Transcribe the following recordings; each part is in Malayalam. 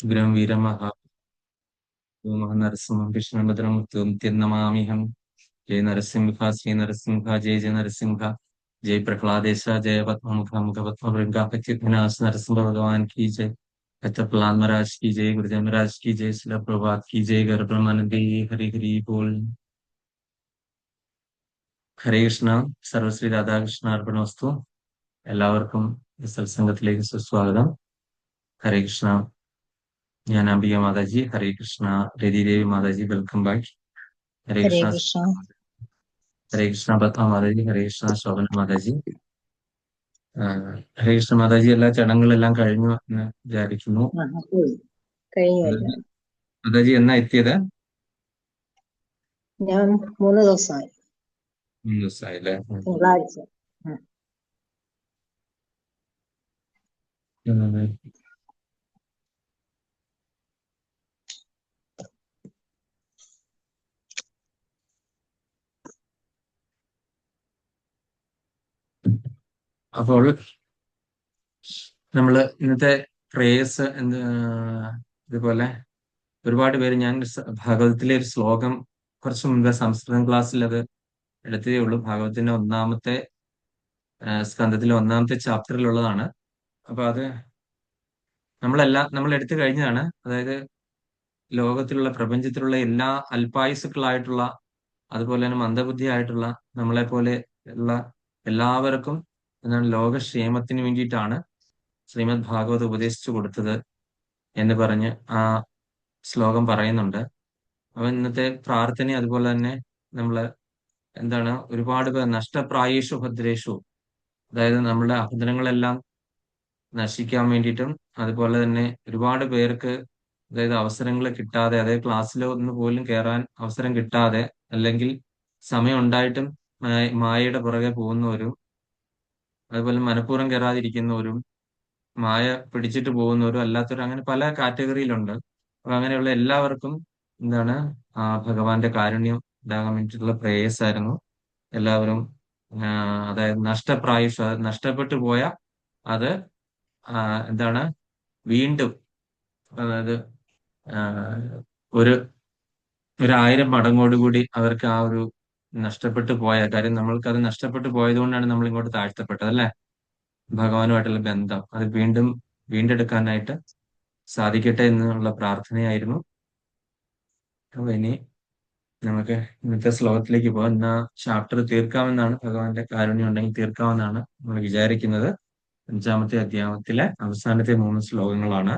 ഗുരം വീരമഹാ നരസിംഹം കൃഷ്ണഭദ്രം നമാമിഹം. ജയ നരസിംഹ ശ്രീ നരസിംഹ ജയ ജയ നരസിംഹ. जय प्रहलादेश जय पद्ममुख मुख पद्मभृंगा पच्चित्नाश नरसिंह भगवान की जय. कच्चा प्रहलाद महाराज की जय. गुरुदेव महाराज की जय. शिला प्रभात की जय. गौर ब्रह्मानंदी हरि हरि बोल. ഹരേ കൃഷ്ണ. സർവശ്രീ രാധാകൃഷ്ണ അർപ്പണമസ്തു. എല്ലാവർക്കും ഈ സത്സംഗത്തിലേക്ക് സുസ്വാഗതം. ഹരേ കൃഷ്ണ. ഞാൻ അംബിക മാതാജി. ഹരേ കൃഷ്ണ. Ratidevi Mataji, welcome back. ഹരേ ഹരേ കൃഷ്ണ. കൃഷ്ണ. ഹരേ കൃഷ്ണ പത്മ മാതാജി. ഹരേ കൃഷ്ണ ശോഭന മാതാജി. ഹരേ കൃഷ്ണ മാതാജി. എല്ലാ ചടങ്ങുകളെല്ലാം കഴിഞ്ഞു എന്ന് വിചാരിക്കുന്നു. പോയി കഴിഞ്ഞു. മാതാജി എന്നാ എത്തിയത്? ഞാൻ 3 ദിവസമായി. 3 ദിവസമായില്ലേ? തിങ്കളാഴ്ച. അപ്പോൾ നമ്മള് ഇന്നത്തെ പ്രേയേഴ്സ് ഇതുപോലെ ഒരുപാട് പേര്, ഞാൻ ഭാഗവതത്തിലെ ഒരു ശ്ലോകം കുറച്ചു മുൻപ് സംസ്കൃതം ക്ലാസ്സിൽ അത് എടുത്തതേ ഉള്ളൂ. ഭാഗവതത്തിന്റെ ഒന്നാമത്തെ സ്കന്ധത്തിലെ ഒന്നാമത്തെ ചാപ്റ്ററിലുള്ളതാണ്. അപ്പൊ അത് നമ്മൾ എടുത്തു കഴിഞ്ഞതാണ്. അതായത് ലോകത്തിലുള്ള പ്രപഞ്ചത്തിലുള്ള എല്ലാ അല്പായുസുക്കളായിട്ടുള്ള, അതുപോലെ തന്നെ മന്ദബുദ്ധിയായിട്ടുള്ള നമ്മളെ പോലെ ഉള്ള എല്ലാവർക്കും എന്താണ് ലോകക്ഷേമത്തിന് വേണ്ടിയിട്ടാണ് ശ്രീമദ് ഭാഗവത് ഉപദേശിച്ചു കൊടുത്തത് എന്ന് പറഞ്ഞ് ആ ശ്ലോകം പറയുന്നുണ്ട്. അപ്പൊ ഇന്നത്തെ പ്രാർത്ഥന അതുപോലെ തന്നെ നമ്മള് ഒരുപാട് പേർ നഷ്ടപ്രായേഷു ഭദ്രേഷു, അതായത് നമ്മുടെ അഭദ്രങ്ങളെല്ലാം നശിക്കാൻ വേണ്ടിയിട്ടും, അതുപോലെ തന്നെ ഒരുപാട് പേർക്ക് അതായത് അവസരങ്ങൾ കിട്ടാതെ, അതായത് ക്ലാസ്സിലോ ഒന്ന് പോലും കയറാൻ അവസരം കിട്ടാതെ, അല്ലെങ്കിൽ സമയം ഉണ്ടായിട്ടും മായയുടെ പുറകെ പോകുന്നവരും, അതുപോലെ മനഃപൂർവ്വം കയറാതിരിക്കുന്നവരും, മായ പിടിച്ചിട്ട് പോകുന്നവരും അല്ലാത്തവരും, അങ്ങനെ പല കാറ്റഗറിയിലുണ്ട്. അപ്പൊ അങ്ങനെയുള്ള എല്ലാവർക്കും ഭഗവാന്റെ കാരുണ്യം ഉണ്ടാകാൻ വേണ്ടിയിട്ടുള്ള പ്രേയേഴ്സ് ആയിരുന്നു. എല്ലാവരും അതായത് നഷ്ടപ്രായുഷ, നഷ്ടപ്പെട്ടു പോയ അത് വീണ്ടും, അതായത് ഒരു 1000 മടങ്ങോടുകൂടി അവർക്ക് ആ ഒരു നഷ്ടപ്പെട്ടു പോയ കാര്യം, നമ്മൾക്ക് അത് നഷ്ടപ്പെട്ടു പോയതുകൊണ്ടാണ് നമ്മൾ ഇങ്ങോട്ട് താഴ്ത്തപ്പെട്ടത് അല്ലെ. ഭഗവാനുമായിട്ടുള്ള ബന്ധം അത് വീണ്ടും വീണ്ടെടുക്കാനായിട്ട് സാധിക്കട്ടെ എന്നുള്ള പ്രാർത്ഥനയായിരുന്നു. അപ്പൊ ഇനി നമുക്ക് ഇന്നത്തെ ശ്ലോകത്തിലേക്ക് പോകാം. എന്നാ ചാപ്റ്റർ തീർക്കാമെന്നാണ്, ഭഗവാന്റെ കാരുണ്യം ഉണ്ടെങ്കിൽ തീർക്കാമെന്നാണ് നമ്മൾ വിചാരിക്കുന്നത്. 5ാമത്തെ അധ്യായത്തിലെ അവസാനത്തെ 3 ശ്ലോകങ്ങളാണ്.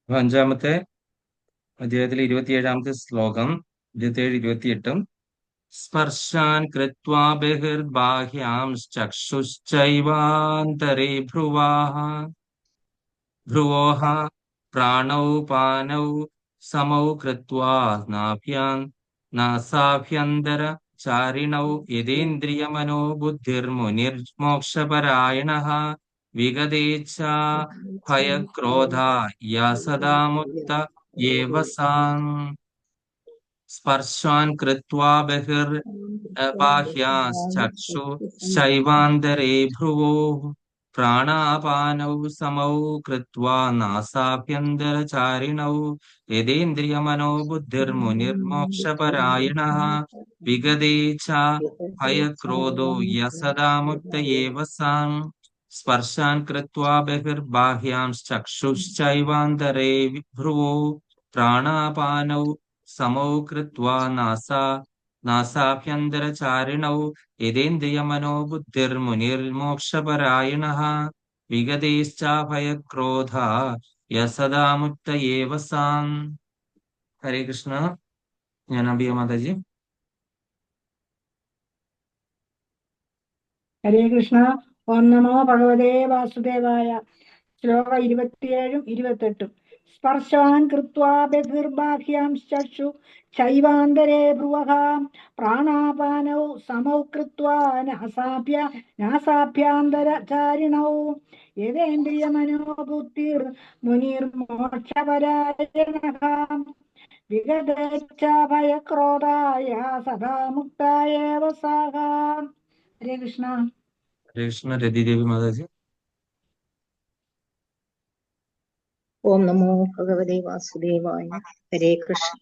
അപ്പൊ 5ാമത്തെ അധ്യായത്തിലെ 27ാമത്തെ ശ്ലോകം, 27, 28. സ്പർശാൻ കൃത്വാ ബഹിർബാഹ്യാംശ്ചക്ഷുശ്ചൈവാന്തരേ ഭ്രുവോഃ പ്രാണൗ പാനൗ സമൗ കൃത്വാ നാസാഭ്യന്തര ചാരിണൗ യതേന്ദ്രിയമനോ ബുദ്ധിർമുനിർമോക്ഷപരായണഃ വിഗതേച്ഛാ ഭയക്രോധാ യാ സദാ മുക്ത ഏവ സാം. സ്പർശാൻ കൃത്വാ ബഹിർബാഹ്യാശ്ചക്ഷുശ്ചൈവാന്തരേ ഭ്രുവോഃ പ്രാണാപാനൗ സമൗ കൃത്വാ നാസാഭ്യന്തരചാരിണൗ യതേന്ദ്രിയമനോ ബുദ്ധിർമുനിർമോക്ഷപരായണഃ വിഗതേ ച ഭയക്രോധോ യസദാ മുക്ത ഏവ സാം സ്പർശാൻ കൃത്വാ ബഹിർബാഹ്യാംശ്ചക്ഷുശ്ചൈവാന്തരേ ഭ്രുവോ പ്രാണാപാനൗ സമൗ കൃത്വാ നാസാഭ്യന്തരചാരിണൗ യതേന്ദ്രിയമനോ ബുദ്ധിർമുനിർമോക്ഷപരായണഃ വിഗതേശ്ച ഭയക്രോധ യസദാ മുക്ത ഏവ സാം. ഹരേ കൃഷ്ണ. ഞാൻ അഭിയ മാതാജി. ഹരേ കൃഷ്ണ. ഓം നമോ ഭഗവതേ വാസുദേവായ. ശ്ലോകം 27 28. സ്പർശാൻ കൃത്വാ ബഹിർബാഹ്യാം ചക്ഷു ചൈവാന്തരേ ഭ്രുവഃ പ്രാണാപാനൗ സമൗ കൃത്വാ നാസാഭ്യന്തരചാരിണൗ യതേന്ദ്രിയമനോബുദ്ധിർ മുനിർമോക്ഷപരായണഃ വിഗതേച്ഛ ഭയക്രോധായ സദാ മുക്തായ വസാഹ. ഹരേ കൃഷ്ണ. ഹരേ കൃഷ്ണ. രതിദേവി മാതാജി. ഓം നമോ ഭഗവതേ വാസുദേവായ. ഹരേ കൃഷ്ണ.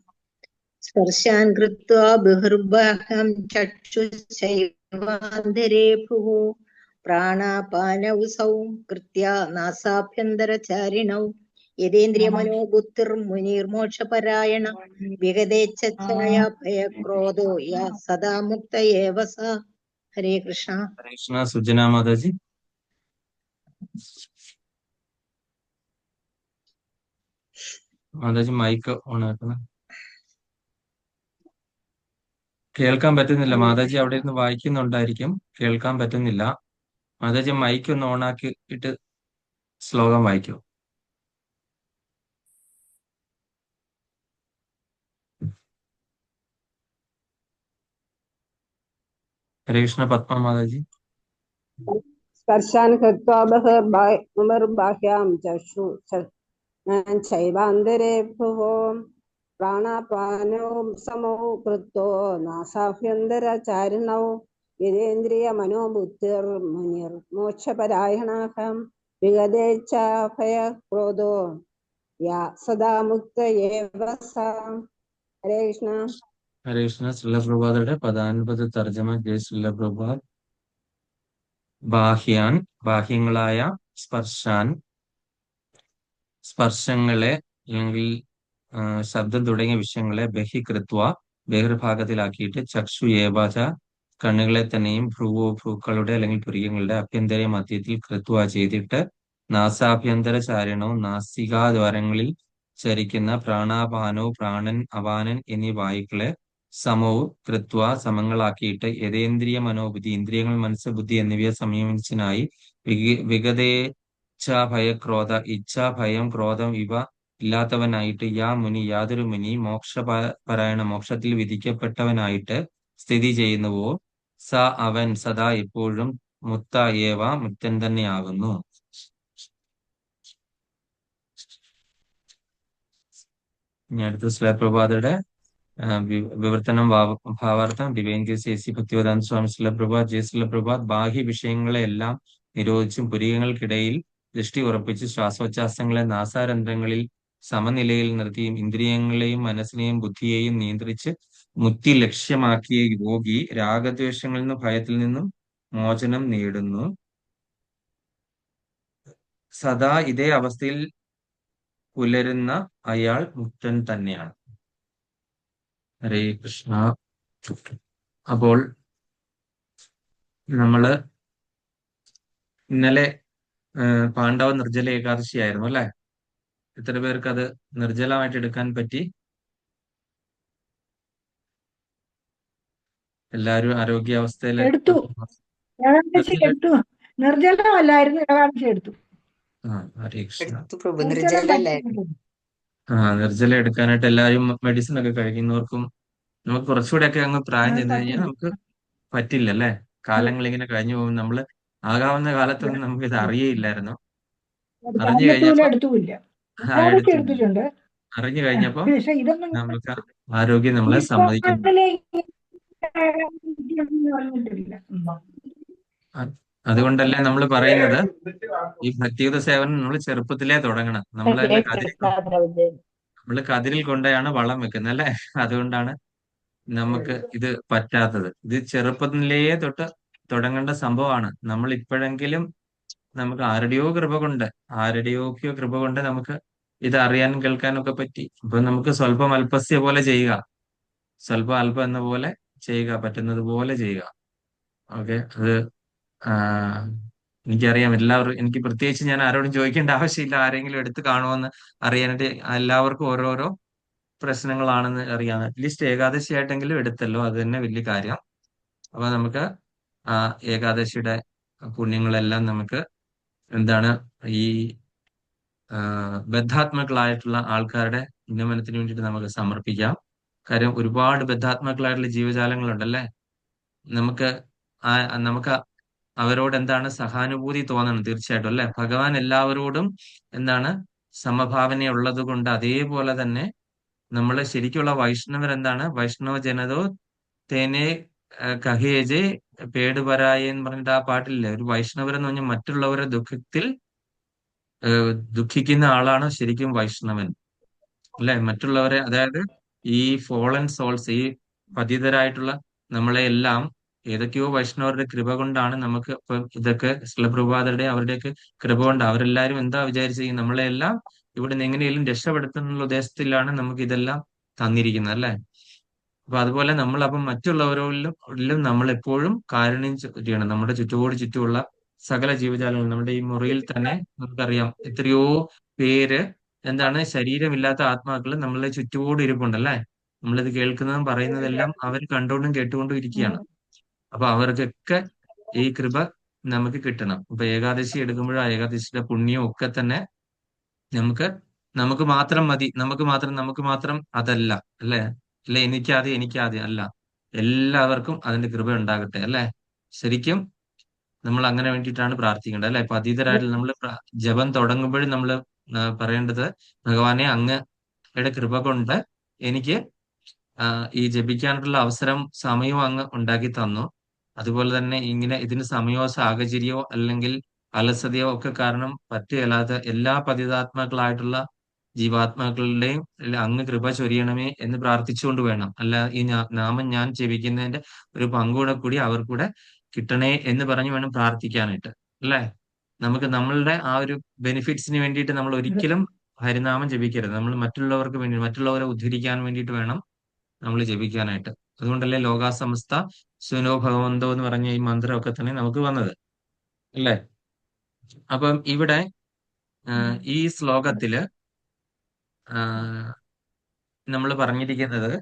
സ്പർശാൻ കൃത്വാ ബഹിർബാഹ്യം ചക്ഷുശ്ചൈവാന്തരേ ഭ്രുവോ പ്രാണാപാനൗ കൃത്യാ നാസാഭ്യന്തരചാരിണൗ യതേന്ദ്രിയമനോ ബുദ്ധിർമുനിർമോക്ഷപരായണ വിഗതേച്ഛായ ഭയക്രോധോ യാ സദാ മുക്ത ഏവ സ. ഹരേ കൃഷ്ണ. ഹരേ കൃഷ്ണ. സുജന മാതാജി. മാതാജി മൈക്ക് ഓൺ ആക്കണം. കേൾക്കാൻ പറ്റുന്നില്ല. മാതാജി അവിടെ ഇരുന്ന് വായിക്കുന്നുണ്ടായിരിക്കും, കേൾക്കാൻ പറ്റുന്നില്ല. മാതാജി മൈക്ക് ഒന്ന് ഓണാക്കിയിട്ട് ശ്ലോകം വായിക്കൂ. ഹരേ കൃഷ്ണ. പത്മ മാതാജി. സ്പർശാൻ കൃത്വാ ബഹിർബാഹ്യാം ചക്ഷു ചൈവാന്തരേ ഭ്രുവോ പ്രാണാപാനോ സമോ കൃത്വോ നാസാഭ്യന്തരചാരിണൗ യതേന്ദ്രിയ മനോബുദ്ധിർ മുനിർമോക്ഷപരായണഃ വിഗതേച്ഛ ഭയക്രോധോ യാ സദാ മുക്ത ഏവ സ. ഹരേ കൃഷ്ണ. ഹരേ കൃഷ്ണ. ശ്രീല പ്രഭാതയുടെ പദാനുപദ തർജ്ജമ. ജയ ശ്രീല പ്രഭാത്. ബാഹ്യാൻ ബാഹ്യങ്ങളായ, സ്പർശാൻ സ്പർശങ്ങളെ അല്ലെങ്കിൽ ശബ്ദം തുടങ്ങിയ വിഷയങ്ങളെ, ബഹികൃത്വ ബഹിർഭാഗത്തിലാക്കിയിട്ട്, ചക്ഷു ഏവാച കണ്ണുകളെ തന്നെയും, ഭ്രൂക്കളുടെ അല്ലെങ്കിൽ പുരികങ്ങളുടെ അഭ്യന്തര മധ്യത്തിൽ കൃത്വ ചെയ്തിട്ട്, നാസാഭ്യന്തര ചാരണവും നാസികാദ്വാരങ്ങളിൽ ചരിക്കുന്ന പ്രാണാപാനോ പ്രാണൻ അപാനൻ എന്നീ വായുക്കളെ സമവും കൃത്വ സമങ്ങളാക്കിയിട്ട്, യഥേന്ദ്രിയ മനോബുദ്ധി ഇന്ദ്രിയങ്ങൾ മനസ്സ് ബുദ്ധി എന്നിവയെ സംയമിച്ചതിനായി വിഗതേച്ഛ ഭയക്രോധ ഇച്ഛ ഭയം ക്രോധം ഇവ ഇല്ലാത്തവനായിട്ട്, യാതൊരു മുനി മോക്ഷപരായണ മോക്ഷത്തിൽ വിധിക്കപ്പെട്ടവനായിട്ട് സ്ഥിതി ചെയ്യുന്നുവോ, സ അവൻ സദാ എപ്പോഴും മുക്ത ഏവ മുക്തൻ തന്നെയാകുന്നു. ഇനി അടുത്ത ശ്രീലപ്രഭാതയുടെ വിവർത്തനം ഭാവാർത്ഥം. Divine grace A C Bhaktivedanta Swami Srila Prabhupada. Jaya Srila Prabhupada. ബാഹ്യ വിഷയങ്ങളെ എല്ലാം നിരോധിച്ചും പുരികങ്ങൾക്കിടയിൽ ദൃഷ്ടി ഉറപ്പിച്ച് ശ്വാസോച്ഛ്വാസങ്ങളെ നാസാരന്ധ്രങ്ങളിൽ സമനിലയിൽ നിർത്തിയും ഇന്ദ്രിയങ്ങളെയും മനസ്സിനെയും ബുദ്ധിയെയും നിയന്ത്രിച്ച് മുക്തി ലക്ഷ്യമാക്കിയ യോഗി രാഗദ്വേഷങ്ങളിൽ നിന്നും ഭയത്തിൽ നിന്നും മോചനം നേടുന്നു. സദാ ഇതേ അവസ്ഥയിൽ പുലരുന്ന അയാൾ മുക്തൻ തന്നെയാണ്. ഹരേ കൃഷ്ണ. അപ്പോൾ നമ്മള് ഇന്നലെ പാണ്ഡവ നിർജ്ജല ഏകാദശി ആയിരുന്നു അല്ലെ? എത്ര പേർക്ക് അത് നിർജ്ജലമായിട്ട് എടുക്കാൻ പറ്റി? എല്ലാരും ആരോഗ്യാവസ്ഥയില് എടുത്തു. ഏകാദശി എടുത്തു. നിർജ്ജലമല്ലായിരുന്നു, ഏകാദശി എടുത്തു. ഹരേ കൃഷ്ണ. നിർജ്ജലം നിർജ്ജല എടുക്കാനായിട്ട് എല്ലാവരും മെഡിസിൻ ഒക്കെ കഴിക്കുന്നവർക്കും നമുക്ക് കുറച്ചുകൂടെ ഒക്കെ അങ്ങ് പ്രായം ചെന്ന് കഴിഞ്ഞാൽ നമുക്ക് പറ്റില്ല അല്ലെ? കാലങ്ങൾ ഇങ്ങനെ കഴിഞ്ഞു പോകും. നമ്മള് ആകാവുന്ന കാലത്തൊന്നും നമുക്ക് ഇത് അറിയേയില്ലായിരുന്നു. അറിഞ്ഞു കഴിഞ്ഞപ്പോ എടുത്തിട്ടുണ്ട്. അറിഞ്ഞു കഴിഞ്ഞപ്പോ പക്ഷെ ഇതൊന്നും നമുക്ക് ആരോഗ്യം നമ്മളെ സമ്മതിക്കുന്നു. അതുകൊണ്ടല്ലേ നമ്മൾ പറയുന്നത് ഈ ഭക്തിയുത സേവനം നമ്മൾ ചെറുപ്പത്തിലേ തുടങ്ങണം. ഹരേ നമ്മളെല്ലാം കൃഷ്ണ പ്രഭുജി. നമ്മള് കതിരിൽ കൊണ്ടാണ് വളം വെക്കുന്നത് അല്ലെ. അതുകൊണ്ടാണ് നമുക്ക് ഇത് പറ്റാത്തത്. ഇത് ചെറുപ്പത്തിലേ തൊട്ട് തുടങ്ങേണ്ട സംഭവമാണ്. നമ്മൾ ഇപ്പോഴെങ്കിലും നമുക്ക് ആരുടെയൊക്കെയോ കൃപ കൊണ്ട് നമുക്ക് ഇത് അറിയാനും കേൾക്കാനും ഒക്കെ പറ്റി. ഇപ്പൊ നമുക്ക് സ്വല്പം അല്പസ്യ പോലെ ചെയ്യുക, സ്വല്പം അല്പം എന്ന പോലെ ചെയ്യുക, പറ്റുന്നത് പോലെ ചെയ്യുക. ഓക്കെ, അത് ആ, എനിക്കറിയാം എല്ലാവരും, എനിക്ക് പ്രത്യേകിച്ച് ഞാൻ ആരോടും ചോദിക്കേണ്ട ആവശ്യമില്ല, ആരെങ്കിലും എടുത്ത് കാണുമെന്ന് അറിയാനായിട്ട്. എല്ലാവർക്കും ഓരോരോ പ്രശ്നങ്ങളാണെന്ന് അറിയാം. അറ്റ്ലീസ്റ്റ് ഏകാദശിയായിട്ടെങ്കിലും എടുത്തല്ലോ, അത് തന്നെ വലിയ കാര്യം. അപ്പൊ നമുക്ക് ആ ഏകാദശിയുടെ പുണ്യങ്ങളെല്ലാം നമുക്ക് എന്താണ് ഈ ബദ്ധാത്മകളായിട്ടുള്ള ആൾക്കാരുടെ ഉന്നമനത്തിന് വേണ്ടിയിട്ട് നമുക്ക് സമർപ്പിക്കാം. കാര്യം ഒരുപാട് ബദ്ധാത്മകളായിട്ടുള്ള ജീവജാലങ്ങളുണ്ടല്ലേ. നമുക്ക് ആ നമുക്ക് അവരോട് എന്താണ് സഹാനുഭൂതി തോന്നണം തീർച്ചയായിട്ടും അല്ലെ. ഭഗവാൻ എല്ലാവരോടും എന്താണ് സമഭാവനയുള്ളത് കൊണ്ട് അതേപോലെ തന്നെ നമ്മള് ശരിക്കുള്ള വൈഷ്ണവർ എന്താണ്, വൈഷ്ണവ ജനതോ തേനെ കഹേജെ പേടുപരായ എന്ന് പറഞ്ഞിട്ട് ആ പാട്ടില്ലേ. ഒരു വൈഷ്ണവരെന്ന് പറഞ്ഞാൽ മറ്റുള്ളവരുടെ ദുഃഖത്തിൽ ദുഃഖിക്കുന്ന ആളാണ് ശരിക്കും വൈഷ്ണവൻ അല്ലെ. മറ്റുള്ളവരെ, അതായത് ഈ ഫോളൻ സോൾസ്, ഈ പതിതരായിട്ടുള്ള നമ്മളെ എല്ലാം ഏതൊക്കെയോ വൈഷ്ണവരുടെ കൃപ കൊണ്ടാണ് നമുക്ക് ഇപ്പൊ ഇതൊക്കെ ശ്രീലപ്രഭാതരുടെ അവരുടെയൊക്കെ കൃപ കൊണ്ട് അവരെല്ലാരും എന്താ വിചാരിച്ചിരിക്കുന്നത്, നമ്മളെ എല്ലാം ഇവിടുന്ന് എങ്ങനെയെങ്കിലും രക്ഷപ്പെടുത്തുന്നുള്ള ഉദ്ദേശത്തിലാണ് നമുക്ക് ഇതെല്ലാം തന്നിരിക്കുന്നത് അല്ലെ. അപ്പൊ അതുപോലെ നമ്മൾ അപ്പം മറ്റുള്ളവരിലും നമ്മൾ എപ്പോഴും കാരുണ്യം ചെയ്യണം. നമ്മുടെ ചുറ്റുമുള്ള സകല ജീവജാലങ്ങളും, നമ്മുടെ ഈ മുറിയിൽ തന്നെ നമുക്കറിയാം എത്രയോ പേര് എന്താണ് ശരീരമില്ലാത്ത ആത്മാക്കൾ നമ്മളെ ചുറ്റോട് ഇരിപ്പുണ്ടല്ലേ. നമ്മളിത് കേൾക്കുന്നതും പറയുന്നതെല്ലാം അവർ കണ്ടുകൊണ്ടും കേട്ടുകൊണ്ടും ഇരിക്കുകയാണ്. അപ്പൊ അവർക്കൊക്കെ ഈ കൃപ നമുക്ക് കിട്ടണം. ഇപ്പൊ ഏകാദശി എടുക്കുമ്പോഴും ആ ഏകാദശിയുടെ പുണ്യവും ഒക്കെ തന്നെ നമുക്ക് നമുക്ക് മാത്രം മതി, നമുക്ക് മാത്രം അതല്ല അല്ലെ. അല്ലെ എനിക്കാതെ അല്ല, എല്ലാവർക്കും അതിന്റെ കൃപ ഉണ്ടാകട്ടെ അല്ലെ. ശരിക്കും നമ്മൾ അങ്ങനെ വേണ്ടിയിട്ടാണ് പ്രാർത്ഥിക്കേണ്ടത് അല്ലെ. പതിതരായിട്ട് നമ്മൾ ജപം തുടങ്ങുമ്പോഴും നമ്മൾ പറയേണ്ടത്, ഭഗവാനെ അങ്ങയുടെ കൃപ കൊണ്ട് എനിക്ക് ഈ ജപിക്കാനുള്ള അവസരം സമയവും അങ്ങ് ഉണ്ടാക്കി തന്നു. അതുപോലെ തന്നെ ഇങ്ങനെ ഇതിന് സമയമോ സാഹചര്യമോ അല്ലെങ്കിൽ അലസതയോ ഒക്കെ കാരണം പറ്റുകയില്ലാത്ത എല്ലാ പതിതാത്മാക്കളായിട്ടുള്ള ജീവാത്മാക്കളുടെയും അങ്ങ് കൃപ ചൊരിയണമേ എന്ന് പ്രാർത്ഥിച്ചുകൊണ്ട് വേണം. അല്ല ഈ നാമം ഞാൻ ജപിക്കുന്നതിന്റെ ഒരു പങ്കുകൂടെ അവർക്കൂടെ കിട്ടണേ എന്ന് പറഞ്ഞു വേണം പ്രാർത്ഥിക്കാനായിട്ട് അല്ലേ. നമുക്ക് നമ്മളുടെ ആ ഒരു ബെനിഫിറ്റ്സിന് വേണ്ടിയിട്ട് നമ്മൾ ഒരിക്കലും ഹരിനാമം ജപിക്കരുത്. നമ്മൾ മറ്റുള്ളവർക്ക് വേണ്ടി, മറ്റുള്ളവരെ ഉദ്ധരിക്കാൻ വേണ്ടിയിട്ട് വേണം നമ്മൾ ജപിക്കാനായിട്ട്. അതുകൊണ്ടല്ലേ ലോകാസമസ്ത സുനോ ഭഗവന്തോ എന്ന് പറഞ്ഞ ഈ മന്ത്രമൊക്കെ തന്നെ നമുക്ക് വന്നത് അല്ലേ. അപ്പം ഇവിടെ ഈ ശ്ലോകത്തില് നമ്മൾ പറഞ്ഞിരിക്കുന്നത്,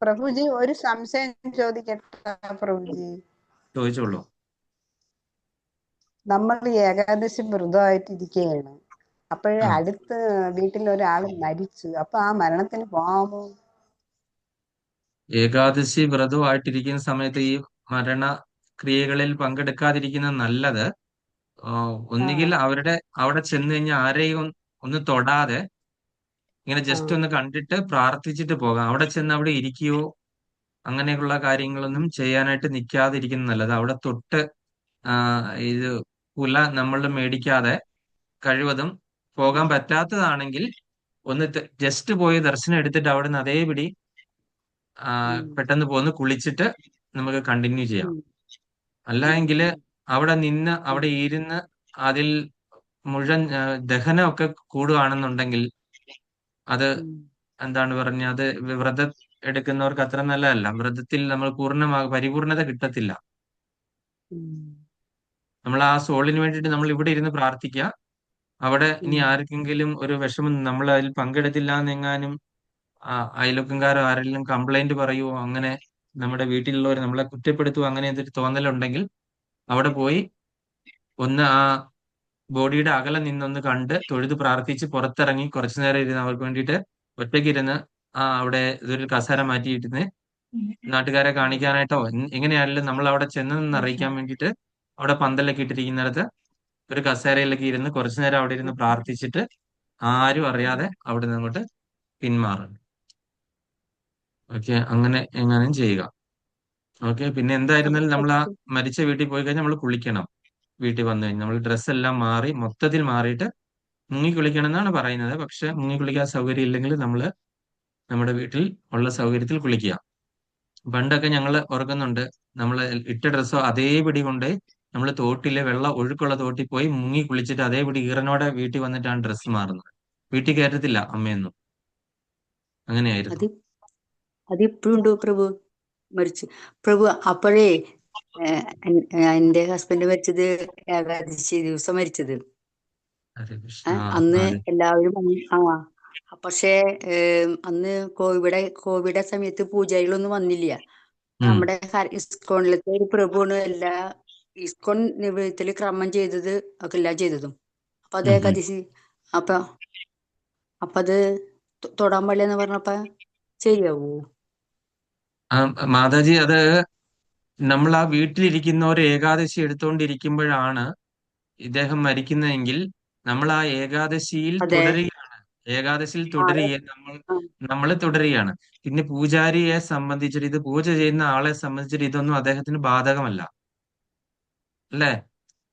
പ്രഭുജി ഒരു സംശയം ചോദിക്കട്ടെ പ്രഭുജി? ചോദിച്ചോളൂ. നമ്മൾ ഈ ഏകാദശി വ്രതമായിട്ടിരിക്കുകയാണ്, അപ്പോഴേ ആ അടുത്ത് വീട്ടിൽ ഒരാൾ മരിച്ചു, അപ്പൊ ആ മരണത്തിന് പോകാമോ? ഏകാദശി വ്രതമായിട്ടിരിക്കുന്ന സമയത്ത് ഈ മരണക്രിയകളിൽ പങ്കെടുക്കാതിരിക്കുന്ന നല്ലത്. ഒന്നുകിൽ അവിടെ ചെന്ന് കഴിഞ്ഞാൽ ആരെയും ഒന്ന് തൊടാതെ ഇങ്ങനെ ജസ്റ്റ് ഒന്ന് കണ്ടിട്ട് പ്രാർത്ഥിച്ചിട്ട് പോകാം. അവിടെ ചെന്ന് അവിടെ ഇരിക്കുകയോ അങ്ങനെയുള്ള കാര്യങ്ങളൊന്നും ചെയ്യാനായിട്ട് നിൽക്കാതിരിക്കുന്നത് നല്ലത്. അവിടെ തൊട്ട് ഇത് കുല നമ്മൾ മേടിക്കാതെ കഴിവതും പോകാൻ പറ്റാത്തതാണെങ്കിൽ ഒന്ന് ജസ്റ്റ് പോയി ദർശനം എടുത്തിട്ട് അവിടെ നിന്ന് അതേപടി പെട്ടെന്ന് പോന്ന് കുളിച്ചിട്ട് നമുക്ക് കണ്ടിന്യൂ ചെയ്യാം. അല്ലെങ്കിൽ അവിടെ ഇരുന്ന് അതിൽ മുഴുവൻ ദഹനമൊക്കെ കൂടുകയാണെന്നുണ്ടെങ്കിൽ അത് എന്താണ് പറഞ്ഞ, അത് വ്രതം എടുക്കുന്നവർക്ക് അത്ര നല്ലതല്ല. വ്രതത്തിൽ നമ്മൾ പരിപൂർണത കിട്ടത്തില്ല. നമ്മൾ ആ സോളിന് വേണ്ടിയിട്ട് നമ്മൾ ഇവിടെ ഇരുന്ന് പ്രാർത്ഥിക്കുക. അവിടെ ഇനി ആർക്കെങ്കിലും ഒരു വിഷമം, നമ്മൾ അതിൽ പങ്കെടുത്തില്ല എന്നെങ്ങാനും അയൽവക്കംകാരോ ആരെങ്കിലും കംപ്ലൈന്റ് പറയുവോ, അങ്ങനെ നമ്മുടെ വീട്ടിലുള്ളവർ നമ്മളെ കുറ്റപ്പെടുത്തുവോ, അങ്ങനെ എന്തൊരു തോന്നലുണ്ടെങ്കിൽ അവിടെ പോയി ഒന്ന് ആ ബോഡിയുടെ അകലെ നിന്നൊന്ന് കണ്ട് തൊഴുത് പ്രാർത്ഥിച്ച് പുറത്തിറങ്ങി കുറച്ചു നേരം ഇരുന്ന് അവർക്ക് വേണ്ടിയിട്ട് ഒറ്റയ്ക്ക് ഇരുന്ന് അവിടെ ഇതൊരു കസേര മാറ്റിയിരുന്ന് നാട്ടുകാരെ കാണിക്കാനായിട്ടോ എങ്ങനെയാണെങ്കിലും നമ്മൾ അവിടെ ചെന്നെന്ന് അറിയിക്കാൻ വേണ്ടിയിട്ട് അവിടെ പന്തലൊക്കെ ഇട്ടിരിക്കുന്നിടത്ത് ഒരു കസേരയിലൊക്കെ ഇരുന്ന് കുറച്ചു നേരം അവിടെ ഇരുന്ന് പ്രാർത്ഥിച്ചിട്ട് ആരും അറിയാതെ അവിടെ നിന്ന് അങ്ങോട്ട് പിന്മാറും. ഓക്കെ, അങ്ങനെ എങ്ങാനും ചെയ്യുക. ഓക്കെ, പിന്നെ എന്തായിരുന്നാലും നമ്മൾ ആ മരിച്ച വീട്ടിൽ പോയി കഴിഞ്ഞാൽ നമ്മൾ കുളിക്കണം. വീട്ടിൽ വന്നു കഴിഞ്ഞാൽ നമ്മൾ ഡ്രസ്സ് എല്ലാം മാറി മൊത്തത്തിൽ മാറിയിട്ട് മുങ്ങി കുളിക്കണം എന്നാണ് പറയുന്നത്. പക്ഷെ മുങ്ങി കുളിക്കാൻ സൗകര്യം ഇല്ലെങ്കിൽ നമ്മൾ നമ്മുടെ വീട്ടിൽ ഉള്ള സൗകര്യത്തിൽ കുളിക്കുക. പണ്ടൊക്കെ ഞങ്ങൾ ഓർക്കുന്നുണ്ട്, നമ്മൾ ഇട്ട ഡ്രസ്സോ അതേപടി കൊണ്ട് നമ്മൾ തോട്ടിലെ വെള്ളം ഒഴുക്കുള്ള തോട്ടിൽ പോയി മുങ്ങി കുളിച്ചിട്ട് അതേപടി ഈറനോടെ വീട്ടിൽ വന്നിട്ടാണ് ഡ്രസ്സ് മാറുന്നത്. വീട്ടിൽ കയറ്റത്തില്ല അമ്മയൊന്നും. അങ്ങനെയായിരുന്നു. അത് അതിപ്പോഴും ഉണ്ട് പ്രഭു. മരിച്ചു പ്രഭു. അപ്പോഴേ എന്റെ ഹസ്ബൻഡ് മരിച്ചത് ഏകാദശി ദിവസം മരിച്ചത്. ഹരേ കൃഷ്ണ. അന്ന് അതെ. എല്ലാവരും പക്ഷേ അന്ന് കോവിഡ് സമയത്ത് പൂജാരികളൊന്നും വന്നില്ല. നമ്മുടെ ഇസ്കോണിലത്തെ ഒരു പ്രഭുവാണ് എല്ലാ ഇസ്കോൺ നിവേദനത്തില് ക്രമം ചെയ്തത് ഒക്കെ എല്ലാം ചെയ്തതും. അപ്പൊ അത് ഏകാദശി അപ്പൊ അത് തൊടാൻ പാടില്ലെന്ന് പറഞ്ഞപ്പ ശരിയാവൂ? മാതാജി, അത് നമ്മൾ ആ വീട്ടിലിരിക്കുന്ന ഒരു ഏകാദശി എടുത്തുകൊണ്ടിരിക്കുമ്പോഴാണ് ഇദ്ദേഹം മരിക്കുന്നതെങ്കിൽ നമ്മൾ ആ ഏകാദശിയിൽ തുടരുകയാണ്. ഏകാദശിയിൽ തുടരുകയാണ് നമ്മൾ തുടരുകയാണ്. പിന്നെ പൂജാരിയെ സംബന്ധിച്ചിട്ട്, ഇത് പൂജ ചെയ്യുന്ന ആളെ സംബന്ധിച്ചിട്ട് ഇതൊന്നും അദ്ദേഹത്തിന് ബാധകമല്ല, അല്ലേ?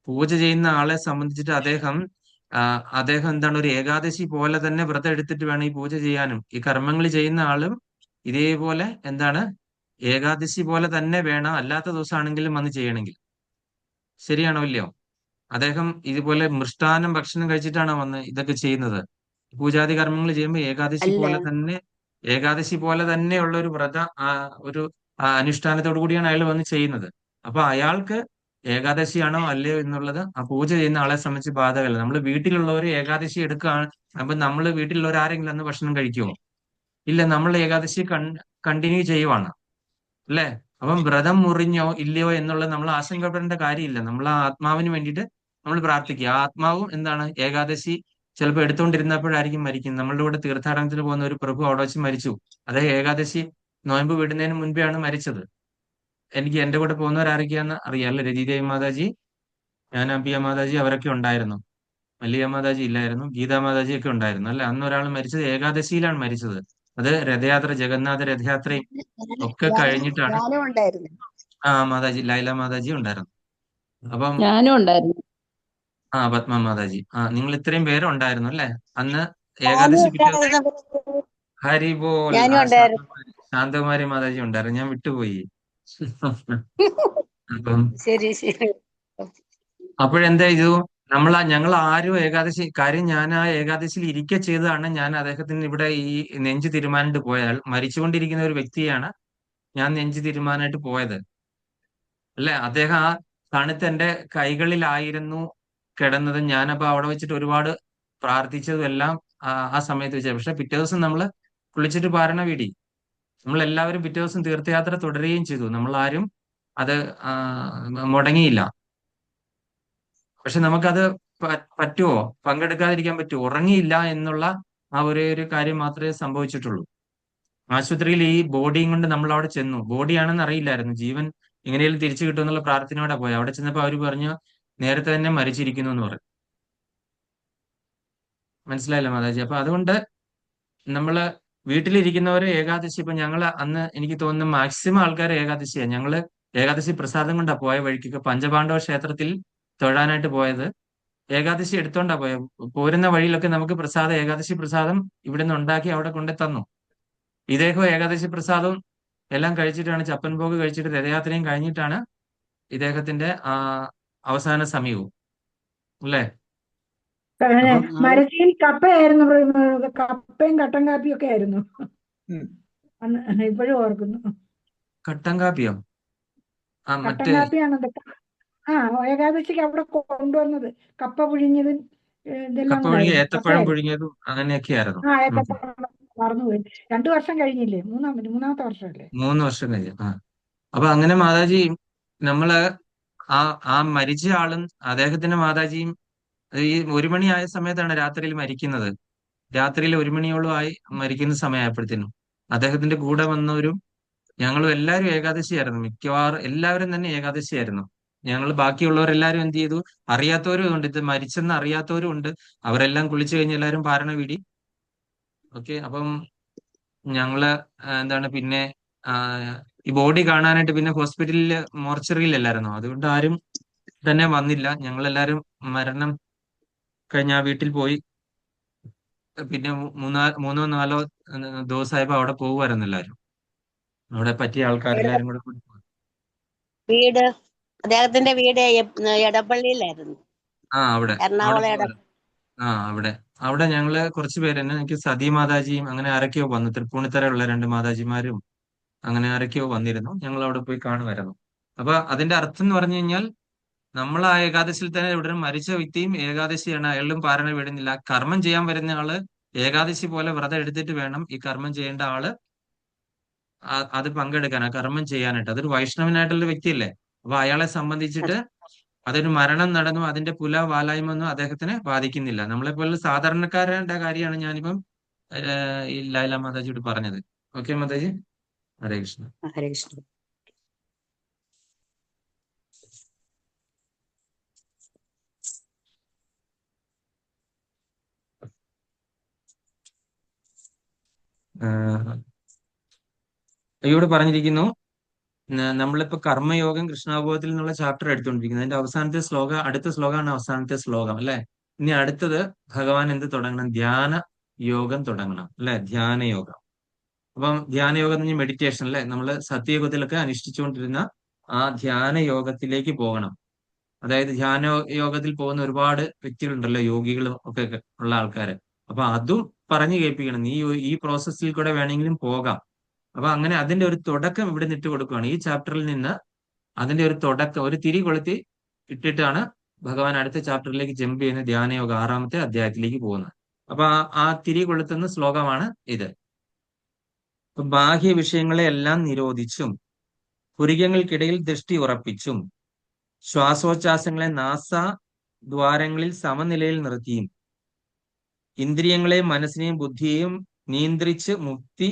പൂജ ചെയ്യുന്ന ആളെ സംബന്ധിച്ചിട്ട് അദ്ദേഹം എന്താണ്, ഒരു ഏകാദശി പോലെ തന്നെ വ്രതം എടുത്തിട്ട് വേണം ഈ പൂജ ചെയ്യാനും. ഈ കർമ്മങ്ങൾ ചെയ്യുന്ന ആളും ഇതേപോലെ എന്താണ്, ഏകാദശി പോലെ തന്നെ വേണം, അല്ലാത്ത ദിവസമാണെങ്കിലും വന്ന് ചെയ്യണമെങ്കിൽ. ശരിയാണോ ഇല്ലയോ? അദ്ദേഹം ഇതുപോലെ മൃഷ്ടാന്നം ഭക്ഷണം കഴിച്ചിട്ടാണോ വന്ന് ഇതൊക്കെ ചെയ്യുന്നത്? പൂജാതി കർമ്മങ്ങൾ ചെയ്യുമ്പോൾ ഏകാദശി പോലെ തന്നെയുള്ള ഒരു ഒരു അനുഷ്ഠാനത്തോടു കൂടിയാണ് അയാൾ വന്ന് ചെയ്യുന്നത്. അപ്പൊ അയാൾക്ക് ഏകാദശിയാണോ അല്ലയോ എന്നുള്ളത് ആ പൂജ ചെയ്യുന്ന ആളെ സംബന്ധിച്ച് ബാധകമല്ല. നമ്മൾ വീട്ടിലുള്ളവർ ഏകാദശി എടുക്കുകയാണ്, അപ്പൊ നമ്മൾ വീട്ടിലുള്ളവർ ആരെങ്കിലും അന്ന് ഭക്ഷണം കഴിക്കുമോ? ഇല്ല, നമ്മൾ ഏകാദശി കണ്ടിന്യൂ ചെയ്യുവാണ്, അല്ലേ? അപ്പം വ്രതം മുറിഞ്ഞോ ഇല്ലയോ എന്നുള്ളത് നമ്മൾ ആശങ്കപ്പെടേണ്ട കാര്യമില്ല. നമ്മൾ ആ ആത്മാവിന് വേണ്ടിയിട്ട് നമ്മൾ പ്രാർത്ഥിക്കുക. ആ ആത്മാവും എന്താണ്, ഏകാദശി ചിലപ്പോൾ എടുത്തുകൊണ്ടിരുന്നപ്പോഴായിരിക്കും മരിക്കുന്നത്. നമ്മളുടെ കൂടെ തീർത്ഥാടനത്തിന് പോകുന്ന ഒരു പ്രഭു അവിടെ വെച്ച് മരിച്ചു. അദ്ദേഹം ഏകാദശി നോയമ്പ് വിടുന്നതിന് മുൻപെയാണ് മരിച്ചത്. എനിക്ക് എന്റെ കൂടെ പോകുന്നവരാരൊക്കെയാന്ന് അറിയാം, അല്ലെ? രതിദേവി മാതാജി, ജ്ഞാനാംബിക മാതാജി, അവരൊക്കെ ഉണ്ടായിരുന്നു. മല്ലിക മാതാജി ഇല്ലായിരുന്നു, ഗീതാ മാതാജി ഒക്കെ ഉണ്ടായിരുന്നു, അല്ലെ? അന്ന് ഒരാൾ മരിച്ചത് ഏകാദശിയിലാണ് മരിച്ചത്. അത് രഥയാത്ര, ജഗന്നാഥ രഥയാത്രയും ഒക്കെ കഴിഞ്ഞിട്ടാണ്. ഞാനും ഉണ്ടായിരുന്നു. മാതാജി, ലൈല മാതാജി ഉണ്ടായിരുന്നു. അപ്പം ഞാനും ഉണ്ടായിരുന്നു. പത്മ മാതാജി, നിങ്ങൾ ഇത്രയും പേരുണ്ടായിരുന്നു, അല്ലെ? അന്ന് ഏകാദശി പിറ്റേ ദിവസം. ഹരിബോൾ. ശാന്തകുമാരി മാതാജി ഉണ്ടായിരുന്നു, ഞാൻ വിട്ടുപോയി. അപ്പം ശരി ശരി. അപ്പോഴെന്താ ചെയ്തു, ഞങ്ങൾ ആരും ഏകാദശി കാര്യം, ഞാൻ ആ ഏകാദശിയിൽ ഇരിക്കെ ചെയ്തതാണ്. ഞാൻ അദ്ദേഹത്തിന് ഇവിടെ ഈ നെഞ്ച് തീരുമാനിട്ട് പോയാൽ മരിച്ചുകൊണ്ടിരിക്കുന്ന ഒരു വ്യക്തിയാണ് ഞാൻ നെഞ്ച് തീരുമാനമായിട്ട് പോയത്, അല്ലെ? അദ്ദേഹം ആ തണുത്ത് എന്റെ കൈകളിലായിരുന്നു കിടന്നത്. ഞാനപ്പോ അവിടെ വെച്ചിട്ട് ഒരുപാട് പ്രാർത്ഥിച്ചതും എല്ലാം ആ സമയത്ത് വെച്ചാൽ. പക്ഷെ പിറ്റേ ദിവസം നമ്മൾ കുളിച്ചിട്ട് പാരണ വീടി, നമ്മൾ എല്ലാവരും പിറ്റേ ദിവസം തീർത്ഥയാത്ര തുടരുകയും ചെയ്തു. നമ്മൾ ആരും അത് മുടങ്ങിയില്ല. പക്ഷെ നമുക്കത് പറ്റുമോ, പങ്കെടുക്കാതിരിക്കാൻ പറ്റുമോ? ഉറങ്ങിയില്ല എന്നുള്ള ആ ഒരേ ഒരു കാര്യം മാത്രമേ സംഭവിച്ചിട്ടുള്ളൂ. ആശുപത്രിയിൽ ഈ ബോഡിയും കൊണ്ട് നമ്മൾ അവിടെ ചെന്നു. ബോഡിയാണെന്ന് അറിയില്ലായിരുന്നു, ജീവൻ എങ്ങനെയും തിരിച്ചു കിട്ടുമെന്നുള്ള പ്രാർത്ഥനയോടെ പോയി. അവിടെ ചെന്നപ്പോൾ അവർ പറഞ്ഞു നേരത്തെ തന്നെ മരിച്ചിരിക്കുന്നു എന്ന് പറഞ്ഞു. മനസ്സിലായില്ല മാതാജി? അപ്പൊ അതുകൊണ്ട് നമ്മള് വീട്ടിലിരിക്കുന്നവര് ഏകാദശി, ഇപ്പൊ ഞങ്ങള് അന്ന് എനിക്ക് തോന്നുന്നു മാക്സിമം ആൾക്കാർ ഏകാദശിയാണ്. ഞങ്ങള് ഏകാദശി പ്രസാദം കൊണ്ടാ പോയ വഴിക്കൊക്കെ പഞ്ചപാണ്ഡവ ക്ഷേത്രത്തിൽ തൊഴാനായിട്ട് പോയത്. ഏകാദശി എടുത്തോണ്ടാ പോയത്. പോരുന്ന വഴിയിലൊക്കെ നമുക്ക് ഏകാദശി പ്രസാദം ഇവിടെ നിന്ന് ഉണ്ടാക്കി അവിടെ കൊണ്ടു തന്നു. ഇദ്ദേഹം ഏകാദശി പ്രസാദവും എല്ലാം കഴിച്ചിട്ടാണ്, ചപ്പൻ ഭോഗ് കഴിച്ചിട്ട് രഥയാത്രയും കഴിഞ്ഞിട്ടാണ് ഇദ്ദേഹത്തിന്റെ അവസാന സമയവും, അല്ലേ? മരച്ചീനി കപ്പയായിരുന്നു, കപ്പയും കട്ടൻ കാപ്പിയും ഒക്കെ ആയിരുന്നു അന്ന്. ഇപ്പോഴും ഓർക്കുന്നു. കട്ടൻ കാപ്പിയോ? കട്ടൻ കാപ്പിയാണ് ഏകാദശിക്ക് അവിടെ കൊണ്ടുവന്നത്. കപ്പ പുഴുങ്ങിയതും ഇതെല്ലാം ഏത്തപ്പഴം പുഴുങ്ങിയതും അങ്ങനെയൊക്കെയായിരുന്നു. ഏത്തപ്പഴം മറന്നുപോയി. 2 വർഷം കഴിഞ്ഞില്ലേ? മൂന്നാമത്തെ വർഷമല്ലേ? 3 വർഷം കഴിഞ്ഞു. അപ്പൊ അങ്ങനെ മാതാജി, നമ്മള് ആ മരിച്ച ആളും അദ്ദേഹത്തിന്റെ മാതാജിയും ഈ 1 മണിയായ സമയത്താണ് രാത്രിയിൽ മരിക്കുന്നത്. രാത്രിയിൽ 1 മണിയോളം ആയി മരിക്കുന്ന സമയമായപ്പോഴത്തേനും അദ്ദേഹത്തിന്റെ കൂടെ വന്നവരും ഞങ്ങളും എല്ലാവരും ഏകാദശിയായിരുന്നു. മിക്കവാറും എല്ലാവരും തന്നെ ഏകാദശിയായിരുന്നു. ഞങ്ങൾ ബാക്കിയുള്ളവരെല്ലാരും എന്ത് ചെയ്തു, അറിയാത്തവരും ഉണ്ട്, ഇത് മരിച്ചെന്ന് അറിയാത്തവരും ഉണ്ട്. അവരെല്ലാം കുളിച്ചു കഴിഞ്ഞ് എല്ലാവരും പാരണ വീടി. ഓക്കെ. അപ്പം ഞങ്ങള് എന്താണ് പിന്നെ ഈ ബോഡി കാണാനായിട്ട് പിന്നെ ഹോസ്പിറ്റലില് മോർച്ചറിയിലല്ലായിരുന്നോ, അതുകൊണ്ട് ആരും തന്നെ വന്നില്ല. ഞങ്ങളെല്ലാരും മരണം കഴിഞ്ഞ ആ വീട്ടിൽ പോയി. പിന്നെ മൂന്നോ നാലോ ദിവസമായപ്പോ അവിടെ പോകുമായിരുന്നു എല്ലാരും. അവിടെ പറ്റിയ ആൾക്കാരെല്ലാരും കൂടെ കൂടി പോയി. വീട് അദ്ദേഹത്തിന്റെ വീട് എടപ്പള്ളിയിലായിരുന്നു. അവിടെ എറണാകുളം പോവാറ്. അവിടെ അവിടെ ഞങ്ങള് കുറച്ച് പേര് തന്നെ, എനിക്ക് സതി മാതാജിയും അങ്ങനെ ആരൊക്കെയോ വന്നു, തൃപ്പൂണിത്തറയുള്ള 2 മാതാജിമാരും അങ്ങനെ ആരൊക്കെയോ വന്നിരുന്നു. ഞങ്ങൾ അവിടെ പോയി കാണുമായിരുന്നു. അപ്പൊ അതിന്റെ അർത്ഥം എന്ന് പറഞ്ഞു കഴിഞ്ഞാൽ, നമ്മൾ ആ ഏകാദശിയിൽ തന്നെ ഇവിടെ മരിച്ച വ്യക്തിയും ഏകാദശിയാണ്, അയാളും പാരണ വിടുന്നില്ല. കർമ്മം ചെയ്യാൻ വരുന്ന ആള് ഏകാദശി പോലെ വ്രതം എടുത്തിട്ട് വേണം ഈ കർമ്മം ചെയ്യേണ്ട ആള് അത് പങ്കെടുക്കാൻ, ആ കർമ്മം ചെയ്യാനായിട്ട്. അതൊരു വൈഷ്ണവനായിട്ടുള്ള വ്യക്തിയല്ലേ. അപ്പൊ അയാളെ സംബന്ധിച്ചിട്ട് അതൊരു മരണം നടന്നു, അതിന്റെ വാലായ്മ ഒന്നും അദ്ദേഹത്തിനെ ബാധിക്കുന്നില്ല. നമ്മളെ പോലുള്ള സാധാരണക്കാരുടെ കാര്യമാണ് ഞാനിപ്പം ഈ ലൈല മാതാജിയോട് പറഞ്ഞത്. ഓക്കെ മാതാജി, ഹരേ കൃഷ്ണ. ഹരേ കൃഷ്ണ. ഇവിടെ പറഞ്ഞിരിക്കുന്നു, നമ്മളിപ്പോ കർമ്മയോഗം കൃഷ്ണാബോധത്തിൽ നിന്നുള്ള ചാപ്റ്റർ എടുത്തുകൊണ്ടിരിക്കുന്നത്. അതിന്റെ അവസാനത്തെ ശ്ലോകം, അടുത്ത ശ്ലോകമാണ് അവസാനത്തെ ശ്ലോകം അല്ലെ. ഇനി അടുത്തത് ഭഗവാൻ എന്ത് തുടങ്ങണം? ധ്യാന യോഗം തുടങ്ങണം അല്ലെ, ധ്യാന യോഗം. അപ്പം ധ്യാന യോഗം എന്ന് പറഞ്ഞാൽ മെഡിറ്റേഷൻ അല്ലെ. നമ്മള് സത്യയുഗത്തിലൊക്കെ അനുഷ്ഠിച്ചുകൊണ്ടിരുന്ന ആ ധ്യാന യോഗത്തിലേക്ക് പോകണം. അതായത് ധ്യാന യോഗത്തിൽ പോകുന്ന ഒരുപാട് വ്യക്തികളുണ്ടല്ലോ, യോഗികളും ഒക്കെ ഉള്ള ആൾക്കാര്. അപ്പൊ അതും പറഞ്ഞു കേൾപ്പിക്കണം, നീ ഈ പ്രോസസ്സിൽ കൂടെ വേണമെങ്കിലും പോകാം. അപ്പൊ അങ്ങനെ അതിന്റെ ഒരു തുടക്കം ഇവിടെ നിട്ട് കൊടുക്കുകയാണ്. ഈ ചാപ്റ്ററിൽ നിന്ന് അതിന്റെ ഒരു തുടക്കം, ഒരു തിരി കൊളുത്തി ഇട്ടിട്ടാണ് ഭഗവാൻ അടുത്ത ചാപ്റ്ററിലേക്ക് ജമ്പ് ചെയ്യുന്ന, ധ്യാനയോഗ 6-ാമത്തെ അധ്യായത്തിലേക്ക് പോകുന്നത്. അപ്പൊ ആ തിരി കൊളുത്തുന്ന ശ്ലോകമാണ് ഇത്. ബാഹ്യ വിഷയങ്ങളെ എല്ലാം നിരോധിച്ചും പുരികങ്ങൾക്കിടയിൽ ദൃഷ്ടി ഉറപ്പിച്ചും ശ്വാസോച്ഛ്വാസങ്ങളെ ദ്വാരങ്ങളിൽ സമനിലയിൽ നിർത്തിയും ഇന്ദ്രിയങ്ങളെയും മനസ്സിനെയും ബുദ്ധിയെയും നിയന്ത്രിച്ച് മുക്തി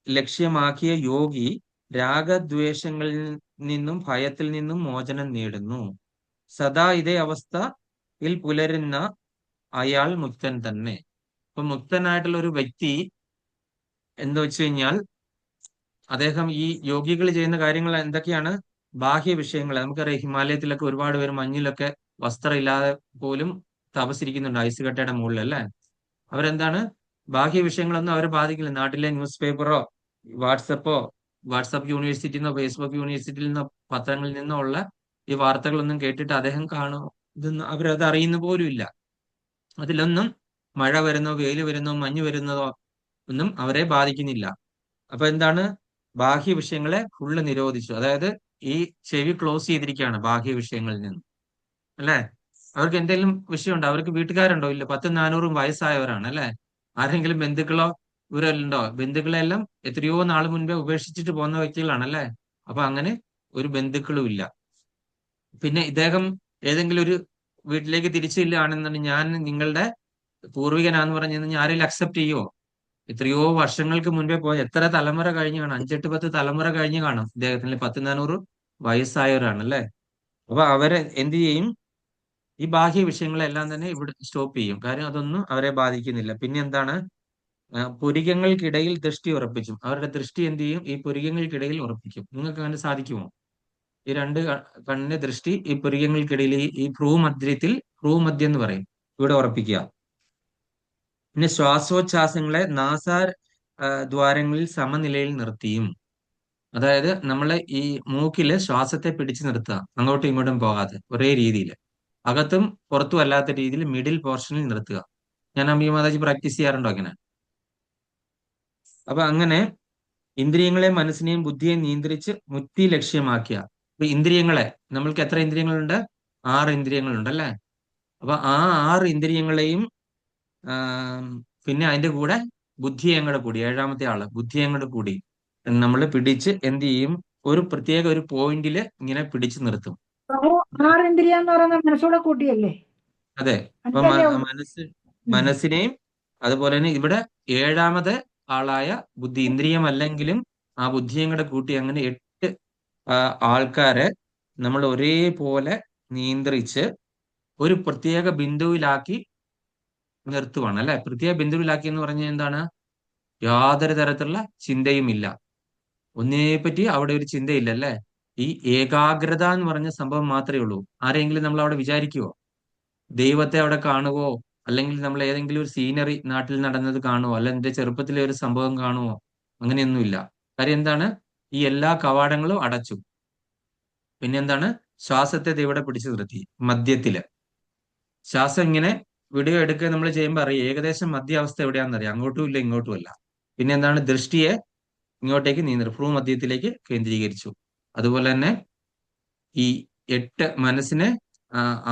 ലക്ഷ്യമാക്കിയ യോഗി രാഗദ്വേഷങ്ങളിൽ നിന്നും ഭയത്തിൽ നിന്നും മോചനം നേടുന്നു. സദാ ഇതേ അവസ്ഥയിൽ പുലരുന്ന അയാൾ മുക്തൻ തന്നെ. അപ്പൊ മുക്തനായിട്ടുള്ള ഒരു വ്യക്തി എന്താ വെച്ച് കഴിഞ്ഞാൽ, അദ്ദേഹം ഈ യോഗികൾ ചെയ്യുന്ന കാര്യങ്ങൾ എന്തൊക്കെയാണ്? ബാഹ്യ വിഷയങ്ങൾ. നമുക്കറിയാം, ഹിമാലയത്തിലൊക്കെ ഒരുപാട് പേര് മഞ്ഞിലൊക്കെ വസ്ത്രം ഇല്ലാതെ പോലും തപസ്സിരിക്കുന്നുണ്ട്, ഐസ് കട്ടയുടെ മുകളിൽ അല്ലെ. അവരെന്താണ്? ബാഹ്യ വിഷയങ്ങളൊന്നും അവരെ ബാധിക്കില്ല. നാട്ടിലെ ന്യൂസ് പേപ്പറോ വാട്സപ്പ് യൂണിവേഴ്സിറ്റിയിൽ നിന്നോ ഫേസ്ബുക്ക് യൂണിവേഴ്സിറ്റിയിൽ നിന്നോ പത്രങ്ങളിൽ നിന്നോ ഉള്ള ഈ വാർത്തകളൊന്നും കേട്ടിട്ട് അദ്ദേഹം ഇതൊന്നും അവരത് അറിയുന്ന പോലും ഇല്ല. അതിലൊന്നും മഴ വരുന്നോ വെയിൽ വരുന്നോ മഞ്ഞ് വരുന്നതോ ഒന്നും അവരെ ബാധിക്കുന്നില്ല. അപ്പൊ എന്താണ്? ബാഹ്യ വിഷയങ്ങളെ ഫുള്ള് നിരോധിച്ചു. അതായത് ഈ ചെവി ക്ലോസ് ചെയ്തിരിക്കുകയാണ് ബാഹ്യ വിഷയങ്ങളിൽ നിന്ന് അല്ലെ. അവർക്ക് എന്തെങ്കിലും വിഷയമുണ്ടോ? അവർക്ക് വീട്ടുകാരുണ്ടോ? ഇല്ല. 400 വയസ്സായവരാണ് അല്ലെ. ആരെങ്കിലും ബന്ധുക്കളോ ഇവരെല്ലാം ബന്ധുക്കളെല്ലാം എത്രയോ നാൾ മുൻപേ ഉപേക്ഷിച്ചിട്ട് പോകുന്ന വ്യക്തികളാണ് അല്ലെ. അപ്പൊ അങ്ങനെ ഒരു ബന്ധുക്കളും ഇല്ല. പിന്നെ ഇദ്ദേഹം ഏതെങ്കിലും ഒരു വീട്ടിലേക്ക് തിരിച്ചില്ലാണെന്നുണ്ടെങ്കിൽ, ഞാൻ നിങ്ങളുടെ പൂർവികനാന്ന് പറഞ്ഞു കഴിഞ്ഞാൽ ആരെങ്കിലും അക്സെപ്റ്റ് ചെയ്യുമോ? എത്രയോ വർഷങ്ങൾക്ക് മുൻപേ പോയ, എത്ര തലമുറ കഴിഞ്ഞ് കാണും, 5-8-10 തലമുറ കഴിഞ്ഞ് കാണും. ഇദ്ദേഹത്തിന് 400 വയസ്സായവരാണ് അല്ലെ. അപ്പൊ അവരെ എന്ത് ചെയ്യും? ഈ ബാഹ്യ വിഷയങ്ങളെല്ലാം തന്നെ ഇവിടെ സ്റ്റോപ്പ് ചെയ്യും. കാര്യം അതൊന്നും അവരെ ബാധിക്കുന്നില്ല. പിന്നെ എന്താണ്? പുരികങ്ങൾക്കിടയിൽ ദൃഷ്ടി ഉറപ്പിച്ചും. അവരുടെ ദൃഷ്ടി എന്ത് ചെയ്യും? ഈ പുരികങ്ങൾക്കിടയിൽ ഉറപ്പിക്കും. നിങ്ങൾക്ക് അങ്ങനെ സാധിക്കുമോ? ഈ രണ്ട് കണ്ണിന്റെ ദൃഷ്ടി ഈ പുരികങ്ങൾക്കിടയിൽ, ഈ ഭ്രൂമധ്യം എന്ന് പറയും, ഇവിടെ ഉറപ്പിക്കുക. പിന്നെ ശ്വാസോച്ഛ്വാസങ്ങളെ ദ്വാരങ്ങളിൽ സമനിലയിൽ നിർത്തിയും. അതായത് നമ്മളെ ഈ മൂക്കില് ശ്വാസത്തെ പിടിച്ചു നിർത്തുക, അങ്ങോട്ടും ഇങ്ങോട്ടും പോകാതെ ഒരേ രീതിയിൽ, അകത്തും പുറത്തും അല്ലാത്ത രീതിയിൽ മിഡിൽ പോർഷനിൽ നിർത്തുക. ഞാൻ അമ്മി മാതാജി പ്രാക്ടീസ് ചെയ്യാറുണ്ടോ അങ്ങനെ? അപ്പൊ അങ്ങനെ ഇന്ദ്രിയങ്ങളെ മനസ്സിനെയും ബുദ്ധിയെയും നിയന്ത്രിച്ച് മുക്തി ലക്ഷ്യമാക്കിയ. അപ്പൊ ഇന്ദ്രിയങ്ങളെ, നമ്മൾക്ക് എത്ര ഇന്ദ്രിയങ്ങളുണ്ട്? 6 ഇന്ദ്രിയങ്ങളുണ്ട് അല്ലെ. അപ്പൊ ആ 6 ഇന്ദ്രിയങ്ങളെയും പിന്നെ അതിന്റെ കൂടെ ബുദ്ധിയും കൂടെ കൂടി, 7-ാമത്തെ ആള് ബുദ്ധിയും കൂടെ കൂടി നമ്മൾ പിടിച്ച് എന്ത് ചെയ്യും? ഒരു പ്രത്യേക ഒരു പോയിന്റില് ഇങ്ങനെ പിടിച്ചു നിർത്തും. 6 ഇന്ദ്രിയം എന്ന് പറയുന്നത് മനസ്സോടെ കൂട്ടിയല്ലേ? അതെ. അപ്പൊ മനസ്സിനെയും അതുപോലെ തന്നെ ഇവിടെ 7-ാമത് ആളായ ബുദ്ധി, ഇന്ദ്രിയമല്ലെങ്കിലും ആ ബുദ്ധിയും കൂടെ കൂട്ടി, അങ്ങനെ 8 ആൾക്കാരെ നമ്മൾ ഒരേപോലെ നിയന്ത്രിച്ച് ഒരു പ്രത്യേക ബിന്ദുവിലാക്കി നിർത്തുവാണ് അല്ലെ. പ്രത്യേക ബിന്ദുവിലാക്കി എന്ന് പറഞ്ഞാൽ എന്താണ്? യാതൊരു തരത്തിലുള്ള ചിന്തയും ഇല്ല, ഒന്നിനെ പറ്റി അവിടെ ഒരു ചിന്തയില്ല അല്ലെ. ഈ ഏകാഗ്രത എന്ന് പറഞ്ഞ സംഭവം മാത്രമേ ഉള്ളൂ. ആരെങ്കിലും നമ്മൾ അവിടെ വിചാരിക്കുവോ? ദൈവത്തെ അവിടെ കാണുവോ? അല്ലെങ്കിൽ നമ്മൾ ഏതെങ്കിലും ഒരു സീനറി നാട്ടിൽ നടന്നത് കാണുവോ? അല്ല എന്റെ ചെറുപ്പത്തിലെ ഒരു സംഭവം കാണുവോ? അങ്ങനെയൊന്നുമില്ല. കാര്യം എന്താണ്? ഈ എല്ലാ കവാടങ്ങളും അടച്ചു. പിന്നെ എന്താണ്? ശ്വാസത്തെ ദൈവടെ പിടിച്ചു നിർത്തി മധ്യത്തില്. ശ്വാസം ഇങ്ങനെ വിടുക എടുക്കുക നമ്മൾ ചെയ്യുമ്പോൾ അറിയാം ഏകദേശം മധ്യാവസ്ഥ എവിടെയാണെന്നറിയാം. അങ്ങോട്ടും ഇല്ല ഇങ്ങോട്ടും അല്ല. പിന്നെ എന്താണ്? ദൃഷ്ടിയെ ഇങ്ങോട്ടേക്ക് ഭ്രൂമധ്യത്തിലേക്ക് കേന്ദ്രീകരിച്ചു. അതുപോലെ തന്നെ ഈ 8 മനസ്സിനെ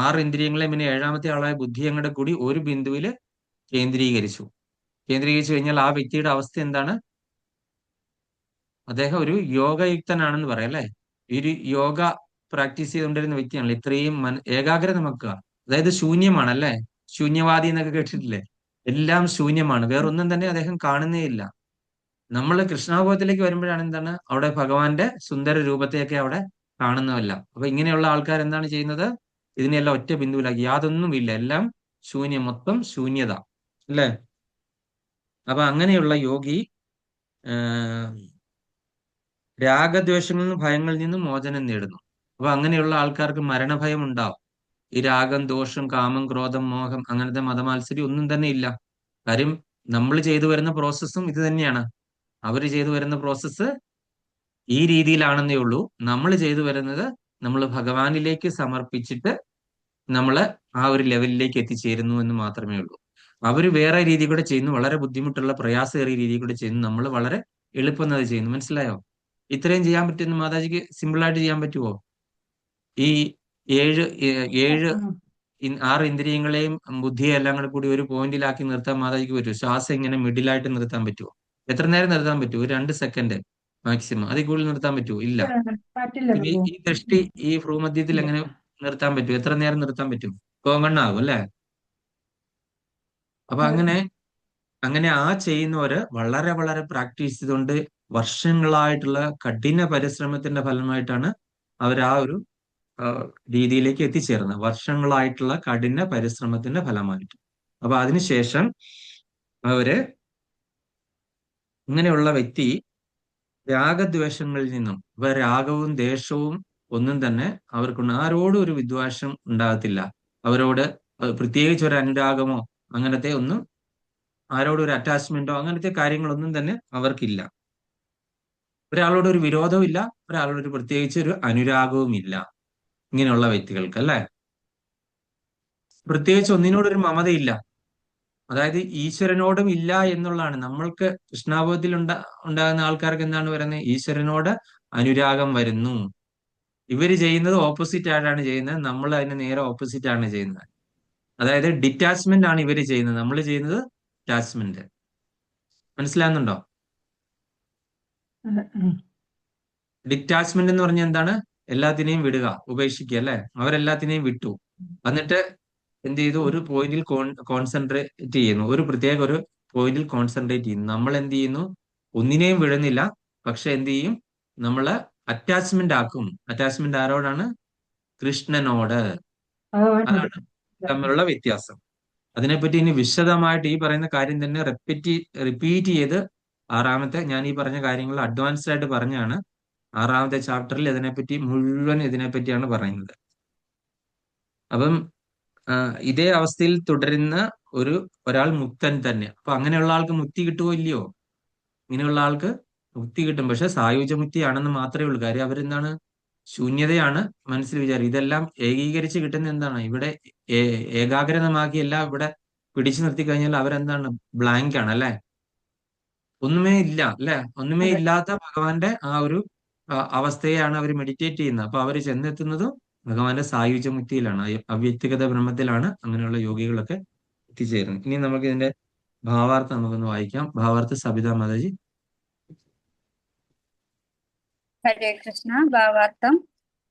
6 ഇന്ദ്രിയങ്ങളെ പിന്നെ 7ാമത്തെ ആളായ ബുദ്ധിയും കൂടെ കൂടി ഒരു ബിന്ദുവിൽ കേന്ദ്രീകരിച്ചു കഴിഞ്ഞാൽ ആ വ്യക്തിയുടെ അവസ്ഥ എന്താണ്? അദ്ദേഹം ഒരു യോഗയുക്തനാണെന്ന് പറയാം അല്ലെ. ഒരു യോഗ പ്രാക്ടീസ് ചെയ്തുകൊണ്ടിരുന്ന വ്യക്തിയാണല്ലോ. ഇത്രയും ഏകാഗ്രത വെക്കുക. അതായത് ശൂന്യമാണ് അല്ലെ. ശൂന്യവാദി എന്നൊക്കെ കേട്ടിട്ടില്ലേ? എല്ലാം ശൂന്യമാണ്, വേറൊന്നും തന്നെ അദ്ദേഹം കാണുന്നേ ഇല്ല. നമ്മൾ കൃഷ്ണാബോധത്തിലേക്ക് വരുമ്പോഴാണ് എന്താണ് അവിടെ ഭഗവാന്റെ സുന്ദര രൂപത്തെയൊക്കെ അവിടെ കാണുന്നതല്ല. അപ്പൊ ഇങ്ങനെയുള്ള ആൾക്കാർ എന്താണ് ചെയ്യുന്നത്? ഇതിനെല്ലാം ഒറ്റ ബിന്ദുവിലാക്കി, യാതൊന്നും ഇല്ല, എല്ലാം ശൂന്യം, മൊത്തം ശൂന്യത അല്ലേ. അപ്പൊ അങ്ങനെയുള്ള യോഗി രാഗദ്വേഷങ്ങളിൽ നിന്നും ഭയങ്ങളിൽ നിന്നും മോചനം നേടുന്നു. അപ്പൊ അങ്ങനെയുള്ള ആൾക്കാർക്ക് മരണഭയം ഉണ്ടാവും. ഈ രാഗം, ദോഷം, കാമം, ക്രോധം, മോഹം, അങ്ങനത്തെ മതമാത്സര്യം ഒന്നും തന്നെ ഇല്ല. കാര്യം നമ്മൾ ചെയ്തു വരുന്ന പ്രോസസ്സും ഇത് തന്നെയാണ്. അവർ ചെയ്തു വരുന്ന പ്രോസസ്സ് ഈ രീതിയിലാണെന്നേ ഉള്ളൂ. നമ്മൾ ചെയ്തു വരുന്നത് നമ്മൾ ഭഗവാനിലേക്ക് സമർപ്പിച്ചിട്ട് നമ്മൾ ആ ഒരു ലെവലിലേക്ക് എത്തിച്ചേരുന്നു എന്ന് മാത്രമേ ഉള്ളൂ. അവർ വേറെ രീതി കൂടെ ചെയ്യുന്നു, വളരെ ബുദ്ധിമുട്ടുള്ള പ്രയാസമേറിയ രീതി കൂടെ ചെയ്യുന്നു. നമ്മൾ വളരെ എളുപ്പം അത് ചെയ്യുന്നു. മനസ്സിലായോ? ഇത്രയും ചെയ്യാൻ പറ്റുന്ന മാതാജിക്ക് സിമ്പിൾ ആയിട്ട് ചെയ്യാൻ പറ്റുമോ? ഈ 6 ഇന്ദ്രിയങ്ങളെയും ബുദ്ധിയെ എല്ലാം കൂടെ കൂടി ഒരു പോയിന്റിലാക്കി നിർത്താൻ മാതാജിക്ക് പറ്റുമോ? ശ്വാസം ഇങ്ങനെ മിഡിലായിട്ട് നിർത്താൻ പറ്റുമോ? എത്ര നേരം നിർത്താൻ പറ്റുമോ? ഒരു 2 സെക്കൻഡ് മാക്സിമം. അതിൽ കൂടുതൽ നിർത്താൻ പറ്റുമോ? ഇല്ല. പറ്റില്ല ഈ പ്രഭു. ഈ ദൃഷ്ടി ഈ ഭ്രൂമധ്യത്തിൽ എങ്ങനെ നിർത്താൻ പറ്റും? എത്ര നേരം നിർത്താൻ പറ്റും? കോങ്കണ്ണാകും അല്ലെ. അപ്പൊ അങ്ങനെ ആ ചെയ്യുന്നവര് വളരെ വളരെ പ്രാക്ടീസ് ചെയ്തുകൊണ്ട് വർഷങ്ങളായിട്ടുള്ള കഠിന പരിശ്രമത്തിന്റെ ഫലമായിട്ടാണ് അവർ ആ ഒരു രീതിയിലേക്ക് എത്തിച്ചേർന്നത്. വർഷങ്ങളായിട്ടുള്ള കഠിന പരിശ്രമത്തിന്റെ ഫലമായിട്ട്. അപ്പൊ അതിനുശേഷം അവര് ഇങ്ങനെയുള്ള വ്യക്തി രാഗദ്വേഷങ്ങളിൽ നിന്നും, ഇപ്പൊ രാഗവും ദേഷ്യവും ഒന്നും തന്നെ അവർക്കുണ്ട്. ആരോടും ഒരു വിദ്വേഷം ഉണ്ടാകത്തില്ല. അവരോട് പ്രത്യേകിച്ച് ഒരു അനുരാഗമോ അങ്ങനത്തെ ഒന്നും, ആരോടും ഒരു അറ്റാച്ച്മെന്റോ അങ്ങനത്തെ കാര്യങ്ങളൊന്നും തന്നെ അവർക്കില്ല. ഒരാളോട് ഒരു വിരോധവും ഇല്ല, ഒരാളോട് ഒരു പ്രത്യേകിച്ച് ഒരു അനുരാഗവും ഇല്ല ഇങ്ങനെയുള്ള വ്യക്തികൾക്ക് അല്ലെ. പ്രത്യേകിച്ച് ഒന്നിനോടൊരു മമതയില്ല. അതായത് ഈശ്വരനോടും ഇല്ല എന്നുള്ളതാണ്. നമ്മൾക്ക് കൃഷ്ണാബോധത്തിൽ ഉണ്ടാകുന്ന ആൾക്കാർക്ക് എന്താണ് പറയുന്നത്? ഈശ്വരനോട് അനുരാഗം വരുന്നു. ഇവര് ചെയ്യുന്നത് ഓപ്പോസിറ്റ് ആയിട്ടാണ് ചെയ്യുന്നത്, നമ്മൾ അതിന് നേരെ ഓപ്പോസിറ്റ് ആണ് ചെയ്യുന്നത്. അതായത് ഡിറ്റാച്ച്മെന്റ് ആണ് ഇവര് ചെയ്യുന്നത്, നമ്മൾ ചെയ്യുന്നത് അറ്റാച്ച്മെന്റ്. മനസ്സിലാകുന്നുണ്ടോ? ഡിറ്റാച്ച്മെന്റ് എന്ന് പറഞ്ഞാൽ എന്താണ്? എല്ലാത്തിനെയും വിടുക, ഉപേക്ഷിക്കുക അല്ലെ. അവരെല്ലാത്തിനെയും വിട്ടു, എന്നിട്ട് എന്ത് ചെയ്തു? ഒരു പോയിന്റിൽ കോൺസെൻട്രേറ്റ് ചെയ്യുന്നു, ഒരു പ്രത്യേക ഒരു പോയിന്റിൽ കോൺസെൻട്രേറ്റ് ചെയ്യുന്നു. നമ്മൾ എന്ത് ചെയ്യുന്നു? ഒന്നിനെയും വിടുന്നില്ല, പക്ഷെ എന്ത് ചെയ്യും? നമ്മള് അറ്റാച്ച്മെന്റ് ആക്കും. അറ്റാച്ച്മെന്റ് ആരോടാണ്? കൃഷ്ണനോട്. അതാണ് തമ്മിലുള്ള വ്യത്യാസം. അതിനെപ്പറ്റി ഇനി വിശദമായിട്ട് ഈ പറയുന്ന കാര്യം തന്നെ റിപ്പീറ്റ് ചെയ്ത് 6ാമത്തെ, ഞാൻ ഈ പറഞ്ഞ കാര്യങ്ങൾ അഡ്വാൻസ്ഡ് ആയിട്ട് പറഞ്ഞാണ് 6ാമത്തെ ചാപ്റ്ററിൽ ഇതിനെപ്പറ്റി മുഴുവൻ ഇതിനെപ്പറ്റിയാണ് പറയുന്നത്. അപ്പം ഇതേ അവസ്ഥയിൽ തുടരുന്ന ഒരാൾ മുക്തൻ തന്നെ. അപ്പൊ അങ്ങനെയുള്ള ആൾക്ക് മുക്തി കിട്ടുമോ ഇല്ലയോ? ഇങ്ങനെയുള്ള ആൾക്ക് മുക്തി കിട്ടും, പക്ഷെ സായുജ്യ മുക്തിയാണെന്ന് മാത്രമേ ഉള്ളൂ. കാര്യം അവരെന്താണ്? ശൂന്യതയാണ് മനസ്സിൽ വിചാരം. ഇതെല്ലാം ഏകീകരിച്ച് കിട്ടുന്ന എന്താണ്? ഇവിടെ ഏകാഗ്രതമാക്കി എല്ലാം ഇവിടെ പിടിച്ചു നിർത്തി കഴിഞ്ഞാൽ അവരെന്താണ്? ബ്ലാങ്ക് ആണ് അല്ലെ. ഒന്നുമേ ഇല്ല അല്ലെ. ഒന്നുമേ ഇല്ലാത്ത ഭഗവാന്റെ ആ ഒരു അവസ്ഥയെയാണ് അവർ മെഡിറ്റേറ്റ് ചെയ്യുന്നത്. അപ്പൊ അവർ ചെന്നെത്തുന്നതും ഭഗവാന്റെ സായുജ്യ മുക്തിയിലാണ്, അവ്യക്തിഗത ബ്രഹ്മത്തിലാണ് അങ്ങനെയുള്ള യോഗികളൊക്കെ എത്തിച്ചേരുന്നത്. ഇനി നമുക്ക് ഇതിന്റെ ഭാവാർത്ഥം നമുക്കൊന്ന് വായിക്കാം. ഭാവാർത്ഥ സബിത മാതാജി. ഹരേ കൃഷ്ണ. ഭാവാർത്ഥം: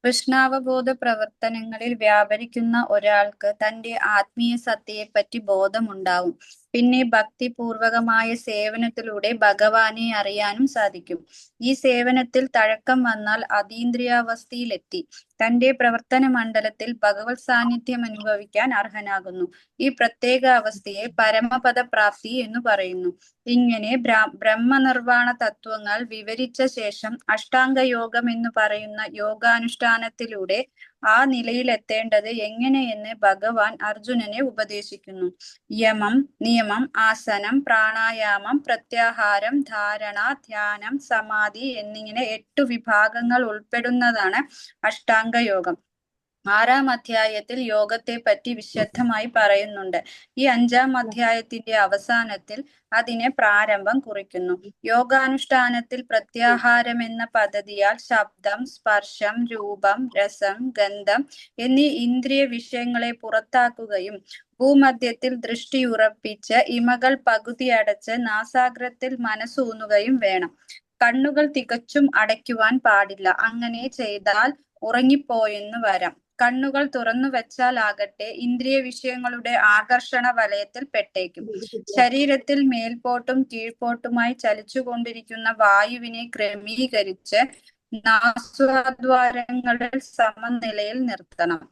കൃഷ്ണാവബോധ പ്രവർത്തനങ്ങളിൽ വ്യാപരിക്കുന്ന ഒരാൾക്ക് തന്റെ ആത്മീയ സത്തയെപ്പറ്റി ബോധമുണ്ടാവും. പിന്നെ ഭക്തിപൂർവകമായ സേവനത്തിലൂടെ ഭഗവാനെ അറിയാനും സാധിക്കും. ഈ സേവനത്തിൽ തഴക്കം വന്നാൽ അതീന്ദ്രിയാവസ്ഥയിലെത്തി തന്റെ പ്രവർത്തന മണ്ഡലത്തിൽ ഭഗവത് സാന്നിധ്യം അനുഭവിക്കാൻ അർഹനാകുന്നു. ഈ പ്രത്യേക അവസ്ഥയെ പരമപദ പ്രാപ്തി എന്ന് പറയുന്നു. ഇങ്ങനെ ബ്രഹ്മനിർവാണ തത്വങ്ങൾ വിവരിച്ച ശേഷം അഷ്ടാംഗ യോഗം എന്ന് പറയുന്ന യോഗാനുഷ്ഠാനത്തിലൂടെ ആ നിലയിലെത്തേണ്ടത് എങ്ങനെയെന്ന് ഭഗവാൻ അർജുനനെ ഉപദേശിക്കുന്നു. യമം, നിയമം, ആസനം, പ്രാണായാമം, പ്രത്യാഹാരം, ധാരണ, ധ്യാനം, സമാധി എന്നിങ്ങനെ 8 വിഭാഗങ്ങൾ ഉൾപ്പെടുന്നതാണ് അഷ്ടാംഗ യോഗം. 6-ാം അധ്യായത്തിൽ യോഗത്തെ പറ്റി വിശദമായി പറയുന്നുണ്ട്. ഈ 5-ാം അധ്യായത്തിന്റെ അവസാനത്തിൽ അതിനെ പ്രാരംഭം കുറിക്കുന്നു. യോഗാനുഷ്ഠാനത്തിൽ പ്രത്യാഹാരം എന്ന പദ്ധതിയാൽ ശബ്ദം, സ്പർശം, രൂപം, രസം, ഗന്ധം എന്നീ ഇന്ദ്രിയ വിഷയങ്ങളെ പുറത്താക്കുകയും ഭൂമധ്യത്തിൽ ദൃഷ്ടി ഉറപ്പിച്ച് ഇമകൾ പകുതി അടച്ച് നാസാഗ്രത്തിൽ മനസ്സൂന്നുകയും വേണം. കണ്ണുകൾ തികച്ചും അടയ്ക്കുവാൻ പാടില്ല. അങ്ങനെ ചെയ്താൽ ഉറങ്ങിപ്പോയെന്ന് വരാം. കണ്ണുകൾ തുറന്നു വെച്ചാലാകട്ടെ ഇന്ദ്രിയ വിഷയങ്ങളുടെ ആകർഷണ വലയത്തിൽ പെട്ടേക്കും. ശരീരത്തിൽ മേൽപോട്ടും കീഴ്പോട്ടുമായി ചലിച്ചുകൊണ്ടിരിക്കുന്ന വായുവിനെ ക്രമീകരിച്ച് നാസാദ്വാരങ്ങളിൽ സമനിലയിൽ നിർത്തണം.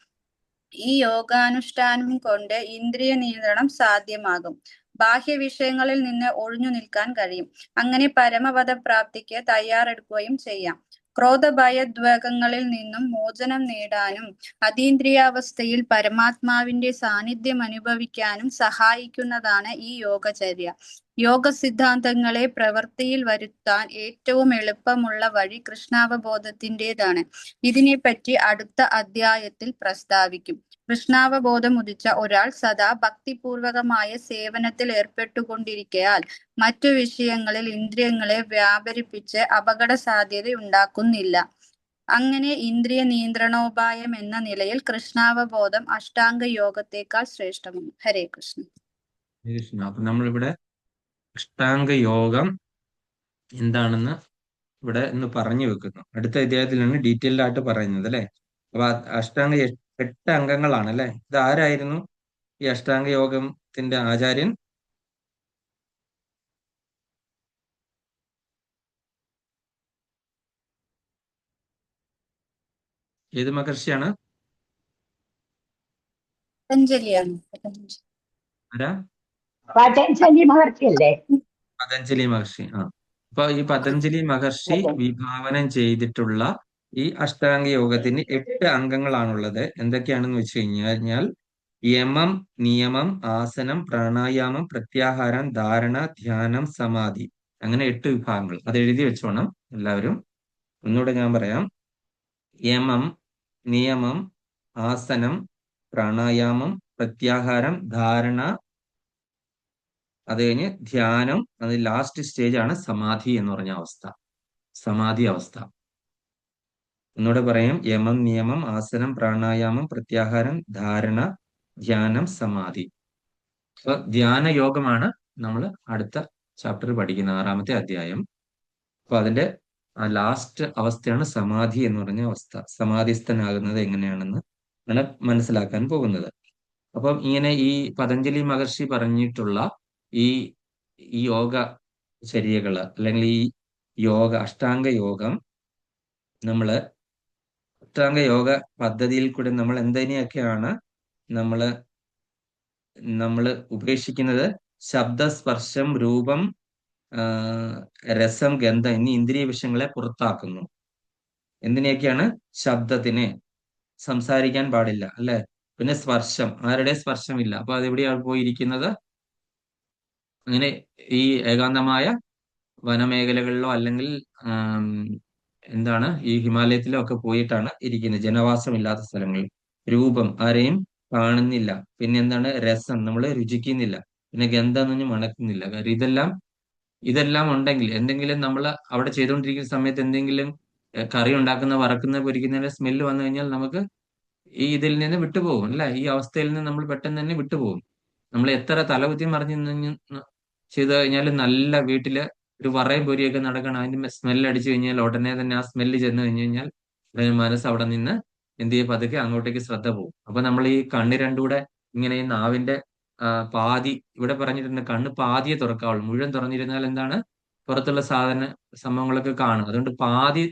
ഈ യോഗാനുഷ്ഠാനം കൊണ്ട് ഇന്ദ്രിയ നിയന്ത്രണം സാധ്യമാകും. ബാഹ്യ വിഷയങ്ങളിൽ നിന്ന് ഒഴിഞ്ഞു നിൽക്കാൻ കഴിയും. അങ്ങനെ പരമപദ പ്രാപ്തിക്ക് തയ്യാറെടുക്കുകയും ചെയ്യാം. ക്രോധഭയദ്വേഗങ്ങളിൽ നിന്നും മോചനം നേടാനും അതീന്ദ്രിയാവസ്ഥയിൽ പരമാത്മാവിന്റെ സാന്നിധ്യം അനുഭവിക്കാനും സഹായിക്കുന്നതാണ് ഈ യോഗചര്യ. യോഗ സിദ്ധാന്തങ്ങളെ പ്രവൃത്തിയിൽ വരുത്താൻ ഏറ്റവും എളുപ്പമുള്ള വഴി കൃഷ്ണാവബോധത്തിൻ്റെതാണ്. ഇതിനെപ്പറ്റി അടുത്ത അധ്യായത്തിൽ പ്രസ്താവിക്കും. കൃഷ്ണാവബോധം ഉദിച്ച ഒരാൾ സദാ ഭക്തിപൂർവകമായ സേവനത്തിൽ ഏർപ്പെട്ടുകൊണ്ടിരിക്കയാൽ മറ്റു വിഷയങ്ങളിൽ ഇന്ദ്രിയങ്ങളെ വ്യാപരിപ്പിച്ച് അപകട സാധ്യത ഉണ്ടാക്കുന്നില്ല. അങ്ങനെ ഇന്ദ്രിയ നിയന്ത്രണോപായം എന്ന നിലയിൽ കൃഷ്ണാവബോധം അഷ്ടാംഗ യോഗത്തെക്കാൾ ശ്രേഷ്ഠമാണ്. ഹരേ കൃഷ്ണ. കൃഷ്ണ. അപ്പൊ നമ്മളിവിടെ അഷ്ടാംഗ യോഗം എന്താണെന്ന് ഇവിടെ ഇന്ന് പറഞ്ഞു വെക്കുന്നു. അടുത്ത അധ്യായത്തിലാണ് ഡീറ്റെയിൽഡ് ആയിട്ട് പറയുന്നത് അല്ലെ. അപ്പൊ അഷ്ടാംഗ 8 അംഗങ്ങളാണ് അല്ലെ. ഇത് ആരായിരുന്നു ഈ അഷ്ടാംഗ യോഗത്തിന്റെ ആചാര്യൻ? ഏത് മഹർഷിയാണ്? പതഞ്ജലിയാണ്. ആരാ? പതഞ്ജലി മഹർഷിയല്ലേ? പതഞ്ജലി മഹർഷി. അപ്പൊ ഈ പതഞ്ജലി മഹർഷി വിഭാവനം ചെയ്തിട്ടുള്ള ഈ അഷ്ടാംഗ യോഗത്തിന് 8 അംഗങ്ങളാണുള്ളത്. എന്തൊക്കെയാണെന്ന് വെച്ച് കഴിഞ്ഞാൽ യമം, നിയമം, ആസനം, പ്രാണായാമം, പ്രത്യാഹാരം, ധാരണ, ധ്യാനം, സമാധി. അങ്ങനെ 8 വിഭാഗങ്ങൾ. അത് എഴുതി വെച്ചോണം എല്ലാവരും. ഒന്നുകൂടെ ഞാൻ പറയാം. യമം, നിയമം, ആസനം, പ്രാണായാമം, പ്രത്യാഹാരം, ധാരണ, അത് കഴിഞ്ഞ് ധ്യാനം, അത് ലാസ്റ്റ് സ്റ്റേജ് ആണ് സമാധി എന്ന് പറഞ്ഞ അവസ്ഥ. സമാധി അവസ്ഥ. ഒന്നുകൂടെ പറയാം. യമം, നിയമം, ആസനം, പ്രാണായാമം, പ്രത്യാഹാരം, ധാരണ, ധ്യാനം, സമാധി. അപ്പൊ ധ്യാന യോഗമാണ് നമ്മൾ അടുത്ത ചാപ്റ്റർ പഠിക്കുന്ന 6-ാമത്തെ അധ്യായം. അപ്പൊ അതിന്റെ ലാസ്റ്റ് അവസ്ഥയാണ് സമാധി എന്ന് പറഞ്ഞ അവസ്ഥ. സമാധിസ്ഥനാകുന്നത് എങ്ങനെയാണെന്ന് ആണ് മനസ്സിലാക്കാൻ പോകുന്നത്. അപ്പം ഇങ്ങനെ ഈ പതഞ്ജലി മഹർഷി പറഞ്ഞിട്ടുള്ള ഈ യോഗ ചര്യകള് അല്ലെങ്കിൽ ഈ അഷ്ടാംഗ യോഗം അഷ്ടാംഗ യോഗ പദ്ധതിയിൽ കൂടെ നമ്മൾ എന്തിനെയൊക്കെയാണ് നമ്മള് ഉപേക്ഷിക്കുന്നത്? ശബ്ദസ്പർശം, രൂപം, രസം, ഗന്ധം എന്നീ ഇന്ദ്രിയ വിഷയങ്ങളെ പുറത്താക്കുന്നു. എന്തിനെയൊക്കെയാണ്? ശബ്ദത്തിന് സംസാരിക്കാൻ പാടില്ല അല്ലെ. പിന്നെ സ്പർശം, ആരുടെ സ്പർശമില്ല. അപ്പൊ അതെവിടെയാണ് പോയിരിക്കുന്നത്? അങ്ങനെ ഈ ഏകാന്തമായ വനമേഖലകളിലോ അല്ലെങ്കിൽ ഈ ഹിമാലയത്തിലോ ഒക്കെ പോയിട്ടാണ് ഇരിക്കുന്നത്, ജനവാസമില്ലാത്ത സ്ഥലങ്ങളിൽ. രൂപം, ആരെയും കാണുന്നില്ല. പിന്നെ എന്താണ്? രസം, നമ്മൾ രുചിക്കുന്നില്ല. പിന്നെ ഗന്ധം എന്ന് മണക്കുന്നില്ല. കാര്യം ഇതെല്ലാം ഉണ്ടെങ്കിൽ എന്തെങ്കിലും നമ്മൾ അവിടെ ചെയ്തുകൊണ്ടിരിക്കുന്ന സമയത്ത് എന്തെങ്കിലും കറി ഉണ്ടാക്കുന്ന, വറക്കുന്ന, പൊരിക്കുന്നതിന്റെ സ്മെല്ല് വന്നു കഴിഞ്ഞാൽ നമുക്ക് ഇതിൽ നിന്ന് വിട്ടുപോകും അല്ലെ. ഈ അവസ്ഥയിൽ നിന്ന് നമ്മൾ പെട്ടെന്ന് തന്നെ വിട്ടുപോകും. നമ്മൾ എത്ര തലകുത്തി മറിഞ്ഞ് ചെയ്തു കഴിഞ്ഞാൽ നല്ല വീട്ടില് ഒരു വറയും പൊരിയൊക്കെ നടക്കണം, അതിന്റെ സ്മെല്ല് അടിച്ചു കഴിഞ്ഞാൽ ഉടനെ തന്നെ ആ സ്മെല്ല് ചെന്ന് കഴിഞ്ഞു കഴിഞ്ഞാൽ മനസ്സ് അവിടെ നിന്ന് എന്ത് ചെയ്യും? പതുക്കെ അങ്ങോട്ടേക്ക് ശ്രദ്ധ പോകും. അപ്പൊ നമ്മൾ ഈ കണ്ണ് രണ്ടുകൂടെ ഇങ്ങനെ ഈ നാവിന്റെ പാതി ഇവിടെ പറഞ്ഞിട്ടുണ്ട്, കണ്ണ് പാതിയെ തുറക്കാവുള്ളൂ. മുഴുവൻ തുറന്നിരുന്നാൽ എന്താണ്, പുറത്തുള്ള സംഭവങ്ങളൊക്കെ കാണും. അതുകൊണ്ട് പാതി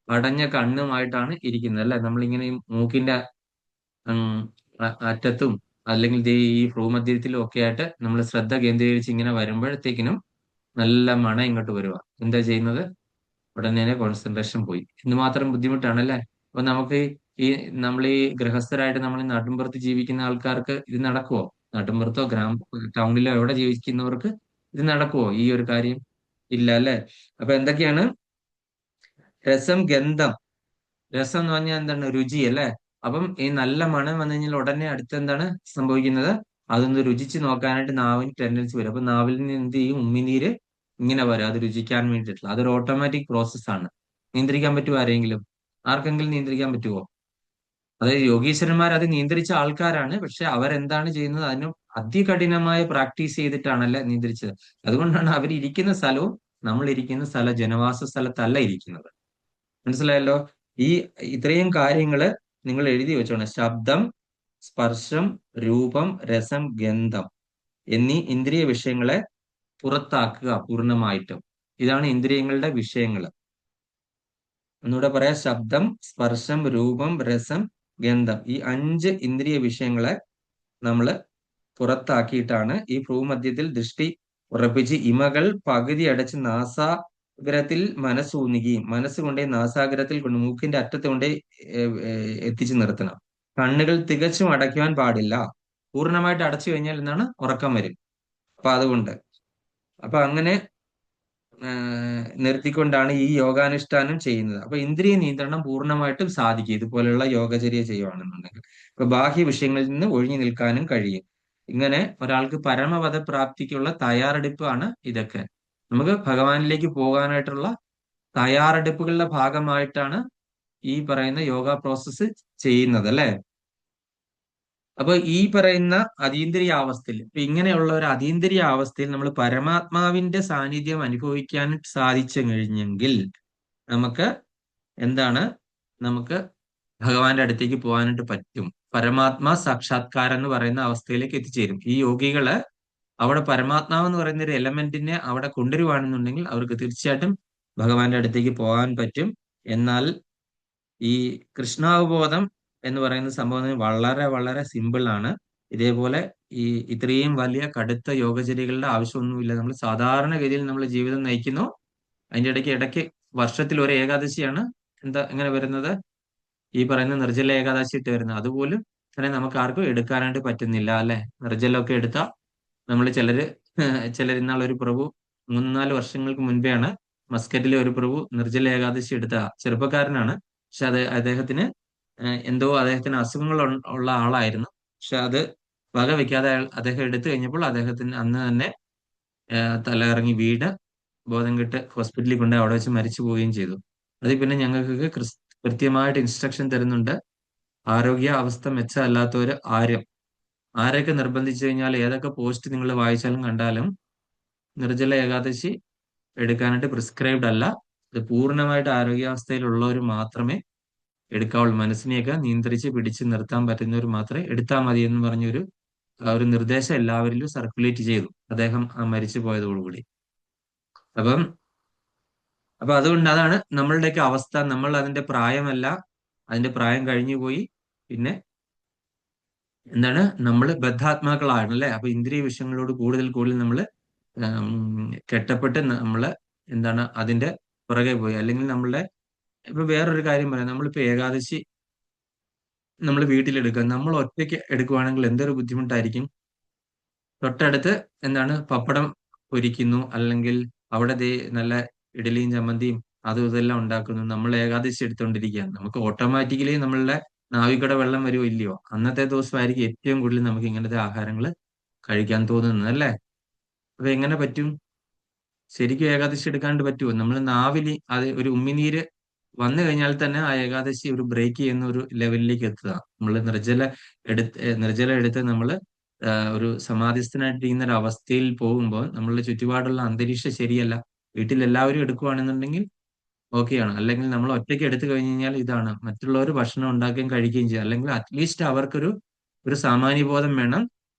അടഞ്ഞ കണ്ണുമായിട്ടാണ് ഇരിക്കുന്നത് അല്ലെ. നമ്മളിങ്ങനെ ഈ മൂക്കിന്റെ അറ്റത്തും അല്ലെങ്കിൽ ദേ ഈ ഭ്രൂമധ്യത്തിലും ഒക്കെ ആയിട്ട് നമ്മൾ ശ്രദ്ധ കേന്ദ്രീകരിച്ച് ഇങ്ങനെ വരുമ്പോഴത്തേക്കിനും നല്ല മണം ഇങ്ങോട്ട് വരുക. എന്താ ചെയ്യുന്നത്, ഉടനെ കോൺസെൻട്രേഷൻ പോയി. ഇന്ന് മാത്രം ബുദ്ധിമുട്ടാണല്ലേ. അപ്പൊ നമുക്ക് ഈ നമ്മൾ ഈ ഗൃഹസ്ഥരായിട്ട് നമ്മൾ ഈ നാട്ടിൻപുറത്ത് ജീവിക്കുന്ന ആൾക്കാർക്ക് ഇത് നടക്കുവോ? നാട്ടിൻപുറത്തോ ടൗണിലോ എവിടെ ജീവിക്കുന്നവർക്ക് ഇത് നടക്കുവോ ഈ ഒരു കാര്യം? ഇല്ല അല്ലെ. അപ്പൊ എന്തൊക്കെയാണ്? രസം, ഗന്ധം. രസം എന്ന് പറഞ്ഞാൽ എന്താണ്? രുചി അല്ലെ. അപ്പം ഈ നല്ല മണം വന്നു കഴിഞ്ഞാൽ ഉടനെ അടുത്ത് എന്താണ് സംഭവിക്കുന്നത്? അതൊന്ന് രുചിച്ച് നോക്കാനായിട്ട് നാവിന് ടെൻഡൻസി വരും. അപ്പൊ നാവിൽ നിന്ന് എന്ത് ചെയ്യും? ഉമ്മിനീര് ഇങ്ങനെ വരും, അത് രുചിക്കാൻ വേണ്ടിയിട്ടുള്ള. അതൊരു ഓട്ടോമാറ്റിക് പ്രോസസ്സാണ്. നിയന്ത്രിക്കാൻ പറ്റുമോ ആരെങ്കിലും? ആർക്കെങ്കിലും നിയന്ത്രിക്കാൻ പറ്റുമോ? അതായത് യോഗീശ്വരന്മാർ അത് നിയന്ത്രിച്ച ആൾക്കാരാണ്. പക്ഷെ അവരെന്താണ് ചെയ്യുന്നത്? അതിന് അതികഠിനമായ പ്രാക്ടീസ് ചെയ്തിട്ടാണല്ലേ നിയന്ത്രിച്ചത്. അതുകൊണ്ടാണ് അവർ ഇരിക്കുന്ന സ്ഥലവും നമ്മൾ ഇരിക്കുന്ന സ്ഥലം ജനവാസ സ്ഥലത്തല്ല ഇരിക്കുന്നത്. മനസ്സിലായല്ലോ? ഈ ഇത്രയും കാര്യങ്ങള് നിങ്ങൾ എഴുതി വെച്ചോണം. ശബ്ദം, സ്പർശം, രൂപം, രസം, ഗന്ധം എന്നീ ഇന്ദ്രിയ വിഷയങ്ങളെ പുറത്താക്കുക പൂർണ്ണമായിട്ടും. ഇതാണ് ഇന്ദ്രിയങ്ങളുടെ വിഷയങ്ങൾ. ഒന്നുകൂടെ പറയാം. ശബ്ദം, സ്പർശം, രൂപം, രസം, ഗന്ധം, ഈ 5 ഇന്ദ്രിയ വിഷയങ്ങളെ നമ്മൾ പുറത്താക്കിയിട്ടാണ് ഈ ഭ്രൂമധ്യത്തിൽ ദൃഷ്ടി ഉറപ്പിച്ച് ഇമകൾ പകുതി അടച്ച് നാസാഗ്രത്തിൽ മനസ്സൂന്നുകയും മനസ്സുകൊണ്ടേ നാസാഗ്രത്തിൽ കൊണ്ട് മൂക്കിന്റെ അറ്റത്ത് കൊണ്ടേ എത്തിച്ചു നിർത്തണം. കണ്ണുകൾ തികച്ചും അടയ്ക്കുവാൻ പാടില്ല. പൂർണ്ണമായിട്ട് അടച്ചു കഴിഞ്ഞാൽ എന്താണ്? ഉറക്കം വരും. അപ്പൊ അതുകൊണ്ട് അങ്ങനെ നിർത്തിക്കൊണ്ടാണ് ഈ യോഗാനുഷ്ഠാനം ചെയ്യുന്നത്. അപ്പൊ ഇന്ദ്രിയ നിയന്ത്രണം പൂർണ്ണമായിട്ടും സാധിക്കും ഇതുപോലെയുള്ള യോഗചര്യ ചെയ്യുവാണെന്നുണ്ടെങ്കിൽ. ഇപ്പൊ ബാഹ്യ വിഷയങ്ങളിൽ നിന്ന് ഒഴിഞ്ഞു നിൽക്കാനും കഴിയും. ഇങ്ങനെ ഒരാൾക്ക് പരമപദ പ്രാപ്തിക്കുള്ള തയ്യാറെടുപ്പാണ് ഇതൊക്കെ. നമുക്ക് ഭഗവാനിലേക്ക് പോകാനായിട്ടുള്ള തയ്യാറെടുപ്പുകളുടെ ഭാഗമായിട്ടാണ് ഈ പറയുന്ന യോഗ പ്രോസസ്സ് ചെയ്യുന്നത് അല്ലെ. അപ്പൊ ഈ പറയുന്ന അതീന്ദ്രിയ അവസ്ഥയിൽ, ഇപ്പൊ ഇങ്ങനെയുള്ള ഒരു അതീന്ദ്രിയ അവസ്ഥയിൽ നമ്മൾ പരമാത്മാവിന്റെ സാന്നിധ്യം അനുഭവിക്കാൻ സാധിച്ചു കഴിഞ്ഞെങ്കിൽ നമുക്ക് എന്താണ്, നമുക്ക് ഭഗവാന്റെ അടുത്തേക്ക് പോകാനായിട്ട് പറ്റും. പരമാത്മാ സാക്ഷാത്കാരം എന്ന് പറയുന്ന അവസ്ഥയിലേക്ക് എത്തിച്ചേരും. ഈ യോഗികള് അവിടെ പരമാത്മാവ് എന്ന് പറയുന്ന ഒരു എലമെന്റിനെ അവിടെ കൊണ്ടുവരുവാണെന്നുണ്ടെങ്കിൽ അവർക്ക് തീർച്ചയായിട്ടും ഭഗവാന്റെ അടുത്തേക്ക് പോകാൻ പറ്റും. എന്നാൽ ഈ കൃഷ്ണാവബോധം എന്ന് പറയുന്ന സംഭവം വളരെ വളരെ സിമ്പിൾ ആണ്. ഇതേപോലെ ഈ ഇത്രയും വലിയ കടുത്ത യോഗചര്യകളുടെ ആവശ്യമൊന്നുമില്ല. നമ്മൾ സാധാരണഗതിയിൽ നമ്മൾ ജീവിതം നയിക്കുന്നു. അതിന്റെ ഇടയ്ക്ക് വർഷത്തിൽ ഒരു ഏകാദശിയാണ് എങ്ങനെ വരുന്നത്, ഈ പറയുന്ന നിർജ്ജല ഏകാദശി ഇട്ട് വരുന്നത്. അതുപോലും തന്നെ നമുക്ക് ആർക്കും എടുക്കാനായിട്ട് പറ്റുന്നില്ല അല്ലെ. നിർജ്ജലമൊക്കെ എടുത്താൽ നമ്മൾ ചിലർ ഇന്നാളൊരു പ്രഭു 3-4 വർഷങ്ങൾക്ക് മുൻപെയാണ് മസ്കറ്റിലെ ഒരു പ്രഭു നിർജ്ജല ഏകാദശി എടുത്ത ചെറുപ്പക്കാരനാണ്. പക്ഷെ അദ്ദേഹത്തിന് എന്തോ അദ്ദേഹത്തിന് അസുഖങ്ങൾ ഉള്ള ആളായിരുന്നു. പക്ഷെ അത് വകവെക്കാതെ അദ്ദേഹം എടുത്തു കഴിഞ്ഞപ്പോൾ അദ്ദേഹത്തിന് അന്ന് തന്നെ തലകറങ്ങി വീട് ബോധം കെട്ട് ഹോസ്പിറ്റലിൽ കൊണ്ട് അവിടെ വെച്ച് മരിച്ചു പോവുകയും ചെയ്തു. അതിൽ പിന്നെ ഞങ്ങൾക്ക് കൃത്യമായിട്ട് ഇൻസ്ട്രക്ഷൻ തരുന്നുണ്ട്. ആരോഗ്യ അവസ്ഥ മെച്ചമല്ലാത്തവര് ആരൊക്കെ നിർബന്ധിച്ചു കഴിഞ്ഞാൽ ഏതൊക്കെ പോസ്റ്റ് നിങ്ങൾ വായിച്ചാലും കണ്ടാലും നിർജ്ജല ഏകാദശി എടുക്കാനായിട്ട് പ്രിസ്ക്രൈബ്ഡ് അല്ല. ഇത് പൂർണ്ണമായിട്ട് ആരോഗ്യാവസ്ഥയിലുള്ളവർ മാത്രമേ എടുക്കാവുള്ളൂ. മനസ്സിനെയൊക്കെ നിയന്ത്രിച്ച് പിടിച്ച് നിർത്താൻ പറ്റുന്നവർ മാത്രമേ എടുത്താൽ മതി എന്ന് പറഞ്ഞൊരു ഒരു നിർദ്ദേശം എല്ലാവരിലും സർക്കുലേറ്റ് ചെയ്തു അദ്ദേഹം മരിച്ചു പോയതോടുകൂടി. അപ്പൊ അതുകൊണ്ട് അതാണ് നമ്മളുടെയൊക്കെ അവസ്ഥ. നമ്മൾ അതിന്റെ പ്രായമല്ല, അതിന്റെ പ്രായം കഴിഞ്ഞു പോയി. പിന്നെ എന്താണ്, നമ്മൾ ബദ്ധാത്മാക്കളാണ് അല്ലെ. അപ്പൊ ഇന്ദ്രിയ വിഷയങ്ങളോട് കൂടുതൽ നമ്മൾ കെട്ടപ്പെട്ട് നമ്മൾ എന്താണ് അതിന്റെ പുറകെ പോയി. അല്ലെങ്കിൽ നമ്മളുടെ ഇപ്പൊ വേറൊരു കാര്യം പറയാം. നമ്മളിപ്പോ ഏകാദശി നമ്മൾ വീട്ടിലെടുക്കുക, നമ്മൾ ഒറ്റയ്ക്ക് എടുക്കുവാണെങ്കിൽ എന്തൊരു ബുദ്ധിമുട്ടായിരിക്കും. തൊട്ടടുത്ത് എന്താണ് പപ്പടം പൊരിക്കുന്നു, അല്ലെങ്കിൽ അവിടെ നല്ല ഇഡലിയും ചമ്മന്തിയും അതും ഇതെല്ലാം ഉണ്ടാക്കുന്നു. നമ്മൾ ഏകാദശി എടുത്തുകൊണ്ടിരിക്കുകയാണ്. നമുക്ക് ഓട്ടോമാറ്റിക്കലി നമ്മളുടെ നാവിക്കൂടെ വെള്ളം വരുമോ ഇല്ലയോ? അന്നത്തെ ദിവസമായിരിക്കും ഏറ്റവും കൂടുതൽ നമുക്ക് ഇങ്ങനത്തെ ആഹാരങ്ങൾ കഴിക്കാൻ തോന്നുന്നത് അല്ലേ. അപ്പൊ എങ്ങനെ പറ്റും? ശരിക്കും ഏകാദശി എടുക്കാണ്ട് പറ്റുമോ? നമ്മൾ നാവില് അത് ഒരു ഉമ്മിനീര് വന്നു കഴിഞ്ഞാൽ തന്നെ ആ ഏകാദശി ഒരു ബ്രേക്ക് ചെയ്യുന്ന ഒരു ലെവലിലേക്ക് എത്തുക. നമ്മൾ നിർജ്ജല എടുത്ത് നമ്മൾ ഒരു സമാധിസ്ഥനായിട്ടിരിക്കുന്ന ഒരു അവസ്ഥയിൽ പോകുമ്പോൾ നമ്മളുടെ ചുറ്റുപാടുള്ള അന്തരീക്ഷം ശരിയല്ല. വീട്ടിൽ എല്ലാവരും എടുക്കുകയാണെന്നുണ്ടെങ്കിൽ ഓക്കെയാണ്. അല്ലെങ്കിൽ നമ്മൾ ഒറ്റയ്ക്ക് എടുത്തു കഴിഞ്ഞു കഴിഞ്ഞാൽ ഇതാണ്, മറ്റുള്ളവർ ഭക്ഷണം ഉണ്ടാക്കുകയും കഴിക്കുകയും ചെയ്യും. അല്ലെങ്കിൽ അറ്റ്ലീസ്റ്റ് അവർക്കൊരു സാമാന്യബോധം വേണം.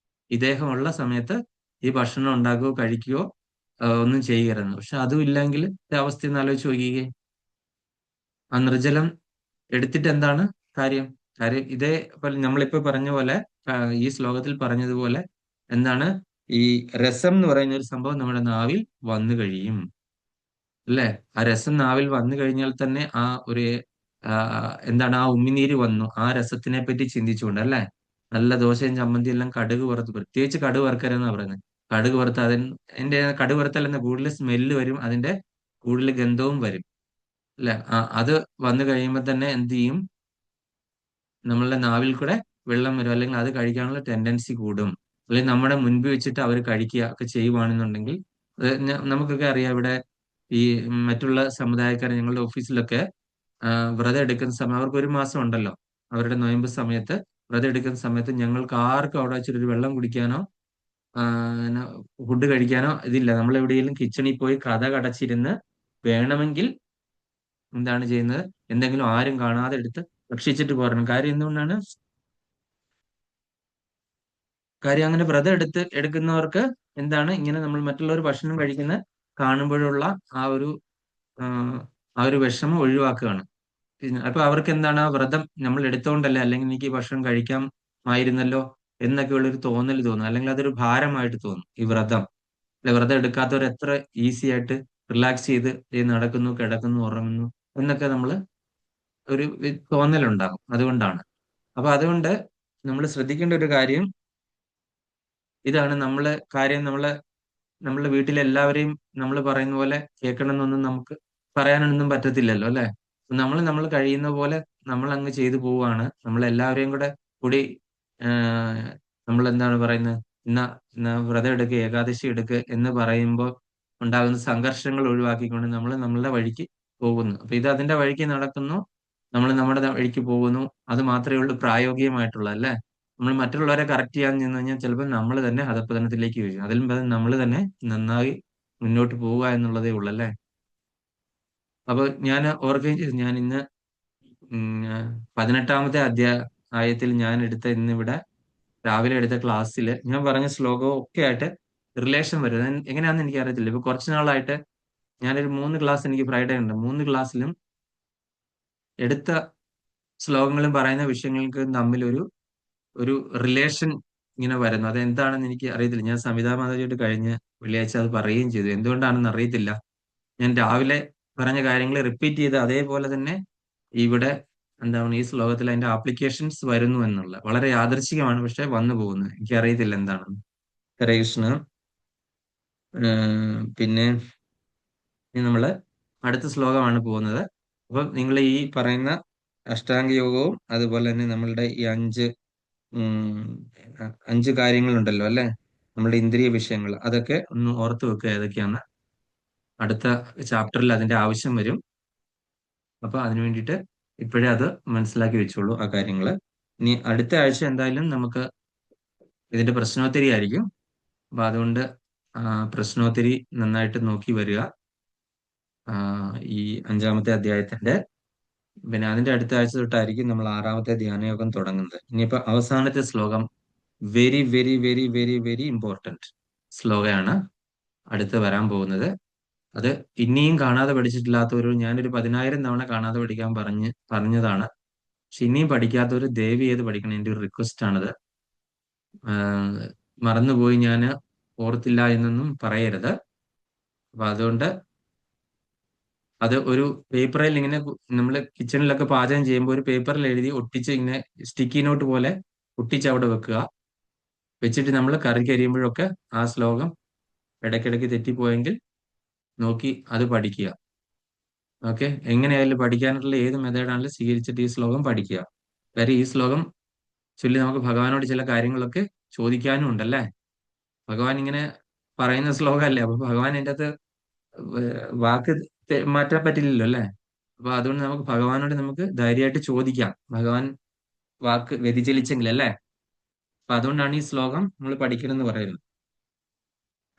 ഇദ്ദേഹമുള്ള സമയത്ത് ഈ ഭക്ഷണം ഉണ്ടാക്കുകയോ കഴിക്കുകയോ ഒന്നും ചെയ്യരുതെന്ന്. പക്ഷെ അതും ഇല്ലെങ്കിൽ അവസ്ഥ ഒന്ന് ആലോചിച്ച് നോക്കിക്കേ. ആ നിർജ്ജലം എടുത്തിട്ട് എന്താണ് കാര്യം? കാര്യം ഇതേപോലെ നമ്മളിപ്പോ പറഞ്ഞ പോലെ ഈ ശ്ലോകത്തിൽ പറഞ്ഞതുപോലെ എന്താണ് ഈ രസം എന്ന് പറയുന്ന ഒരു സംഭവം നമ്മുടെ നാവിൽ വന്നു കഴിയും, അല്ലേ? ആ രസം നാവിൽ വന്നു കഴിഞ്ഞാൽ തന്നെ ആ ഒരു ആ, എന്താണ് ആ ഉമിനീര് വന്നു ആ രസത്തിനെ പറ്റി ചിന്തിച്ചുകൊണ്ട്, അല്ലേ? നല്ല ദോശയും ചമ്മന്തിയും എല്ലാം കടുക് വറുത്ത്, പ്രത്യേകിച്ച് കടുക് വറുക്കരെന്നാ പറയുന്നത്. കടുക് വറുത്ത് അതിന്റെ കടുക് വറുത്തൽ എന്ന കൂടുതൽ സ്മെല്ല് വരും, അതിന്റെ കൂടുതൽ ഗന്ധവും വരും, അല്ലെ? അത് വന്നു കഴിയുമ്പോൾ തന്നെ എന്ത് ചെയ്യും? നമ്മളുടെ നാവിൽ കൂടെ വെള്ളം വരും, അല്ലെങ്കിൽ അത് കഴിക്കാനുള്ള ടെൻഡൻസി കൂടും. അല്ലെങ്കിൽ നമ്മുടെ മുൻപിൽ വെച്ചിട്ട് അവർ കഴിക്കുക ഒക്കെ ചെയ്യുവാണെന്നുണ്ടെങ്കിൽ നമുക്കൊക്കെ അറിയാം, ഇവിടെ ഈ മറ്റുള്ള സമുദായക്കാർ ഞങ്ങളുടെ ഓഫീസിലൊക്കെ വ്രതം എടുക്കുന്ന സമയം അവർക്ക് ഒരു മാസം ഉണ്ടല്ലോ, അവരുടെ നൊയമ്പ് സമയത്ത് വ്രതം എടുക്കുന്ന സമയത്ത് ഞങ്ങൾക്ക് ആർക്കും അവിടെ വെച്ചിട്ട് ഒരു വെള്ളം കുടിക്കാനോ ഫുഡ് കഴിക്കാനോ ഇതില്ല. നമ്മൾ എവിടെയെങ്കിലും കിച്ചണിൽ പോയി കഥ കടച്ചിരുന്ന് വേണമെങ്കിൽ എന്താണ് ചെയ്യുന്നത്, എന്തെങ്കിലും ആരും കാണാതെ എടുത്ത് ഭക്ഷിച്ചിട്ട് പോരണം. കാര്യം എന്തുകൊണ്ടാണ്? കാര്യം അങ്ങനെ വ്രതം എടുക്കുന്നവർക്ക് എന്താണ്, ഇങ്ങനെ നമ്മൾ മറ്റുള്ളവർ ഭക്ഷണം കഴിക്കുന്ന കാണുമ്പോഴുള്ള ആ ഒരു ആ, ആ ഒരു വിഷമം ഒഴിവാക്കുകയാണ്. അപ്പൊ അവർക്ക് എന്താണ്, ആ വ്രതം നമ്മൾ എടുത്തോണ്ടല്ലേ, അല്ലെങ്കിൽ എനിക്ക് ഈ ഭക്ഷണം കഴിക്കാമായിരുന്നല്ലോ എന്നൊക്കെയുള്ള ഒരു തോന്നൽ തോന്നും, അല്ലെങ്കിൽ അതൊരു ഭാരമായിട്ട് തോന്നും ഈ വ്രതം. അല്ലെ, വ്രതം എടുക്കാത്തവർ എത്ര ഈസി ആയിട്ട് റിലാക്സ് ചെയ്ത് നടക്കുന്നു, കിടക്കുന്നു, ഉറങ്ങുന്നു എന്നൊക്കെ നമ്മൾ ഒരു തോന്നലുണ്ടാകും. അതുകൊണ്ടാണ്. അപ്പൊ അതുകൊണ്ട് നമ്മൾ ശ്രദ്ധിക്കേണ്ട ഒരു കാര്യം ഇതാണ്. നമ്മളെ വീട്ടിലെ എല്ലാവരെയും നമ്മൾ പറയുന്ന പോലെ കേൾക്കണമെന്നൊന്നും നമുക്ക് പറയാനൊന്നും പറ്റത്തില്ലല്ലോ, അല്ലെ? നമ്മൾ കഴിയുന്ന പോലെ നമ്മൾ അങ്ങ് ചെയ്തു പോവുകയാണ്. നമ്മൾ എല്ലാവരെയും കൂടി നമ്മൾ എന്താണ് പറയുന്നത്, ഇന്ന വ്രതം എടുക്കുക, ഏകാദശി എടുക്കുക എന്ന് പറയുമ്പോൾ ഉണ്ടാകുന്ന സംഘർഷങ്ങൾ ഒഴിവാക്കിക്കൊണ്ട് നമ്മൾ നമ്മളുടെ വഴിക്ക് പോകുന്നു. അപ്പൊ ഇത് അതിന്റെ വഴിക്ക് നടക്കുന്നു, നമ്മൾ നമ്മുടെ വഴിക്ക് പോകുന്നു. അത് മാത്രമേ ഉള്ളൂ പ്രായോഗികമായിട്ടുള്ള, അല്ലേ? നമ്മൾ മറ്റുള്ളവരെ കറക്റ്റ് ചെയ്യാൻ നിന്ന് കഴിഞ്ഞാൽ ചിലപ്പോൾ നമ്മൾ തന്നെ അധപ്പതനത്തിലേക്ക് വീഴും. അതിലും ഭേദം നമ്മൾ തന്നെ നന്നായി മുന്നോട്ട് പോവുക എന്നുള്ളതേ ഉള്ളൂ, അല്ലേ? അപ്പൊ ഞാൻ ഓർക്കുകയും ചെയ്തു, ഞാൻ ഇന്ന് 18ാമത്തെ അധ്യായത്തിൽ ഞാൻ ഇന്നിവിടെ രാവിലെ എടുത്ത ക്ലാസ്സിൽ ഞാൻ പറഞ്ഞ ശ്ലോകവും ഒക്കെ ആയിട്ട് റിലേഷൻ വരും. എങ്ങനെയാണെന്ന് എനിക്ക് അറിയത്തില്ല. ഇപ്പൊ കുറച്ച് നാളായിട്ട് ഞാനൊരു 3 ക്ലാസ് എനിക്ക് ഫ്രൈഡേ ഉണ്ട്. 3 ക്ലാസ്സിലും എടുത്ത ശ്ലോകങ്ങളും പറയുന്ന വിഷയങ്ങൾക്കും തമ്മിൽ ഒരു റിലേഷൻ ഇങ്ങനെ വരുന്നു. അത് എന്താണെന്ന് എനിക്ക് അറിയത്തില്ല. ഞാൻ സമിതാ മാതാജിയോട് കഴിഞ്ഞ വെള്ളിയാഴ്ച അത് പറയുകയും ചെയ്തു. എന്തുകൊണ്ടാണെന്ന് അറിയത്തില്ല. ഞാൻ രാവിലെ പറഞ്ഞ കാര്യങ്ങൾ റിപ്പീറ്റ് ചെയ്ത് അതേപോലെ തന്നെ ഇവിടെ എന്താണ് ഈ ശ്ലോകത്തിൽ അതിന്റെ ആപ്ലിക്കേഷൻസ് വരുന്നു എന്നുള്ള വളരെ യാദൃച്ഛികമാണ്, പക്ഷെ വന്നു പോകുന്നു. എനിക്കറിയത്തില്ല എന്താണെന്ന്. ഹരേ കൃഷ്ണ. പിന്നെ നമ്മള് അടുത്ത ശ്ലോകമാണ് പോകുന്നത്. അപ്പൊ നിങ്ങൾ ഈ പറയുന്ന അഷ്ടാംഗ യോഗവും അതുപോലെ തന്നെ നമ്മളുടെ ഈ 5 കാര്യങ്ങളുണ്ടല്ലോ, അല്ലെ? നമ്മളുടെ ഇന്ദ്രിയ വിഷയങ്ങൾ, അതൊക്കെ ഒന്ന് ഓർത്ത് വെക്കുക ഏതൊക്കെയാണ്. അടുത്ത ചാപ്റ്ററിൽ അതിന്റെ ആവശ്യം വരും. അപ്പൊ അതിനു വേണ്ടിയിട്ട് ഇപ്പോഴേ അത് മനസ്സിലാക്കി വെച്ചോളൂ ആ കാര്യങ്ങള്. ഇനി അടുത്ത ആഴ്ച എന്തായാലും നമുക്ക് ഇതിന്റെ പ്രശ്നോത്തരി ആയിരിക്കും. അപ്പൊ അതുകൊണ്ട് പ്രശ്നോത്തരി നന്നായിട്ട് നോക്കി വരിക. ഈ 5ാമത്തെ അധ്യായത്തിന്റെ പിന്നെ അതിന്റെ അടുത്ത ആഴ്ച തൊട്ടായിരിക്കും നമ്മൾ 6ാമത്തെ ധ്യാനയോഗം തുടങ്ങുന്നത്. ഇനിയിപ്പോ അവസാനത്തെ ശ്ലോകം very very very very very important ശ്ലോകമാണ് അടുത്ത് വരാൻ പോകുന്നത്. അത് ഇനിയും കാണാതെ പഠിച്ചിട്ടില്ലാത്തവർ, ഞാനൊരു 10,000 തവണ കാണാതെ പഠിക്കാൻ പറഞ്ഞതാണ്. പക്ഷെ ഇനിയും പഠിക്കാത്തവർ ദയവ് ചെയ്ത് പഠിക്കണം. എൻ്റെ ഒരു റിക്വസ്റ്റ് ആണത്. മറന്നുപോയി, ഞാൻ ഓർത്തില്ല എന്നൊന്നും പറയരുത്. അപ്പൊ അതുകൊണ്ട് അത് ഒരു പേപ്പറിൽ ഇങ്ങനെ നമ്മൾ കിച്ചണിലൊക്കെ പാചകം ചെയ്യുമ്പോൾ ഒരു പേപ്പറിൽ എഴുതി ഒട്ടിച്ച് ഇങ്ങനെ സ്റ്റിക്കി നോട്ട് പോലെ ഒട്ടിച്ച് അവിടെ വെക്കുക. വെച്ചിട്ട് നമ്മൾ കറി കരിയുമ്പോഴൊക്കെ ആ ശ്ലോകം ഇടയ്ക്കിടയ്ക്ക് തെറ്റിപ്പോയെങ്കിൽ നോക്കി അത് പഠിക്കുക. ഓക്കെ, എങ്ങനെയായാലും പഠിക്കാനുള്ള ഏത് മെത്തേഡാണെങ്കിലും സ്വീകരിച്ചിട്ട് ഈ ശ്ലോകം പഠിക്കുക. കാര്യം ഈ ശ്ലോകം ചൊല്ലി നമുക്ക് ഭഗവാനോട് ചില കാര്യങ്ങളൊക്കെ ചോദിക്കാനും ഉണ്ടല്ലേ. ഭഗവാൻ ഇങ്ങനെ പറയുന്ന ശ്ലോകമല്ലേ, അപ്പൊ ഭഗവാൻ എൻ്റെ അകത്ത് വാക്ക് മാറ്റാൻ പറ്റില്ലല്ലോ, അല്ലേ? അപ്പൊ അതുകൊണ്ട് നമുക്ക് ഭഗവാനോട് നമുക്ക് ധൈര്യമായിട്ട് ചോദിക്കാം, ഭഗവാൻ വാക്ക് വ്യതിചലിച്ചെങ്കിൽ, അല്ലേ? അപ്പൊ അതുകൊണ്ടാണ് ഈ ശ്ലോകം നമ്മൾ പഠിക്കണം എന്ന് പറയുന്നത്.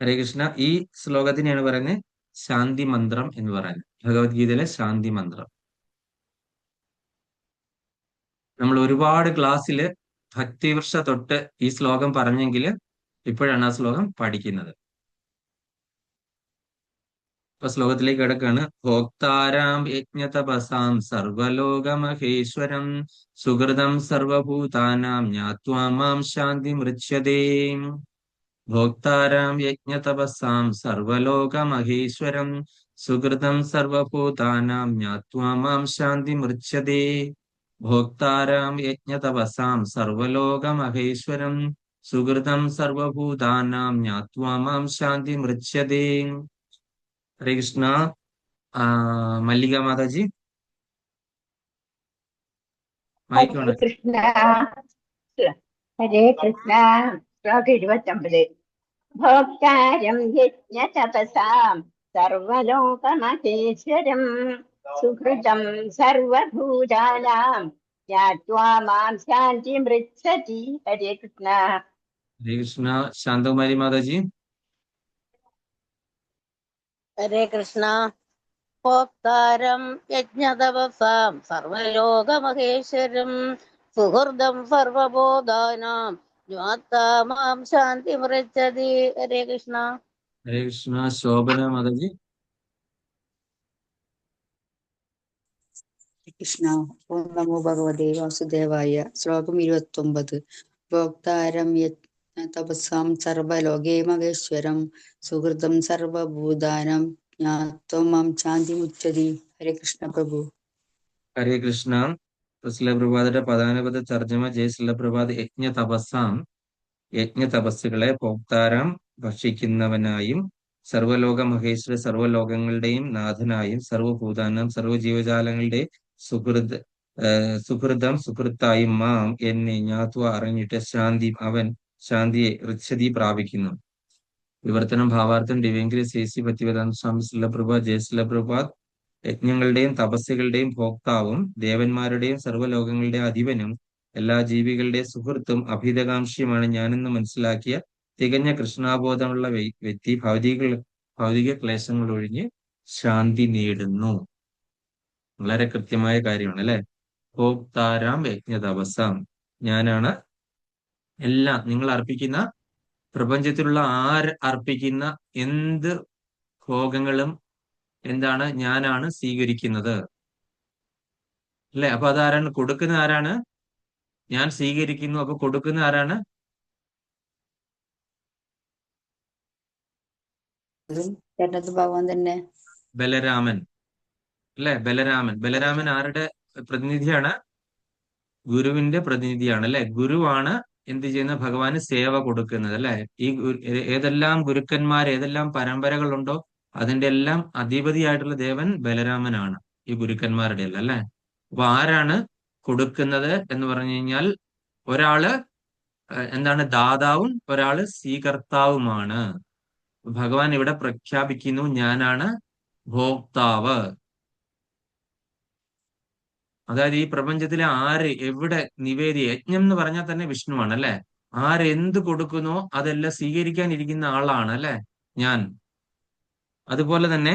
ഹരേ കൃഷ്ണ. ഈ ശ്ലോകത്തിനെയാണ് പറയുന്നത് ശാന്തി മന്ത്രം എന്ന് പറയുന്നത്, ഭഗവത്ഗീതയിലെ ശാന്തി മന്ത്രം. നമ്മൾ ഒരുപാട് ക്ലാസ്സിൽ ഭക്തിവർഷ തൊട്ട് ഈ ശ്ലോകം പറഞ്ഞെങ്കിൽ ഇപ്പോഴാണ് ആ ശ്ലോകം പഠിക്കുന്നത്. ഇപ്പൊ ശ്ലോകത്തിലേക്ക് കിടക്കാണ്. ഭോക്താരാം യജ്ഞതപസാം സർവലോകമഹേശ്വരം സുഹൃതം സർവഭൂതാനാം ജ്ഞാത്വാ മാം ശാന്തി മൃച്യതേ. ഭോക്താരാം യജ്ഞതപസാം സർവലോകമഹേശ്വരം സുഹൃതം സർവഭൂതാനാം ജ്ഞാത്വാ മാം ശാന്തി മൃച്യതേ. ഭോക്താരാം യജ്ഞതപസാം സർവലോകമഹേശ്വരം സുഹൃതം സർവഭൂതാനാം ജ്ഞാത്വാ മാം ശാന്തി മൃച്യതേ. ഹരേ കൃഷ്ണ. മല്ലിക മാതാജി, മൈക്ക് ഹരേ വേണം. കൃഷ്ണ. ഹരേ കൃഷ്ണ. ശ്ലോകം 29. ഭോക്താരം യജ്ഞതപസാം സർവലോകമഹേശ്വരം സുഹൃതം സർവഭൂതാനാം ജ്ഞാത്വാ മാം ശാന്തി മൃച്ഛതി. ഹരേ കൃഷ്ണ. ഹരേ കൃഷ്ണ. ശാന്തകുമാരി മാതാജി. ഹരേ കൃഷ്ണ. ഭോക്താരം യജ്ഞതപസാം സർവലോകമഹേശ്വരം സുഹൃദം സർവബോധാനാം ജ്ഞാത്വാ മാം ശാന്തി മൃച്ഛതി. ഹരേ കൃഷ്ണ. ഹരേ കൃഷ്ണ. ശോഭന മാതാജി. കൃഷ്ണ. ഓം നമോ ഭഗവതേ വാസുദേവായ. ശ്ലോകം 29. ഭോക്താരം തപസാം സർവലോകേ മഹേശ്വരം സുഹൃതം സർവഭൂതാനം ജ്ഞാത്വം മാം ശാന്തി മുച്ഛതി. ഹരേ കൃഷ്ണ പ്രഭു. ഹരേ കൃഷ്ണ. ശ്രീലപ്രഭാതയുടെ പദാനുപത തർജ്ജമ. ജയ ശ്രീലപ്രഭാത്. യജ്ഞതപസ്സാം, യജ്ഞതപസ്സുകളെ ഭോക്താരാം ഭക്ഷിക്കുന്നവനായും സർവലോക മഹേശ്വര സർവലോകങ്ങളുടെയും നാഥനായും സർവഭൂതാനം സർവജീവജാലങ്ങളുടെ സുഹൃതം സുഹൃത്തായും മാം എന്നെ ജ്ഞാത്വ അറിഞ്ഞിട്ട് ശാന്തി അവൻ ശാന്തിയെ ഋച്ഛതി പ്രാപിക്കുന്നു. വിവർത്തനം ഭാവാർത്ഥം ദിവ്യങ്കിരി സി ഭക്തിവേദാന്ത സ്വാമി ശ്രീലപ്രഭാത്. ജയ ശ്രീലപ്രഭാത്. യജ്ഞങ്ങളുടെയും തപസ്സുകളുടെയും ഭോക്താവും ദേവന്മാരുടെയും സർവ്വലോകങ്ങളുടെ അധിപനും എല്ലാ ജീവികളുടെയും സുഹൃത്തും അഭീതകാംക്ഷിയുമാണ് ഞാനെന്ന് മനസ്സിലാക്കിയ തികഞ്ഞ കൃഷ്ണാബോധമുള്ള വ്യക്തി ഭൗതിക ക്ലേശങ്ങൾ ഒഴിഞ്ഞ് ശാന്തി നേടുന്നു. വളരെ കൃത്യമായ കാര്യമാണ് അല്ലെ. ഭോക്താരാം യജ്ഞതപസാം, ഞാനാണ് എല്ലാം. നിങ്ങൾ അർപ്പിക്കുന്ന പ്രപഞ്ചത്തിലുള്ള അർപ്പിക്കുന്ന എന്ത് ഭോഗങ്ങളും എന്താണ്? ഞാനാണ് സ്വീകരിക്കുന്നത് അല്ലെ. അപ്പൊ അതാരാണ്? കൊടുക്കുന്ന ആരാണ്? ഞാൻ സ്വീകരിക്കുന്നു. അപ്പൊ കൊടുക്കുന്ന ആരാണ്? ഭഗവാൻ തന്നെ. ബലരാമൻ അല്ലെ. ബലരാമൻ ആരുടെ പ്രതിനിധിയാണ്? ഗുരുവിന്റെ പ്രതിനിധിയാണ് അല്ലെ. ഗുരുവാണ് എന്ത് ചെയ്യുന്ന? ഭഗവാന് സേവ കൊടുക്കുന്നത് അല്ലെ. ഈ ഏതെല്ലാം ഗുരുക്കന്മാർ, ഏതെല്ലാം പരമ്പരകളുണ്ടോ അതിന്റെ എല്ലാം അധിപതിയായിട്ടുള്ള ദേവൻ ബലരാമനാണ്, ഈ ഗുരുക്കന്മാരുടെ എല്ലാം അല്ലെ. അപ്പൊ ആരാണ് കൊടുക്കുന്നത് എന്ന് പറഞ്ഞു കഴിഞ്ഞാൽ ഒരാള് എന്താണ്? ദാതാവും ഒരാള് സ്വീകർത്താവുമാണ്. ഭഗവാൻ ഇവിടെ പ്രഖ്യാപിക്കുന്നു, ഞാനാണ് ഭോക്താവ്. അതായത് ഈ പ്രപഞ്ചത്തിലെ ആര് എവിടെ യജ്ഞം എന്ന് പറഞ്ഞാൽ തന്നെ വിഷ്ണുവാണ് അല്ലെ. ആരെന്ത് കൊടുക്കുന്നോ അതെല്ലാം സ്വീകരിക്കാനിരിക്കുന്ന ആളാണ് അല്ലെ ഞാൻ. അതുപോലെ തന്നെ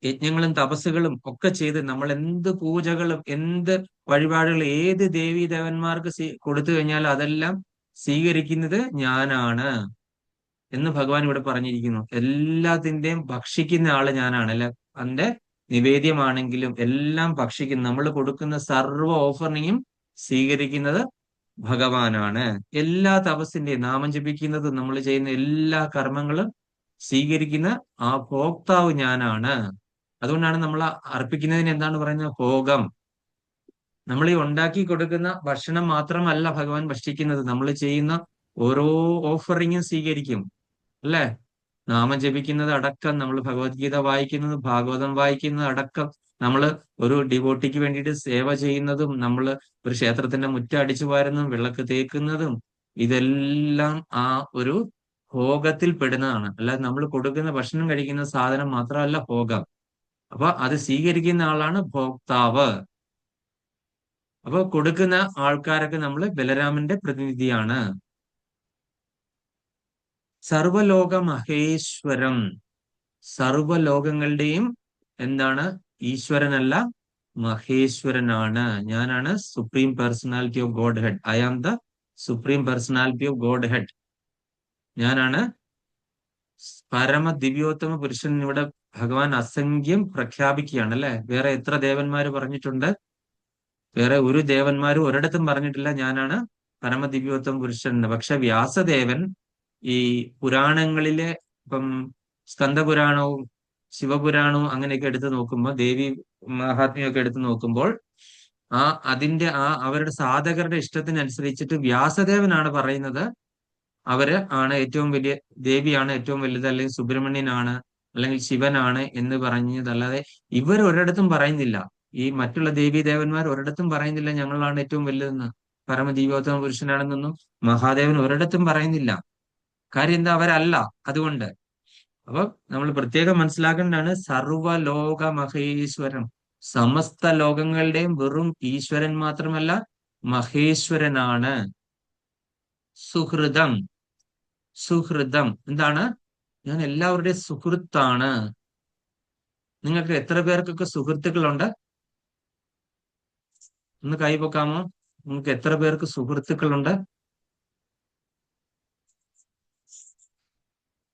യജ്ഞങ്ങളും തപസ്സുകളും ഒക്കെ ചെയ്ത് നമ്മൾ എന്ത് പൂജകളും എന്ത് വഴിപാടുകളും ഏത് ദേവീ ദേവന്മാർക്ക് കൊടുത്തു കഴിഞ്ഞാൽ അതെല്ലാം സ്വീകരിക്കുന്നത് ഞാനാണ് എന്ന് ഭഗവാൻ ഇവിടെ പറഞ്ഞിരിക്കുന്നു. എല്ലാത്തിന്റെയും ഭക്ഷിക്കുന്ന ആള് ഞാനാണ് അല്ലെ. അതിന്റെ നിവേദ്യമാണെങ്കിലും എല്ലാം ഭക്ഷിക്കുന്ന, നമ്മൾ കൊടുക്കുന്ന സർവ്വ ഓഫറിങ്ങും സ്വീകരിക്കുന്നത് ഭഗവാനാണ്. എല്ലാ തപസ്സിന്റെയും നാമം ജപിക്കുന്നതും നമ്മൾ ചെയ്യുന്ന എല്ലാ കർമ്മങ്ങളും സ്വീകരിക്കുന്ന ആ ഭോക്താവ് ഞാനാണ്. അതുകൊണ്ടാണ് നമ്മൾ അർപ്പിക്കുന്നതിന് എന്താണ് പറയുന്നത്? ഭോഗം. നമ്മൾ ഈ ഉണ്ടാക്കി കൊടുക്കുന്ന ഭക്ഷണം മാത്രമല്ല ഭഗവാൻ ഭക്ഷിക്കുന്നത്, നമ്മൾ ചെയ്യുന്ന ഓരോ ഓഫറിങ്ങും സ്വീകരിക്കും അല്ലെ. നാമം ജപിക്കുന്നത് അടക്കം, നമ്മൾ ഭഗവത്ഗീത വായിക്കുന്നത്, ഭാഗവതം വായിക്കുന്നത് അടക്കം, നമ്മൾ ഒരു ഡിവോട്ടിക്ക് വേണ്ടിയിട്ട് സേവ ചെയ്യുന്നതും, നമ്മൾ ഒരു ക്ഷേത്രത്തിന്റെ മുറ്റം അടിച്ചു വാരുന്നതും വിളക്ക് തേക്കുന്നതും ഇതെല്ലാം ആ ഒരു ഭോഗത്തിൽ പെടുന്നതാണ്. അല്ലാതെ നമ്മൾ കൊടുക്കുന്ന ഭക്ഷണം കഴിക്കുന്ന സാധനം മാത്രമല്ല ഭോഗം. അപ്പൊ അത് സ്വീകരിക്കുന്ന ആളാണ് ഭോക്താവ്. അപ്പൊ കൊടുക്കുന്ന ആൾക്കാരൊക്കെ നമ്മൾ ബലരാമന്റെ പ്രതിനിധിയാണ്. സർവലോക മഹേശ്വരം, സർവലോകങ്ങളുടെയും എന്താണ്? ഈശ്വരനല്ല, മഹേശ്വരനാണ്. ഞാനാണ് supreme personality of godhead. I am the supreme personality of godhead. ഞാനാണ് പരമ ദിവ്യോത്തമ പുരുഷൻ. ഇവിടെ ഭഗവാൻ അസംഖ്യം പ്രഖ്യാപിക്കുകയാണ് അല്ലെ. വേറെ എത്ര ദേവന്മാര് പറഞ്ഞിട്ടുണ്ട്? വേറെ ഒരു ദേവന്മാരും ഒരിടത്തും പറഞ്ഞിട്ടില്ല ഞാനാണ് പരമ ദിവ്യോത്തമ പുരുഷൻ എന്ന്. പക്ഷെ വ്യാസദേവൻ ഈ പുരാണങ്ങളിലെ ഇപ്പം സ്കന്ദപുരാണവും ശിവപുരാണവും അങ്ങനെയൊക്കെ എടുത്ത് നോക്കുമ്പോൾ, ദേവി മഹാത്മ്യമൊക്കെ എടുത്ത് നോക്കുമ്പോൾ അതിന്റെ അവരുടെ സാധകരുടെ ഇഷ്ടത്തിനനുസരിച്ചിട്ട് വ്യാസദേവനാണ് പറയുന്നത് അവര് ആണ് ഏറ്റവും വലിയ, ദേവിയാണ് ഏറ്റവും വലുത്, അല്ലെങ്കിൽ സുബ്രഹ്മണ്യനാണ്, അല്ലെങ്കിൽ ശിവനാണ് എന്ന് പറഞ്ഞതല്ലാതെ ഇവർ ഒരിടത്തും പറയുന്നില്ല. ഈ മറ്റുള്ള ദേവീ ദേവന്മാർ ഒരിടത്തും പറയുന്നില്ല ഞങ്ങളാണ് ഏറ്റവും വലുതെന്ന്, പരമദീവോത്തമ പുരുഷനാണെന്നൊന്നും മഹാദേവൻ ഒരിടത്തും പറയുന്നില്ല. കാര്യം എന്താ? അവരല്ല. അതുകൊണ്ട് അപ്പൊ നമ്മൾ പ്രത്യേകം മനസ്സിലാക്കേണ്ടതാണ്, സർവലോക മഹേശ്വരം, സമസ്ത ലോകങ്ങളുടെയും വെറും ഈശ്വരൻ മാത്രമല്ല, മഹേശ്വരനാണ്. സുഹൃതം. സുഹൃതം എന്താണ്? ഞാൻ എല്ലാവരുടെയും സുഹൃത്താണ്. നിങ്ങൾക്ക് എത്ര പേർക്കൊക്കെ സുഹൃത്തുക്കളുണ്ട്? ഒന്ന് കൈപൊക്കാമോ? നിങ്ങൾക്ക് എത്ര പേർക്ക് സുഹൃത്തുക്കളുണ്ട്?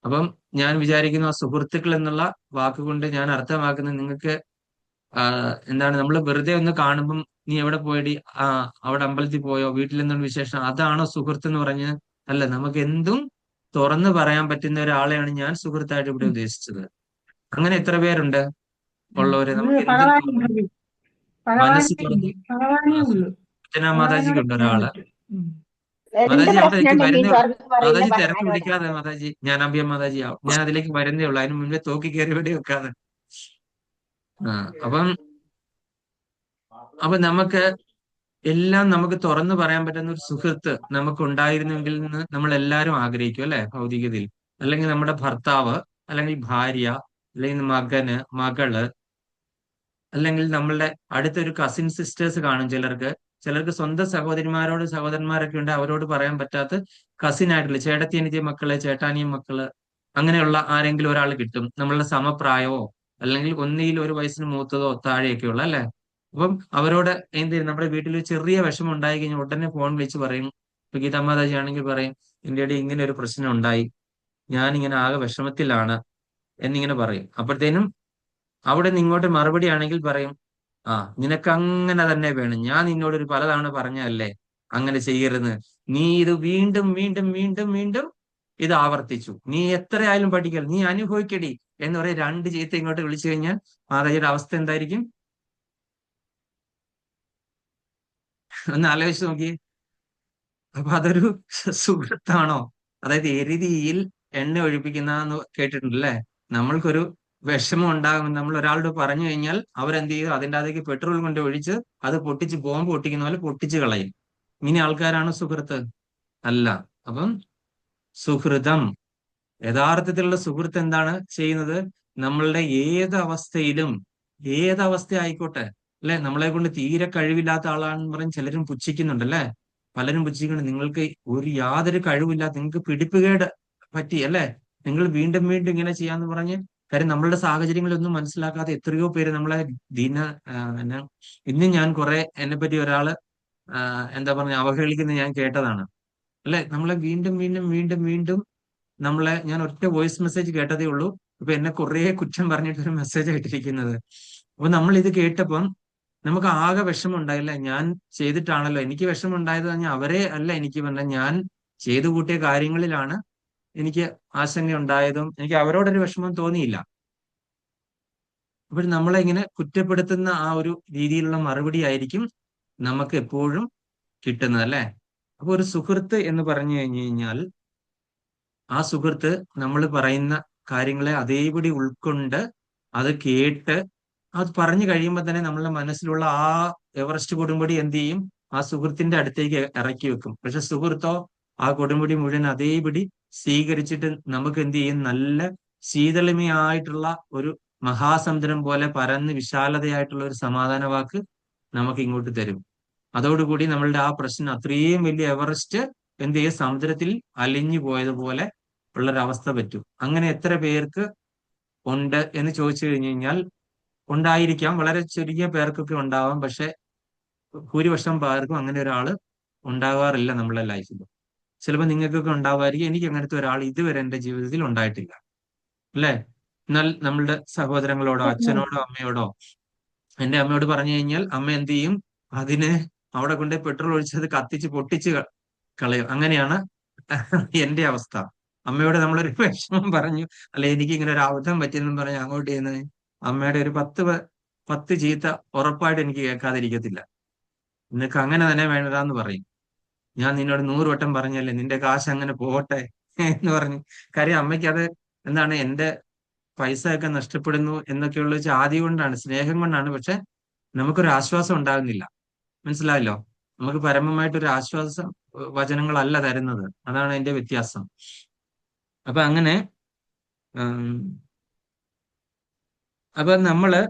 അപ്പം ഞാൻ വിചാരിക്കുന്നു ആ സുഹൃത്തുക്കൾ എന്നുള്ള വാക്കുകൊണ്ട് ഞാൻ അർത്ഥമാക്കുന്നത് നിങ്ങൾക്ക് എന്താണ്, നമ്മൾ വെറുതെ ഒന്ന് കാണുമ്പം നീ എവിടെ പോയടി, അവിടെ അമ്പലത്തിൽ പോയോ, വീട്ടിൽ നിന്നുള്ള വിശേഷം, അതാണോ സുഹൃത്ത് എന്ന് പറഞ്ഞ്? അല്ല, നമുക്ക് എന്തും തുറന്നു പറയാൻ പറ്റുന്ന ഒരാളെയാണ് ഞാൻ സുഹൃത്തായിട്ട് ഇവിടെ ഉദ്ദേശിച്ചത്. അങ്ങനെ എത്ര പേരുണ്ട് ഉള്ളവര്? നമുക്ക് എന്തും തുറന്ന് മനസ്സ് തുറന്ന് ഭഗവാനേ ഉള്ളൂ. മാതാജിക്ക് ഉണ്ട് ഒരാള്. എന്ത് മാതാജി പ്രശ്നം അവിടേക്ക് ഉണ്ടെങ്കിൽ വരുന്നേ, തുറന്നു പറയുന്ന മാതാജി തിരക്ക് ഭഗവാനോട്. പിടിക്കാതെ മാതാജി. ഞാൻ അമ്പിയ മാതാജി, ഞാൻ അതിലേക്ക് വരുന്നേ ഉള്ളൂ. അതിന് മുന്നേ തോക്കി കയറി വെടി വെക്കാതെ. അപ്പൊ നമുക്ക് എല്ലാം നമുക്ക് തുറന്നു പറയാൻ പറ്റുന്ന ഒരു സുഹൃത്ത് നമുക്ക് ഉണ്ടായിരുന്നെങ്കിൽ എന്ന് നമ്മൾ എല്ലാവരും ആഗ്രഹിക്കും അല്ലെ, ഭൗതികതയിൽ. അല്ലെങ്കിൽ നമ്മുടെ ഭർത്താവ്, അല്ലെങ്കിൽ ഭാര്യ, അല്ലെങ്കിൽ മകന്, മകള്, അല്ലെങ്കിൽ നമ്മളുടെ അടുത്തൊരു കസിൻ സിസ്റ്റേഴ്സ് കാണും ചിലർക്ക് സ്വന്തം സഹോദരന്മാരൊക്കെ ഉണ്ട്, അവരോട് പറയാൻ പറ്റാത്ത കസിൻ ആയിട്ടുള്ള ചേട്ടത്തിയനിത്യ മക്കള്, ചേട്ടാനിയ മക്കള്, അങ്ങനെയുള്ള ആരെങ്കിലും ഒരാൾ കിട്ടും, നമ്മളുടെ സമപ്രായമോ അല്ലെങ്കിൽ ഒന്നിയിൽ ഒരു വയസ്സിന് മൂത്തതോ താഴെയൊക്കെയുള്ള അല്ലെ. അപ്പം അവരോട് നമ്മുടെ വീട്ടിൽ ഒരു ചെറിയ വിഷമം ഉണ്ടായി കഴിഞ്ഞാൽ ഉടനെ ഫോൺ വിളിച്ച് പറയും. ഇപ്പൊ ഗീതാമാതാജി ആണെങ്കിൽ പറയും, എൻ്റെ ഇടയിൽ ഇങ്ങനെ ഒരു പ്രശ്നം ഉണ്ടായി, ഞാനിങ്ങനെ ആകെ വിഷമത്തിലാണ് എന്നിങ്ങനെ പറയും. അപ്പോഴത്തേനും അവിടെ നിന്ന് ഇങ്ങോട്ട് മറുപടി ആണെങ്കിൽ പറയും, നിനക്ക് അങ്ങനെ തന്നെ വേണം, ഞാൻ നിന്നോടൊരു പലതവണ പറഞ്ഞല്ലേ അങ്ങനെ ചെയ്യരുത്, നീ ഇത് വീണ്ടും വീണ്ടും വീണ്ടും വീണ്ടും ഇത് ആവർത്തിച്ചു, നീ എത്രയായാലും പഠിക്കൽ, നീ അനുഭവിക്കടി എന്ന് പറയും. രണ്ട് ചീത്ത ഇങ്ങോട്ട് വിളിച്ചു കഴിഞ്ഞാൽ മാതാജിയുടെ അവസ്ഥ എന്തായിരിക്കും? ഒന്ന് ആലോചിച്ച് നോക്കി. അപ്പൊ അതൊരു സുഹൃത്താണോ? അതായത് എരുതിയിൽ എണ്ണ ഒഴിപ്പിക്കുന്ന കേട്ടിട്ടുണ്ടല്ലേ. നമ്മൾക്കൊരു വിഷമം ഉണ്ടാകും, നമ്മൾ ഒരാളോട് പറഞ്ഞു കഴിഞ്ഞാൽ അവരെന്ത് ചെയ്യും? അതിൻ്റെ അകത്തേക്ക് പെട്രോൾ കൊണ്ട് ഒഴിച്ച് അത് പൊട്ടിച്ച് ബോംബ് പൊട്ടിക്കുന്ന പോലെ പൊട്ടിച്ച് കളയും. ഇങ്ങനെ ആൾക്കാരാണ് സുഹൃത്ത്? അല്ല. അപ്പം സുഹൃതം, യഥാർത്ഥത്തിലുള്ള സുഹൃത്ത് എന്താണ് ചെയ്യുന്നത്? നമ്മളുടെ ഏതവസ്ഥ ആയിക്കോട്ടെ അല്ലെ, നമ്മളെ കൊണ്ട് തീരെ കഴിവില്ലാത്ത ആളാണെന്ന് പറഞ്ഞ് ചിലരും പുച്ഛിക്കുന്നുണ്ടല്ലേ, പലരും പുച്ഛിക്കുന്നുണ്ട്. നിങ്ങൾക്ക് യാതൊരു കഴിവില്ലാത്ത, നിങ്ങൾക്ക് പിടിപ്പുകേട് പറ്റി അല്ലെ, നിങ്ങൾ വീണ്ടും വീണ്ടും ഇങ്ങനെ ചെയ്യാന്ന് പറഞ്ഞ്. കാര്യം നമ്മളുടെ സാഹചര്യങ്ങളൊന്നും മനസ്സിലാക്കാതെ എത്രയോ പേര് നമ്മളെ ഇന്നും ഞാൻ കുറെ എന്നെ പറ്റി ഒരാള് എന്താ പറഞ്ഞ അവഹേളിക്കുന്നത് ഞാൻ കേട്ടതാണ് അല്ലെ. നമ്മളെ വീണ്ടും വീണ്ടും വീണ്ടും വീണ്ടും ഞാൻ ഒറ്റ വോയിസ് മെസ്സേജ് കേട്ടതേ ഉള്ളൂ, ഇപ്പൊ എന്നെ കുറെ കുറ്റം പറഞ്ഞിട്ടൊരു മെസ്സേജ് ആയിട്ടിരിക്കുന്നത്. അപ്പൊ നമ്മൾ ഇത് കേട്ടപ്പം നമുക്ക് ആകെ വിഷമം ഉണ്ടായില്ല. ഞാൻ ചെയ്തിട്ടാണല്ലോ എനിക്ക് വിഷമം ഉണ്ടായത്, പറഞ്ഞാൽ അവരെ അല്ല എനിക്ക് പറഞ്ഞ, ഞാൻ ചെയ്തു കൂട്ടിയ കാര്യങ്ങളിലാണ് എനിക്ക് ആശങ്ക ഉണ്ടായതും എനിക്ക് അവരോടൊരു വിഷമം തോന്നിയില്ല. അപ്പോൾ നമ്മളെ ഇങ്ങനെ കുറ്റപ്പെടുത്തുന്ന ആ ഒരു രീതിയിലുള്ള മറുപടി ആയിരിക്കും നമുക്ക് എപ്പോഴും കിട്ടുന്നത് അല്ലെ. അപ്പൊ ഒരു സുഹൃത്ത് എന്ന് പറഞ്ഞു കഴിഞ്ഞാൽ ആ സുഹൃത്ത് നമ്മൾ പറയുന്ന കാര്യങ്ങളെ അതേപടി ഉൾക്കൊണ്ട് അത് കേട്ട് അത് പറഞ്ഞു കഴിയുമ്പോൾ തന്നെ നമ്മളുടെ മനസ്സിലുള്ള ആ എവറസ്റ്റ് കൊടുമുടി എന്ത് ചെയ്യും? ആ സുഹൃത്തിന്റെ അടുത്തേക്ക് ഇറക്കി വെക്കും. പക്ഷെ സുഹൃത്തോ ആ കൊടുമുടി മുഴുവൻ അതേപടി സ്വീകരിച്ചിട്ട് നമുക്ക് എന്ത് ചെയ്യും? നല്ല ശീതളിമയായിട്ടുള്ള ഒരു മഹാസമുദ്രം പോലെ പരന്ന് വിശാലതയായിട്ടുള്ള ഒരു സമാധാന വാക്ക് നമുക്ക് ഇങ്ങോട്ട് തരും. അതോടുകൂടി നമ്മളുടെ ആ പ്രശ്നം, അത്രയും വലിയ എവറസ്റ്റ് എന്ത് ചെയ്യും? സമുദ്രത്തിൽ അലിഞ്ഞു പോയതുപോലെ ഉള്ളൊരവസ്ഥ പറ്റും. അങ്ങനെ എത്ര പേർക്ക് ഉണ്ട് എന്ന് ചോദിച്ചു കഴിഞ്ഞു കഴിഞ്ഞാൽ ഉണ്ടായിരിക്കാം, വളരെ ചെറിയ പേർക്കൊക്കെ ഉണ്ടാവാം. പക്ഷെ ഭൂരിപക്ഷം പേർക്കും അങ്ങനെ ഒരാള് ഉണ്ടാകാറില്ല നമ്മളെ ലൈഫിൽ. ചിലപ്പോൾ നിങ്ങൾക്കൊക്കെ ഉണ്ടാവുമായിരിക്കും. എനിക്ക് അങ്ങനത്തെ ഒരാൾ ഇതുവരെ എൻ്റെ ജീവിതത്തിൽ ഉണ്ടായിട്ടില്ല, അല്ലേ? എന്നാൽ നമ്മളുടെ സഹോദരങ്ങളോടോ അച്ഛനോടോ അമ്മയോടോ, എൻ്റെ അമ്മയോട് പറഞ്ഞു കഴിഞ്ഞാൽ അമ്മ എന്ത് ചെയ്യും? അതിനെ അവിടെ കൊണ്ട് പെട്രോൾ ഒഴിച്ചത് കത്തിച്ച് പൊട്ടിച്ച് കളയും. അങ്ങനെയാണ് എന്റെ അവസ്ഥ. അമ്മയോട് നമ്മളൊരു വിഷമം പറഞ്ഞു, അല്ലെ എനിക്ക് ഇങ്ങനെ ഒരു അബദ്ധം പറ്റിയെന്നും പറഞ്ഞ് അങ്ങോട്ട് ചെയ്യുന്നത്, അമ്മയുടെ ഒരു 10 ചീത്ത ഉറപ്പായിട്ട് എനിക്ക് കേൾക്കാതിരിക്കത്തില്ല. നിനക്ക് അങ്ങനെ തന്നെ വേണ്ടതാന്ന് പറയും. ഞാൻ നിന്നോട് 100 വട്ടം പറഞ്ഞല്ലേ, നിന്റെ കാശ് അങ്ങനെ പോട്ടെ എന്ന് പറഞ്ഞു. കാര്യം അമ്മയ്ക്ക് അത് എന്താണ്, എന്റെ പൈസ ഒക്കെ നഷ്ടപ്പെടുന്നു എന്നൊക്കെയുള്ള ആദി കൊണ്ടാണ്, സ്നേഹം കൊണ്ടാണ്. പക്ഷെ നമുക്കൊരു ആശ്വാസം ഉണ്ടാകുന്നില്ല. മനസ്സിലായല്ലോ? നമുക്ക് പരമമായിട്ടൊരു ആശ്വാസം വചനങ്ങളല്ല തരുന്നത്. അതാണ് അതിന്റെ വ്യത്യാസം. അപ്പൊ അങ്ങനെ അപ്പൊ നമ്മള്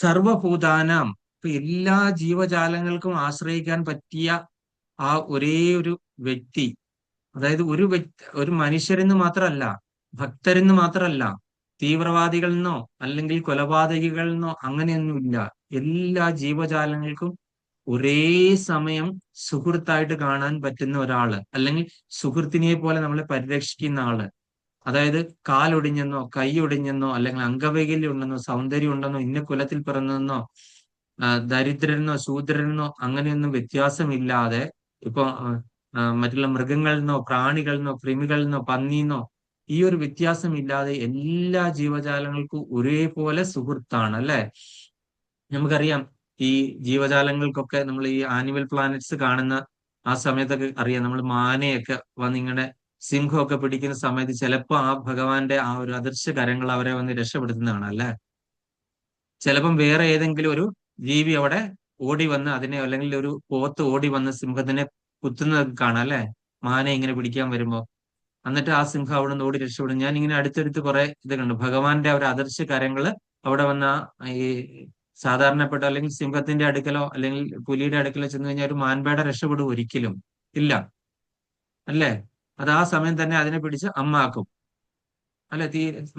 സർവഭൂതാനാം, ഇപ്പൊ എല്ലാ ജീവജാലങ്ങൾക്കും ആശ്രയിക്കാൻ പറ്റിയ ആ ഒരേ ഒരു വ്യക്തി, അതായത് ഒരു മനുഷ്യരെന്ന് മാത്രമല്ല, ഭക്തരെന്ന് മാത്രമല്ല, തീവ്രവാദികളെന്നോ അല്ലെങ്കിൽ കൊലപാതകികളെന്നോ അങ്ങനെയൊന്നുമില്ല. എല്ലാ ജീവജാലങ്ങൾക്കും ഒരേ സമയം സുഹൃത്തായിട്ട് കാണാൻ പറ്റുന്ന ഒരാള്, അല്ലെങ്കിൽ സുഹൃത്തിനെ പോലെ നമ്മളെ പരിരക്ഷിക്കുന്ന ആള്. അതായത് കാലൊടിഞ്ഞെന്നോ കൈ ഒടിഞ്ഞെന്നോ അല്ലെങ്കിൽ അംഗവൈകല്യം ഉണ്ടെന്നോ സൗന്ദര്യം ഉണ്ടെന്നോ ഇന്ന കുലത്തിൽ പിറന്നെന്നോ ദരിദ്രനെന്നോ ശൂദ്രനെന്നോ അങ്ങനെയൊന്നും വ്യത്യാസമില്ലാതെ, ഇപ്പൊ മറ്റുള്ള മൃഗങ്ങളിൽനിന്നോ പ്രാണികളിൽനിന്നോ കൃമികളിൽനിന്നോ പന്നിന്നോ ഈ ഒരു വ്യത്യാസമില്ലാതെ എല്ലാ ജീവജാലങ്ങൾക്കും ഒരേപോലെ സുഹൃത്താണ്, അല്ലെ? നമുക്കറിയാം ഈ ജീവജാലങ്ങൾക്കൊക്കെ നമ്മൾ ഈ ആനിമൽ പ്ലാനറ്റ്സ് കാണുന്ന ആ സമയത്തൊക്കെ അറിയാം, നമ്മൾ മാനയൊക്കെ വന്നിങ്ങനെ സിംഹമൊക്കെ പിടിക്കുന്ന സമയത്ത് ചിലപ്പോ ആ ഭഗവാന്റെ ആ ഒരു അദൃശ്യ കരങ്ങൾ അവരെ വന്ന് രക്ഷപ്പെടുത്തുന്നതാണ്, അല്ലെ? ചിലപ്പം വേറെ ഏതെങ്കിലും ഒരു ജീവി അവിടെ ഓടി വന്ന് അതിനെ, അല്ലെങ്കിൽ ഒരു പോത്ത് ഓടി വന്ന് സിംഹത്തിനെ കുത്തുന്നത് കാണാം, അല്ലെ? മാനെ ഇങ്ങനെ പിടിക്കാൻ വരുമ്പോ, എന്നിട്ട് ആ സിംഹം അവിടെ നിന്ന് ഓടി രക്ഷപ്പെടും. ഞാൻ ഇങ്ങനെ അടുത്തടുത്ത് കുറെ ഇത് കണ്ടു. ഭഗവാന്റെ ഒരു അദൃശ്യ കരങ്ങള് അവിടെ വന്ന ഈ സാധാരണപ്പെട്ട അല്ലെങ്കിൽ സിംഹത്തിന്റെ അടുക്കലോ അല്ലെങ്കിൽ പുലിയുടെ അടുക്കലോ ചെന്ന് കഴിഞ്ഞാൽ ഒരു മാൻപേട രക്ഷപ്പെടും? ഒരിക്കലും ഇല്ല, അല്ലേ? അത് ആ സമയം തന്നെ അതിനെ പിടിച്ച് അമ്മാക്കും, അല്ലെ?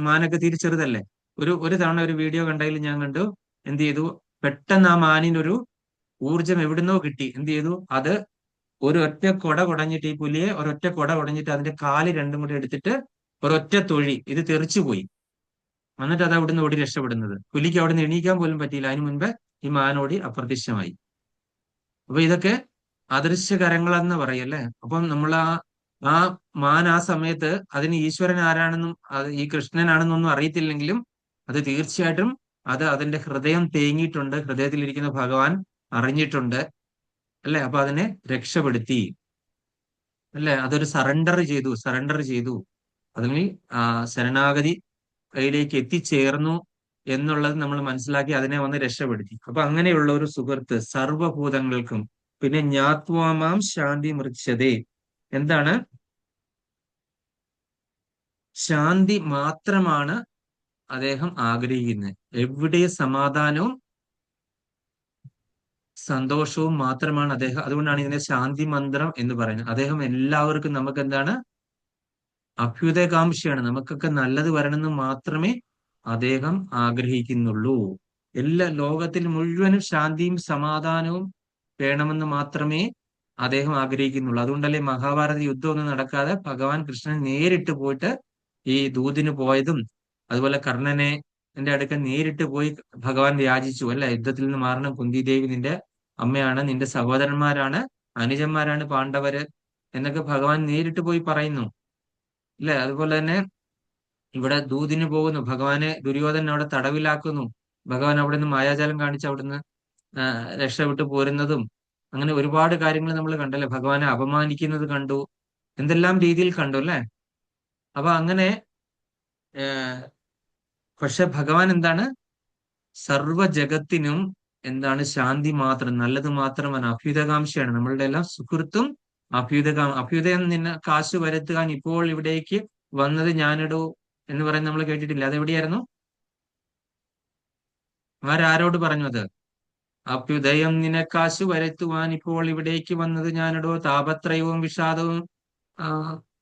മാനൊക്കെ തീരെ ചെറുതല്ലേ. ഒരു തവണ ഒരു വീഡിയോ കണ്ടതിൽ ഞാൻ കണ്ടു, എന്ത് ചെയ്തു, പെട്ടെന്ന് ആ മാനിനൊരു ഊർജം എവിടുന്നോ കിട്ടി. എന്ത് ചെയ്തു, അത് ഒരൊറ്റ കൊട കുടഞ്ഞിട്ട്, ഈ പുലിയെ ഒരൊറ്റ കൊട കുടഞ്ഞിട്ട് അതിന്റെ കാല് രണ്ടും കൂടി എടുത്തിട്ട് ഒരൊറ്റ തൊഴി, ഇത് തെറിച്ചു പോയി. എന്നിട്ട് അത് അവിടുന്ന് ഓടി രക്ഷപ്പെടുന്നത്. പുലിക്ക് അവിടുന്ന് എണീക്കാൻ പോലും പറ്റിയില്ല, അതിനു മുൻപ് ഈ മാനോടി അപ്രത്യക്ഷമായി. അപ്പൊ ഇതൊക്കെ അദൃശ്യകരങ്ങളെന്ന് പറയല്ലേ. അപ്പം നമ്മൾ ആ മാൻ ആ സമയത്ത് അതിന് ഈശ്വരൻ ആരാണെന്നും അത് ഈ കൃഷ്ണനാണെന്നൊന്നും അറിയത്തില്ലെങ്കിലും അത് തീർച്ചയായിട്ടും അത് അതിന്റെ ഹൃദയം തേങ്ങിയിട്ടുണ്ട്, ഹൃദയത്തിലിരിക്കുന്ന ഭഗവാൻ അറിഞ്ഞിട്ടുണ്ട്, അല്ലെ? അപ്പൊ അതിനെ രക്ഷപ്പെടുത്തി, അല്ലെ? അതൊരു സറണ്ടർ ചെയ്തു അതിൽ ശരണാഗതി കയ്യിലേക്ക് എത്തിച്ചേർന്നു എന്നുള്ളത് നമ്മൾ മനസ്സിലാക്കി അതിനെ വന്ന് രക്ഷപ്പെടുത്തി. അപ്പൊ അങ്ങനെയുള്ള ഒരു സുഹൃത്ത് സർവഭൂതങ്ങൾക്കും. പിന്നെ ജ്ഞാത്വാമാം ശാന്തി മൃച്ഛതേ, എന്താണ്? ശാന്തി മാത്രമാണ് അദ്ദേഹം ആഗ്രഹിക്കുന്നത്. എവിടെ സമാധാനവും സന്തോഷവും മാത്രമാണ് അദ്ദേഹം. അതുകൊണ്ടാണ് ഇതിനെ ശാന്തി മന്ത്രം എന്ന് പറയുന്നത്. അദ്ദേഹം എല്ലാവർക്കും, നമുക്ക് എന്താണ്, അഭ്യുദയകാംക്ഷയാണ്. നമുക്കൊക്കെ നല്ലത് വരണമെന്ന് മാത്രമേ അദ്ദേഹം ആഗ്രഹിക്കുന്നുള്ളൂ. എല്ലാ ലോകത്തിൽ മുഴുവനും ശാന്തിയും സമാധാനവും വേണമെന്ന് മാത്രമേ അദ്ദേഹം ആഗ്രഹിക്കുന്നുള്ളൂ. അതുകൊണ്ടല്ലേ മഹാഭാരത യുദ്ധമൊന്നും നടക്കാതെ ഭഗവാൻ കൃഷ്ണൻ നേരിട്ട് പോയിട്ട് ഈ ദൂതിന് പോയതും, അതുപോലെ കർണനെ എന്റെ അടുക്കൽ നേരിട്ട് പോയി ഭഗവാൻ യാചിച്ചു, അല്ലെ? യുദ്ധത്തിൽ നിന്ന് മാറണം, കുന്തിദേവി നിന്റെ അമ്മയാണ്, നിന്റെ സഹോദരന്മാരാണ്, അനുജന്മാരാണ് പാണ്ഡവര് എന്നൊക്കെ ഭഗവാൻ നേരിട്ട് പോയി പറയുന്നു, അല്ലെ? അതുപോലെ തന്നെ ഇവിടെ ദൂതിന് പോകുന്നു, ഭഗവാനെ ദുര്യോധനൻ അവിടെ തടവിലാക്കുന്നു, ഭഗവാൻ അവിടെ നിന്ന് മായാജാലം കാണിച്ച് അവിടുന്ന് രക്ഷപ്പെട്ടു പോരുന്നതും, അങ്ങനെ ഒരുപാട് കാര്യങ്ങൾ നമ്മൾ കണ്ടല്ലേ. ഭഗവാനെ അപമാനിക്കുന്നത് കണ്ടു, എന്തെല്ലാം രീതിയിൽ കണ്ടു, അല്ലെ? അപ്പൊ അങ്ങനെ പക്ഷെ ഭഗവാൻ എന്താണ്, സർവ ജഗത്തിനും എന്താണ്, ശാന്തി മാത്രം, നല്ലത് മാത്രമാണ്, അഭ്യുതകാംക്ഷയാണ്. നമ്മളുടെ എല്ലാം സുഹൃത്തും അഭ്യുദയം നിന്നെ കാശ് വരുത്തുവാൻ ഇപ്പോൾ ഇവിടേക്ക് വന്നത് ഞാനിടൂ എന്ന് പറയുന്നത് നമ്മൾ കേട്ടിട്ടില്ല. അതെവിടെയായിരുന്നു? ആരോട് പറഞ്ഞു അത്? അഭ്യുദയം നിനക്കാശു വരുത്തുവാൻ ഇപ്പോൾ ഇവിടേക്ക് വന്നത് ഞാനിടോ, താപത്രയവും വിഷാദവും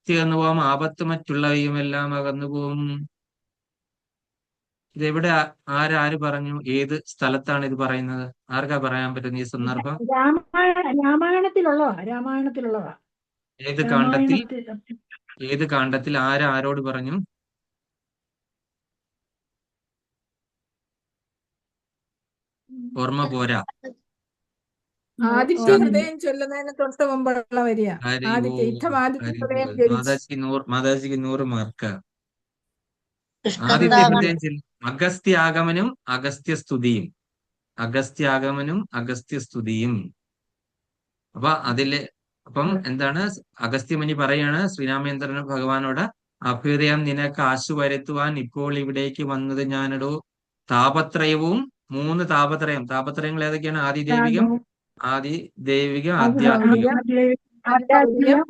തീർന്നു പോവാം, ആപത്ത് മറ്റുള്ളവയും എല്ലാം അകന്നു പോവും. ഇതെവിടെ ആര് പറഞ്ഞു? ഏത് സ്ഥലത്താണ് ഇത് പറയുന്നത്? ആർക്കാ പറയാൻ പറ്റുന്ന ഈ സന്ദർഭം? രാമായണത്തിലുള്ളതാ. ഏത് കാണ്ഡത്തിൽ രാമായണത്തിൽ ആരോട് പറഞ്ഞു? ഓർമ്മ പോരാ. ആദിത്യ ഹൃദയം ചൊല്ലുന്നതിന് തൊട്ട് മുമ്പുള്ള വരിക. ഹരി ആദിത്യ ഓം, ഇത്തം ആദിത്യ ഹരി ഹൃദയം ഓം. ജനിച്ചു. മാതാജിക്ക് 100 മാർക്ക്. ആദിത്യ സ്കന്ദാകണ്ഠം ഹൃദയം അഗസ്ത്യാഗമനും അഗസ്ത്യസ്തുതിയും. അഗസ്ത്യാഗമനും അഗസ്ത്യസ്തുതിയും. അപ്പൊ അപ്പം എന്താണ്? അഗസ്ത്യമുനി പറയാണ് ശ്രീരാമചന്ദ്രൻ ഭഗവാനോട്, അഭ്യുദയം നിനക്ക് ആശു വരുത്തുവാൻ ഇപ്പോൾ ഇവിടേക്ക് വന്നത് ഞാനടോ. താപത്രയവും 3 താപത്രയങ്ങൾ ഏതൊക്കെയാണ്? ആദിദൈവികം ആധ്യാത്മികം. ആധ്യാത്മികം,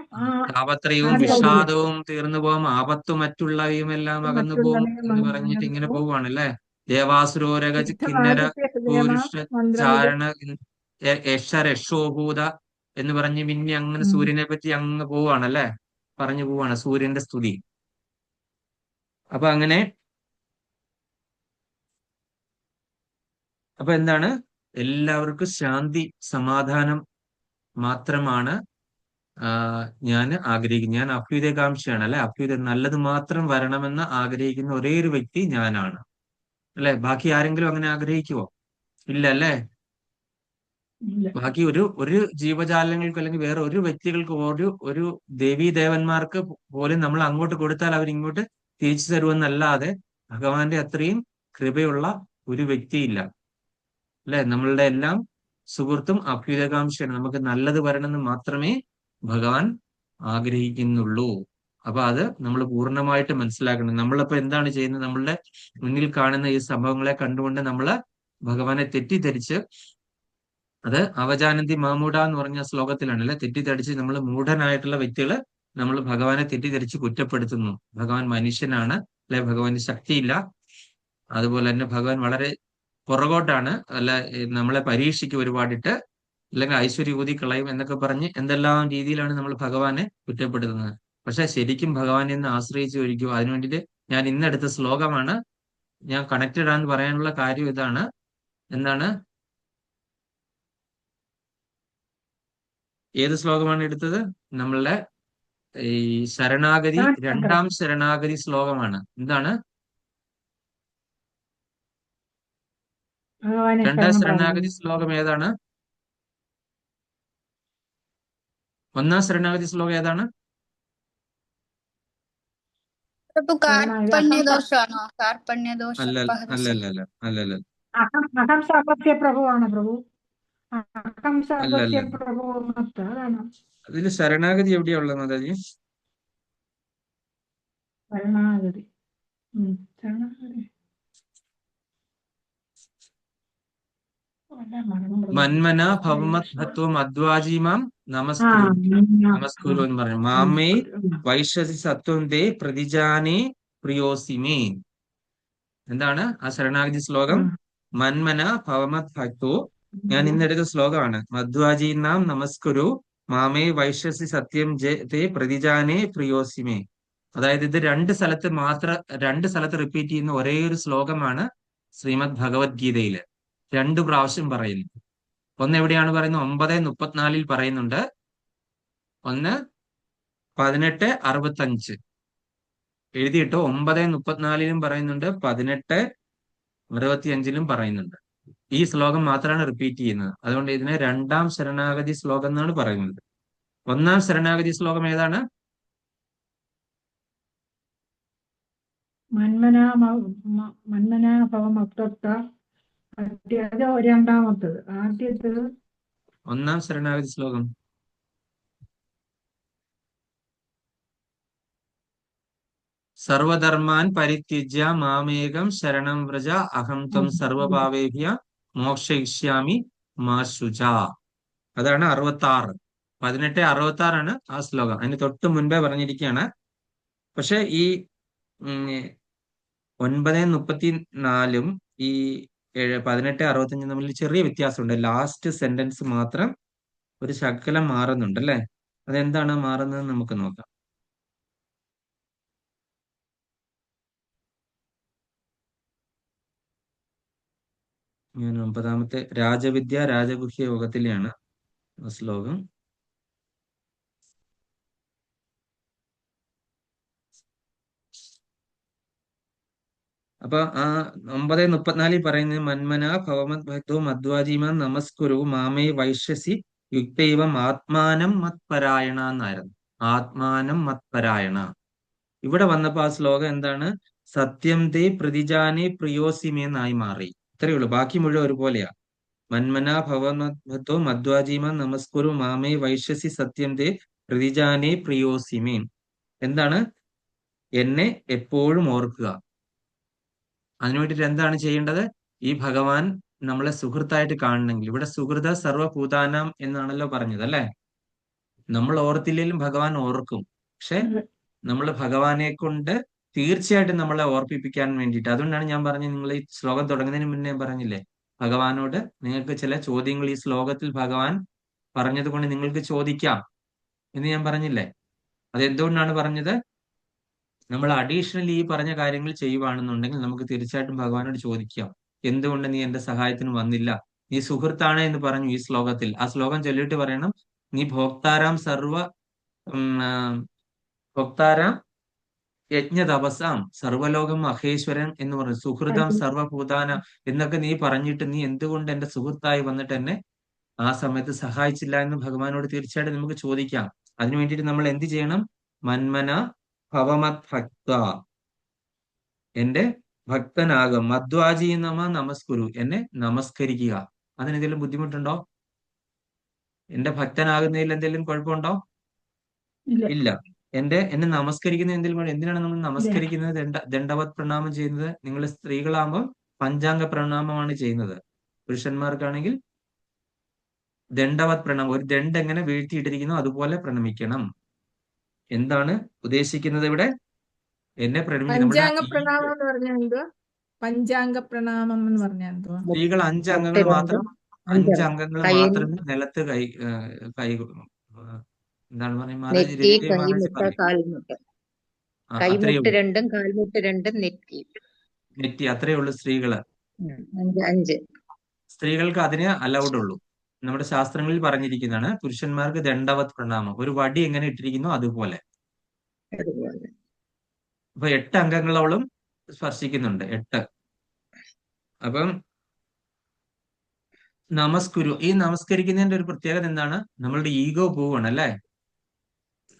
താപത്രയവും ആദിഭൗതികം. വിഷാദവും തീർന്നു പോകും, ആപത്തു മറ്റുള്ളവയും എല്ലാം അകന്നു പോകും എന്ന് പറഞ്ഞിട്ട് ഇങ്ങനെ പോവുകയാണല്ലേ. ദേവാസുരോരക കിന്നര ആദിത്യ ഹൃദയമ പുരുഷ മന്ത്രവിധ. ചാരണ രക്ഷോഭൂത എന്ന് പറഞ്ഞ് പിന്നെ അങ്ങനെ സൂര്യനെ പറ്റി അങ്ങ് പോവാണല്ലേ, പറഞ്ഞു പോവാണ് സൂര്യന്റെ സ്തുതി. അപ്പൊ അങ്ങനെ എന്താണ്? എല്ലാവർക്കും ശാന്തി സമാധാനം മാത്രമാണ് ഞാൻ ആഗ്രഹിക്കുന്നത്. ഞാൻ അഭ്യുദയകാംക്ഷയാണ് അല്ലെ. നല്ലത് മാത്രം വരണമെന്ന് ആഗ്രഹിക്കുന്ന ഒരേ ഒരു വ്യക്തി ഞാനാണ് അല്ലെ. ബാക്കി ആരെങ്കിലും അങ്ങനെ ആഗ്രഹിക്കുവോ? ഇല്ല അല്ലേ. ബാക്കി ഒരു ജീവജാലങ്ങൾക്ക് അല്ലെങ്കിൽ വേറെ ഒരു വ്യക്തികൾക്ക് ഒരു ദേവീ ദേവന്മാർക്ക് പോലും നമ്മൾ അങ്ങോട്ട് കൊടുത്താൽ അവരിങ്ങോട്ട് തിരിച്ചു തരുമെന്നല്ലാതെ ഭഗവാന്റെ അത്രയും കൃപയുള്ള ഒരു വ്യക്തിയില്ല അല്ലെ. നമ്മളുടെ എല്ലാം സുഹൃത്തും അഭ്യുദയകാംക്ഷയാണ്. നമുക്ക് നല്ലത് വരണമെന്ന് മാത്രമേ ഭഗവാൻ ആഗ്രഹിക്കുന്നുള്ളൂ. അപ്പൊ അത് നമ്മൾ പൂർണ്ണമായിട്ട് മനസ്സിലാക്കണം. നമ്മളിപ്പോ എന്താണ് ചെയ്യുന്നത്? നമ്മളുടെ മുന്നിൽ കാണുന്ന ഈ സംഭവങ്ങളെ കണ്ടുകൊണ്ട് നമ്മള് ഭഗവാനെ തെറ്റിദ്ധരിച്ച്, അത് അവജാനന്തി മാമൂട എന്ന് പറഞ്ഞ ശ്ലോകത്തിലാണ് അല്ലെ. തെറ്റിദ്ധരിച്ച് നമ്മൾ മൂഢനായിട്ടുള്ള വ്യക്തികള് നമ്മൾ ഭഗവാനെ തെറ്റിദ്ധരിച്ച് കുറ്റപ്പെടുത്തുന്നു. ഭഗവാൻ മനുഷ്യനാണ് അല്ലെ, ഭഗവാന് ശക്തിയില്ല, അതുപോലെ തന്നെ ഭഗവാൻ വളരെ പുറകോട്ടാണ് അല്ല, നമ്മളെ പരീക്ഷയ്ക്ക് ഒരുപാടിട്ട് അല്ലെങ്കിൽ ഐശ്വര്യ കളയും എന്നൊക്കെ പറഞ്ഞ് എന്തെല്ലാം രീതിയിലാണ് നമ്മൾ ഭഗവാനെ കുറ്റപ്പെടുത്തുന്നത്. പക്ഷെ ശരിക്കും ഭഗവാനെ ഒന്ന് ആശ്രയിച്ച് ഒരിക്കും. അതിനു വേണ്ടിയിട്ട് ഞാൻ ഇന്നെടുത്ത ശ്ലോകമാണ്. ഞാൻ കണക്റ്റഡ് ആണെന്ന് പറയാനുള്ള കാര്യം ഇതാണ്. എന്താണ്? ഏത് ശ്ലോകമാണ് എടുത്തത്? നമ്മളുടെ ഈ ശരണാഗതി, 2ാം ശരണാഗതി ശ്ലോകമാണ്. എന്താണ്? 2ാം ശരണാഗതി ശ്ലോകം ഏതാണ്? 1ാം ശരണാഗതി ശ്ലോകം ഏതാണ്? കാർപ്പണ്യദോഷമാണോ? കാർപ്പണ്യദോഷ അല്ലല്ല. അഹം സർവസ്യ പ്രഭുവാണ് പ്രഭു. അഹം സർവസ്യ അല്ലല്ല. പ്രഭു അതാണ് അതില് ശരണാഗതി എവിടെയാ ഉള്ളത് മാതാജി? ശരണാഗതി. ശരണാഗതി മന്മന ഭവമത് ഭത്വം അദ്വാജീമാം നമസ്കുരു എന്ന് പറഞ്ഞു. മാമേ വൈശ്വസി സത്വം ദേ പ്രതിജാനേ പ്രിയോസിമേ. എന്താണ് ആ ശരണാഗതി ശ്ലോകം? മന്മന ഭവമത് ഭക്തോ, ഞാൻ ഇന്നെടുത്ത ശ്ലോകമാണ്. മധ്വാജീനാം നമസ്കുരു മാമേ വൈശ്വസി സത്യം തേ പ്രതിജാനേ പ്രിയോസിമേ. അതായത് ഇത് 2 സ്ഥലത്ത് റിപ്പീറ്റ് ചെയ്യുന്ന ഒരേ ഒരു ശ്ലോകമാണ് ശ്രീമദ് ഭഗവത്ഗീതയില്. 2 പ്രാവശ്യം പറയുന്നു. ഒന്ന് എവിടെയാണ് പറയുന്നത്? 9:34 പറയുന്നുണ്ട്. ഒന്ന് 18:65 എഴുതിയിട്ടോ. 9:34 പറയുന്നുണ്ട്, 18:65 പറയുന്നുണ്ട്. ഈ ശ്ലോകം മാത്രമാണ് റിപ്പീറ്റ് ചെയ്യുന്നത്. അതുകൊണ്ട് ഇതിനെ 2ാം ശരണാഗതി ശ്ലോകം എന്നാണ് പറയുന്നത്. 1ാം ശരണാഗതി ശ്ലോകം ഏതാണ്? മന്മനാ ഭവമത്വത്ത. അത് 2ാമത്തത്. ആദ്യത്തേത് 1ാം ശരണാഗതി ശ്ലോകം. സർവധർമാൻ പരിത്യജ്യ മാമേകം ശരണം വ്രജ അഹം ത്വം സർവപാവേഭ്യ മോക്ഷയിഷ്യാമി മാ ശുച. അതാണ് 66. 18:66 ആ ശ്ലോകം. അതിന് തൊട്ട് മുൻപേ പറഞ്ഞിരിക്കുകയാണ്. പക്ഷെ ഈ 9:34 ഈ 18:65 തമ്മിൽ ചെറിയ വ്യത്യാസമുണ്ട്. ലാസ്റ്റ് സെന്റൻസ് മാത്രം ഒരു ശകലം മാറുന്നുണ്ട് അല്ലെ. അതെന്താണ് മാറുന്നത് നമുക്ക് നോക്കാം. ഞാൻ 9ാമത്തെ രാജവിദ്യ രാജഗുഹ്യ യോഗത്തിലെയാണ് ശ്ലോകം. അപ്പൊ ആ 9:34 പറയുന്നത് മന്മന ഭവമത് ഭക്തോ മധ്വാജീമാൻ നമസ്കുരു മാമേ വൈശ്യസി യുക്തൈവം ആത്മാനം മത്പരായണ എന്നായിരുന്നു. ആത്മാനം മത്പരായണ. ഇവിടെ വന്നപ്പോ ആ ശ്ലോകം എന്താണ്? സത്യം തേ പ്രതിജാനെ പ്രിയോസിമേ എന്നായി മാറി. ഇത്രയേ ഉള്ളൂ. ബാക്കി മുഴുവൻ ഒരുപോലെയാ. മന്മന ഭവമദ്ഭക്തോ മധ്വാജീമാൻ നമസ്കുരു മാമേ വൈശ്യസി സത്യം തേ പ്രതിജാനെ പ്രിയോസിമേ. എന്താണ്? എന്നെ എപ്പോഴും ഓർക്കുക. അതിനു വേണ്ടിയിട്ട് എന്താണ് ചെയ്യേണ്ടത്? ഈ ഭഗവാൻ നമ്മളെ സുഹൃത്തായിട്ട് കാണണമെങ്കിൽ, ഇവിടെ സുഹൃത സർവഭൂതാനാം എന്നാണല്ലോ പറഞ്ഞത് അല്ലെ? നമ്മൾ ഓർത്തില്ലെങ്കിലും ഭഗവാൻ ഓർക്കും. പക്ഷെ നമ്മൾ ഭഗവാനെ കൊണ്ട് തീർച്ചയായിട്ടും നമ്മളെ ഓർപ്പിപ്പിക്കാൻ വേണ്ടിയിട്ട്, അതുകൊണ്ടാണ് ഞാൻ പറഞ്ഞത്, നിങ്ങൾ ഈ ശ്ലോകം തുടങ്ങുന്നതിന് മുന്നേ പറഞ്ഞില്ലേ, ഭഗവാനോട് നിങ്ങൾക്ക് ചില ചോദ്യങ്ങൾ ഈ ശ്ലോകത്തിൽ ഭഗവാൻ പറഞ്ഞത് കൊണ്ട് നിങ്ങൾക്ക് ചോദിക്കാം എന്ന് ഞാൻ പറഞ്ഞില്ലേ? അത് എന്തുകൊണ്ടാണ് പറഞ്ഞത്? നമ്മൾ അഡീഷണലി ഈ പറഞ്ഞ കാര്യങ്ങൾ ചെയ്യുവാണെന്നുണ്ടെങ്കിൽ നമുക്ക് തീർച്ചയായിട്ടും ഭഗവാനോട് ചോദിക്കാം, എന്തുകൊണ്ട് നീ എന്റെ സഹായത്തിന് വന്നില്ല? നീ സുഹൃത്താണ് എന്ന് പറഞ്ഞു ഈ ശ്ലോകത്തിൽ. ആ ശ്ലോകം ചൊല്ലിയിട്ട് പറയണം, നീ ഭോക്താരാം ഭോക്താരാം യജ്ഞതപസാം സർവലോകം മഹേശ്വരൻ എന്ന് പറഞ്ഞു, സുഹൃതം സർവഭൂതാന എന്നൊക്കെ നീ പറഞ്ഞിട്ട് നീ എന്തുകൊണ്ട് എന്റെ സുഹൃത്തായി വന്നിട്ട് എന്നെ ആ സമയത്ത് സഹായിച്ചില്ല എന്ന് ഭഗവാനോട് തീർച്ചയായിട്ടും നമുക്ക് ചോദിക്കാം. അതിനു വേണ്ടിയിട്ട് നമ്മൾ എന്ത് ചെയ്യണം? മന്മന ഭവമത് ഭക്ത, എന്റെ ഭക്തനാകും. മധ്വാജി നമസ്കുരു, എന്നെ നമസ്കരിക്കുക. അതിനെന്തെങ്കിലും ബുദ്ധിമുട്ടുണ്ടോ? എന്റെ ഭക്തനാകുന്നതിൽ എന്തെങ്കിലും കുഴപ്പമുണ്ടോ? ഇല്ല. എന്നെ നമസ്കരിക്കുന്ന എന്തെങ്കിലും എന്തിനാണ് നമ്മൾ നമസ്കരിക്കുന്നത്? ദണ്ഡവത് പ്രണാമം ചെയ്യുന്നത്. നിങ്ങൾ സ്ത്രീകളാകുമ്പോൾ പഞ്ചാംഗ പ്രണാമമാണ് ചെയ്യുന്നത്. പുരുഷന്മാർക്കാണെങ്കിൽ ദണ്ഡവത് പ്രണാമം, ഒരു ദണ്ഡ് എങ്ങനെ വീഴ്ത്തിയിട്ടിരിക്കുന്നു അതുപോലെ പ്രണമിക്കണം. എന്താണ് ഉദ്ദേശിക്കുന്നത് ഇവിടെ? എന്നെ പ്രണമിക്കും. പഞ്ചാംഗ പ്രണാമം എന്ന് പറഞ്ഞാൽ എന്തുവാ? പഞ്ചാംഗ പ്രണാമം എന്ന് പറഞ്ഞാൽ എന്തുവാ? സ്ത്രീകൾ 5 അംഗങ്ങൾ മാത്രം, 5 അംഗങ്ങൾ മാത്രമേ നിലത്ത് കൈ എന്താണ് പറയുക, നെറ്റി, കൈമുട്ട്, കാൽമുട്ട്. കൈമുട്ട് രണ്ടും കാൽമുട്ട് രണ്ടും നെറ്റി, അത്രയേ ഉള്ളൂ സ്ത്രീകള്. 5. സ്ത്രീകൾക്ക് അതിനെ അലൗഡ് ഉള്ളൂ. നമ്മുടെ ശാസ്ത്രങ്ങളിൽ പറഞ്ഞിരിക്കുന്നതാണ് പുരുഷന്മാർക്ക് ദണ്ഡവത് പ്രണാമം, ഒരു വടി എങ്ങനെ ഇട്ടിരിക്കുന്നു അതുപോലെ. അപ്പൊ 8 അംഗങ്ങളോളം സ്പർശിക്കുന്നുണ്ട്, 8. അപ്പം നമസ്കുരു, ഈ നമസ്കരിക്കുന്നതിന്റെ ഒരു പ്രത്യേകത എന്താണ്? നമ്മളുടെ ഈഗോ പോവാണ് അല്ലെ?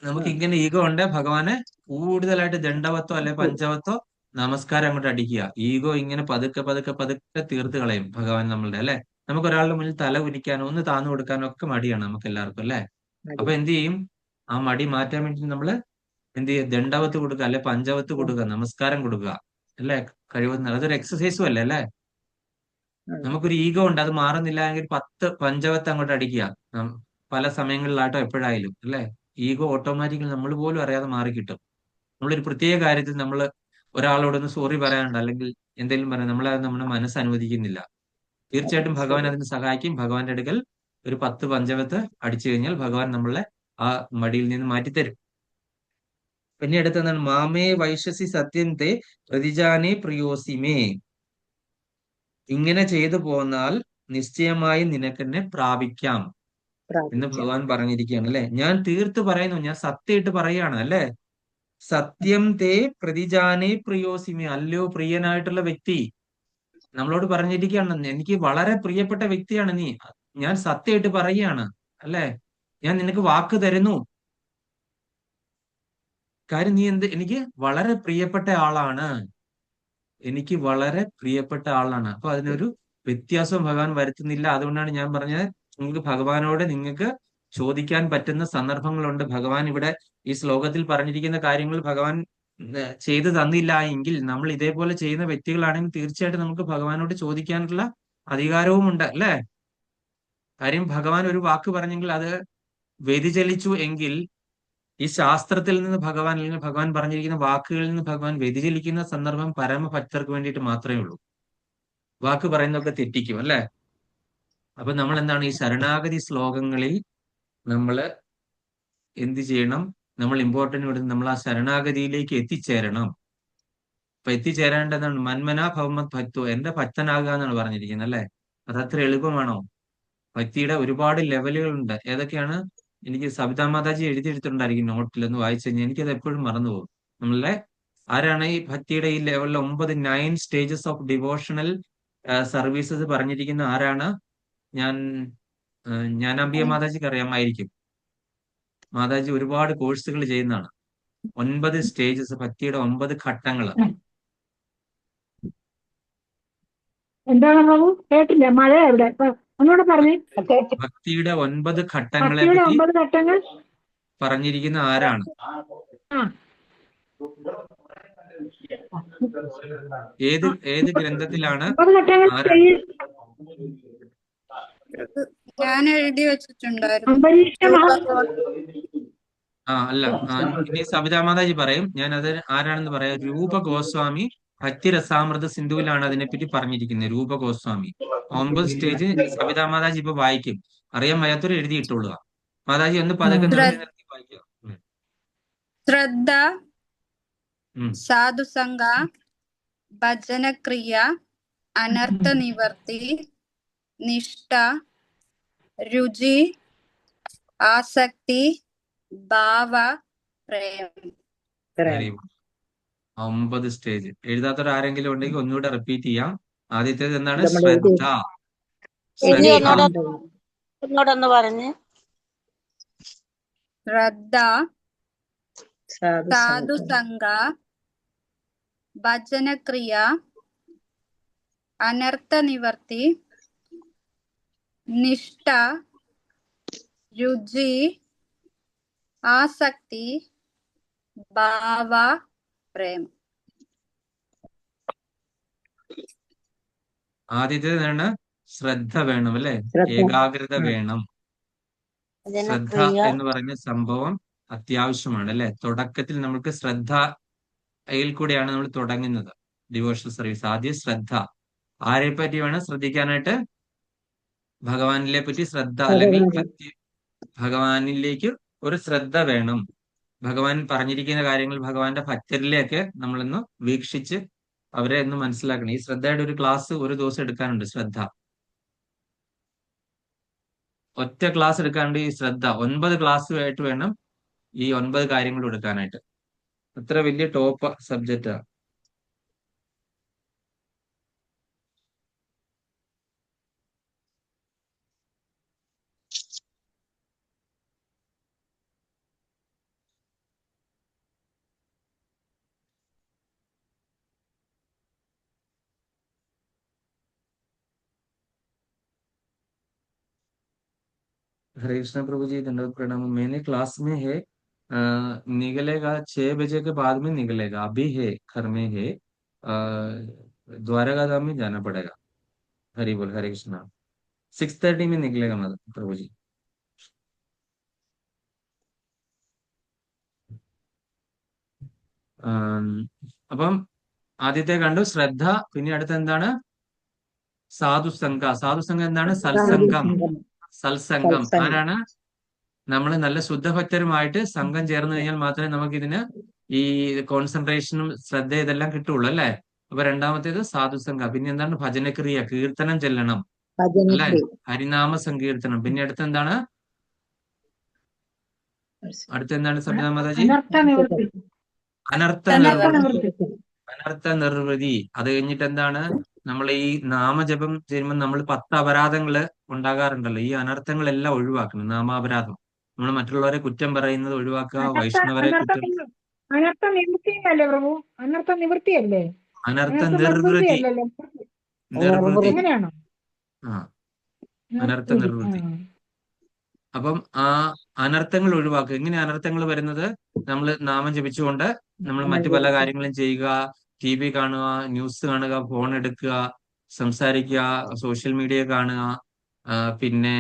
നമുക്ക് ഇങ്ങനെ ഈഗോ ഉണ്ട്, ഭഗവാനെ കൂടുതലായിട്ട് ദണ്ഡവത്തോ അല്ലെ പഞ്ചവത്തോ നമസ്കാരം അങ്ങോട്ട് അടിക്കുക. ഈഗോ ഇങ്ങനെ പതുക്കെ പതുക്കെ പതുക്കെ തീർത്ത് കളയും ഭഗവാൻ നമ്മളുടെ അല്ലെ? നമുക്ക് ഒരാളുടെ മുന്നിൽ തല കുനിക്കാനോ ഒന്ന് താന്നു കൊടുക്കാനോ ഒക്കെ മടിയാണ് നമുക്ക് എല്ലാവർക്കും അല്ലെ? അപ്പൊ എന്ത് ചെയ്യും? ആ മടി മാറ്റാൻ വേണ്ടി നമ്മള് എന്ത് ചെയ്യും? ദണ്ഡവത്ത് കൊടുക്കുക അല്ലെ പഞ്ചവത്ത് കൊടുക്കുക, നമസ്കാരം കൊടുക്കുക അല്ലെ? കഴിവുന്ന അതൊരു എക്സസൈസും അല്ലേ അല്ലെ? നമുക്കൊരു ഈഗോ ഉണ്ട്, അത് മാറുന്നില്ല എങ്കിൽ 10 പഞ്ചവത്ത് അങ്ങോട്ട് അടിക്കുക, പല സമയങ്ങളിലാട്ടോ എപ്പോഴായാലും അല്ലെ? ഈഗോ ഓട്ടോമാറ്റിക്കലി നമ്മൾ പോലും അറിയാതെ മാറി കിട്ടും. നമ്മളൊരു പ്രത്യേക കാര്യത്തിൽ നമ്മൾ ഒരാളോടൊന്ന് സോറി പറയാനുണ്ട് അല്ലെങ്കിൽ എന്തെങ്കിലും പറയാം, നമ്മളെ നമ്മുടെ മനസ്സ് അനുവദിക്കുന്നില്ല. തീർച്ചയായിട്ടും ഭഗവാൻ അതിന് സഹായിക്കും. ഭഗവാന്റെ അടുക്കൽ ഒരു 10 പഞ്ചവത്ത് അടിച്ചു കഴിഞ്ഞാൽ ഭഗവാൻ നമ്മളെ ആ മടിയിൽ നിന്ന് മാറ്റിത്തരും. പിന്നെ അടുത്തെന്താണ്? മാമേ വൈശ്യസി സത്യത്തെ പ്രതിജാനെ പ്രിയോസിമേ. ഇങ്ങനെ ചെയ്തു പോന്നാൽ നിശ്ചയമായി നിനക്കെന്നെ പ്രാപിക്കാം എന്ന് ഭഗവാൻ പറഞ്ഞിരിക്കുകയാണ് അല്ലെ? ഞാൻ തീർത്ത് പറയുന്നു, ഞാൻ സത്യമായിട്ട് പറയുകയാണ് അല്ലെ? സത്യം തേ പ്രതിജാനെ പ്രിയോസിമേ. അല്ലയോ പ്രിയനായിട്ടുള്ള വ്യക്തി, നമ്മളോട് പറഞ്ഞിരിക്കുകയാണ്, എനിക്ക് വളരെ പ്രിയപ്പെട്ട വ്യക്തിയാണ് നീ, ഞാൻ സത്യമായിട്ട് പറയുകയാണ് അല്ലെ? ഞാൻ നിനക്ക് വാക്ക് തരുന്നു. കാര്യം നീ എനിക്ക് വളരെ പ്രിയപ്പെട്ട ആളാണ്, എനിക്ക് വളരെ പ്രിയപ്പെട്ട ആളാണ്. അപ്പൊ അതിനൊരു വ്യത്യാസവും ഭഗവാൻ വരുത്തുന്നില്ല. അതുകൊണ്ടാണ് ഞാൻ പറഞ്ഞത്, നിങ്ങൾക്ക് ഭഗവാനോട് നിങ്ങൾക്ക് ചോദിക്കാൻ പറ്റുന്ന സന്ദർഭങ്ങളുണ്ട്. ഭഗവാൻ ഇവിടെ ഈ ശ്ലോകത്തിൽ പറഞ്ഞിരിക്കുന്ന കാര്യങ്ങൾ ഭഗവാൻ ചെയ്തു തന്നില്ല എങ്കിൽ, നമ്മൾ ഇതേപോലെ ചെയ്യുന്ന വ്യക്തികളാണെങ്കിൽ തീർച്ചയായിട്ടും നമുക്ക് ഭഗവാനോട് ചോദിക്കാനുള്ള അധികാരവും ഉണ്ട് അല്ലെ? കാര്യം ഭഗവാൻ ഒരു വാക്ക് പറഞ്ഞെങ്കിൽ അത് വ്യതിചലിച്ചു എങ്കിൽ, ഈ ശാസ്ത്രത്തിൽ നിന്ന് ഭഗവാൻ അല്ലെങ്കിൽ ഭഗവാൻ പറഞ്ഞിരിക്കുന്ന വാക്കുകളിൽ നിന്ന് ഭഗവാൻ വ്യതിചലിക്കുന്ന സന്ദർഭം പരമഭക്തർക്ക് വേണ്ടിയിട്ട് മാത്രമേ ഉള്ളൂ. വാക്ക് പറയുന്നതൊക്കെ തെറ്റിക്കും അല്ലെ? അപ്പൊ നമ്മൾ എന്താണ് ഈ ശരണാഗതി ശ്ലോകങ്ങളിൽ നമ്മൾ എന്ത് ചെയ്യണം? നമ്മൾ ഇമ്പോർട്ടന്റ് കൊടുത്ത് നമ്മൾ ആ ശരണാഗതിയിലേക്ക് എത്തിച്ചേരണം. അപ്പൊ എത്തിച്ചേരേണ്ടതാണ് മന്മന ഭവമത് ഭക്തോ, എന്റെ ഭക്തനാകുക എന്നാണ് പറഞ്ഞിരിക്കുന്നത് അല്ലെ? അതത്ര എളുപ്പമാണോ? ഭക്തിയുടെ ഒരുപാട് ലെവലുകളുണ്ട്. ഏതൊക്കെയാണ്? എനിക്ക് സവിതാ മാതാജി എഴുതിയെടുത്തിട്ടുണ്ടായിരിക്കും നോട്ടിൽ, ഒന്ന് വായിച്ചു കഴിഞ്ഞാൽ എനിക്കത് എപ്പോഴും മറന്നുപോകും. നമ്മളെ ആരാണ് ഈ ഭക്തിയുടെ ഈ ലെവലിൽ 9 സ്റ്റേജസ് ഓഫ് ഡിവോഷണൽ സർവീസസ് പറഞ്ഞിരിക്കുന്ന ആരാണ്? ജ്ഞാനാംബിക മാതാജിക്ക് അറിയാമായിരിക്കും. മാതാജി ഒരുപാട് കോഴ്സുകൾ ചെയ്യുന്നതാണ്. 9 സ്റ്റേജസ്, ഭക്തിയുടെ 9 ഘട്ടങ്ങൾ. എന്താണ് പ്രഭു? കേട്ടില്ല, മഴ എവിടെ? ഒന്നുകൂടെ പറഞ്ഞേ. ഭക്തിയുടെ 9 ഘട്ടങ്ങളെ ഭക്തിയുടെ പറ്റി 9 ഘട്ടങ്ങൾ പറഞ്ഞിരിക്കുന്ന ആരാണ്? ആ ഏത് ഗ്രന്ഥത്തിലാണ് 9 ഘട്ടങ്ങൾ ആരാണ്? ഞാൻ എഴുതി വെച്ചിട്ടുണ്ടായിരുന്നു. അന്തരീക്ഷമാ. അല്ല, ഇനി സവിതാ മാതാജി പറയും. ഞാൻ അത് ആരാണെന്ന് പറയാം. രൂപ ഗോസ്വാമി ഭക്തി രസാമൃത സിന്ധുവിലാണ് അതിനെപ്പറ്റി പറഞ്ഞിരിക്കുന്നത്. രൂപ ഗോസ്വാമി 9 സ്റ്റേജ് സവിതാ മാതാജി ഇപ്പൊ വായിക്കും. അറിയാൻ വയ്യാത്തൊരു എഴുതിയിട്ടുള്ളുക. മാതാജി ഒന്ന് പതുക്കെ നിർത്തി വായിക്കുക. ശ്രദ്ധ, സാധുസംഗ, ഭജനക്രിയ, അനർത്ഥ നിവർത്തി, നിഷ്ഠ, രുചി, ആസക്തി, ഭാവ, പ്രേമം. 9 സ്റ്റേജ്. എഴുതാത്തൊരു ആരെങ്കിലും ഉണ്ടെങ്കിൽ ഒന്നുകൂടെ റിപ്പീറ്റ് ചെയ്യാം. ആദ്യത്തേത് എന്താണ്? നമ്മൾ ശ്രദ്ധ. ഇനി ശ്രദ്ധ. ഒന്നോടൊന്ന് പറഞ്ഞ്. ശ്രദ്ധ, സാധുസംഗ, ഭജനക്രിയ, അനർത്ഥ നിവർത്തി, നിഷ്ഠ, രുചി, ആസക്തി, ഭാവ, പ്രേമം. ആദ്യത്തേതാണ് ശ്രദ്ധ വേണം, അല്ലെ? ഏകാഗ്രത വേണം. ശ്രദ്ധ എന്ന് പറഞ്ഞ സംഭവം അത്യാവശ്യമാണ്, അല്ലെ? തുടക്കത്തിൽ നമുക്ക് ശ്രദ്ധയിൽ കൂടെയാണ് നമ്മൾ തുടങ്ങുന്നത് ഡിവോഷണൽ സർവീസ്. ആദ്യം ശ്രദ്ധ. ആരെ പറ്റി വേണം ശ്രദ്ധിക്കാനായിട്ട്? ഭഗവാനിലെ പറ്റി ശ്രദ്ധ, അല്ലെങ്കിൽ ഭഗവാനിലേക്ക് ഒരു ശ്രദ്ധ വേണം. ഭഗവാൻ പറഞ്ഞിരിക്കുന്ന കാര്യങ്ങൾ ഭഗവാന്റെ ഭക്തരിലേക്ക് നമ്മളൊന്ന് വീക്ഷിച്ച് അവരെ ഒന്ന് മനസ്സിലാക്കണം. ഈ ശ്രദ്ധയുടെ ഒരു ക്ലാസ് ഒരു ദിവസം എടുക്കാനുണ്ട്. ശ്രദ്ധ ഒറ്റ ക്ലാസ് എടുക്കാണ്ട് ഈ ശ്രദ്ധ 9 ക്ലാസ്സുമായിട്ട് വേണം ഈ 9 കാര്യങ്ങൾ എടുക്കാനായിട്ട്. അത്ര വലിയ ടോപ്പ് സബ്ജക്റ്റാ. हरे कृष्णा प्रभु जी, दंडवत प्रणाम। मैंने क्लास में है, निकलेगा 6 बजे के बाद में निकलेगा। अभी है, घर में है, द्वारका धाम में जाना पड़ेगा। हरि बोल, हरे कृष्णा। 6:30 में निकलेगा प्रभु जी। അപ്പം ആദ്യത്തെ കണ്ടു ശ്രദ്ധ. പിന്നെ അടുത്ത എന്താണ്? സാധുസംഘ. സാധുസംഘം എന്താണ്? സത്സംഗം. സത്സംഗം ആരാണ്? നമ്മൾ നല്ല ശുദ്ധഭക്തരുമായിട്ട് സംഘം ചേർന്ന് കഴിഞ്ഞാൽ മാത്രമേ നമുക്ക് ഇതിന് ഈ കോൺസെൻട്രേഷനും ശ്രദ്ധ ഇതെല്ലാം കിട്ടുള്ളൂ, അല്ലെ? അപ്പൊ രണ്ടാമത്തേത് സാധുസംഘം. പിന്നെ എന്താണ്? ഭജനക്രിയ, കീർത്തനം ചെല്ലണം, അല്ലെ? ഹരിനാമ സങ്കീർത്തനം. പിന്നെ അടുത്ത് എന്താണ്? അടുത്തെന്താണ് സബിതാ മാതാജി? അനർത്ഥ നിർവൃതി. അത് കഴിഞ്ഞിട്ട് എന്താണ്? നമ്മൾ ഈ നാമജപം ചെയ്യുമ്പോൾ നമ്മൾ 10 അപരാധങ്ങള് ഉണ്ടാകാറുണ്ടല്ലോ. ഈ അനർത്ഥങ്ങളെല്ലാം ഒഴിവാക്കണം. നാമാപരാധം, നമ്മൾ മറ്റുള്ളവരെ കുറ്റം പറയുന്നത് ഒഴിവാക്കുക. വൈഷ്ണവരെ കുറ്റം. അനർത്ഥ നിവൃത്തിയല്ലേ പ്രഭു? അനർത്ഥ നിവൃത്തിയല്ലേ? അനർത്ഥ നിർവൃതി. നിർവൃതി. എങ്ങനെയാണോ? അനർത്ഥ നിർവൃത്തി. അപ്പം ആ അനർത്ഥങ്ങൾ ഒഴിവാക്കുക. എങ്ങനെ അനർത്ഥങ്ങൾ വരുന്നത്? നമ്മൾ നാമം ജപിച്ചുകൊണ്ട് നമ്മൾ മറ്റു പല കാര്യങ്ങളും ചെയ്യുക, TV കാണുക, ന്യൂസ് കാണുക, ഫോൺ എടുക്കുക, സംസാരിക്കുക, സോഷ്യൽ മീഡിയ കാണുക, പിന്നെ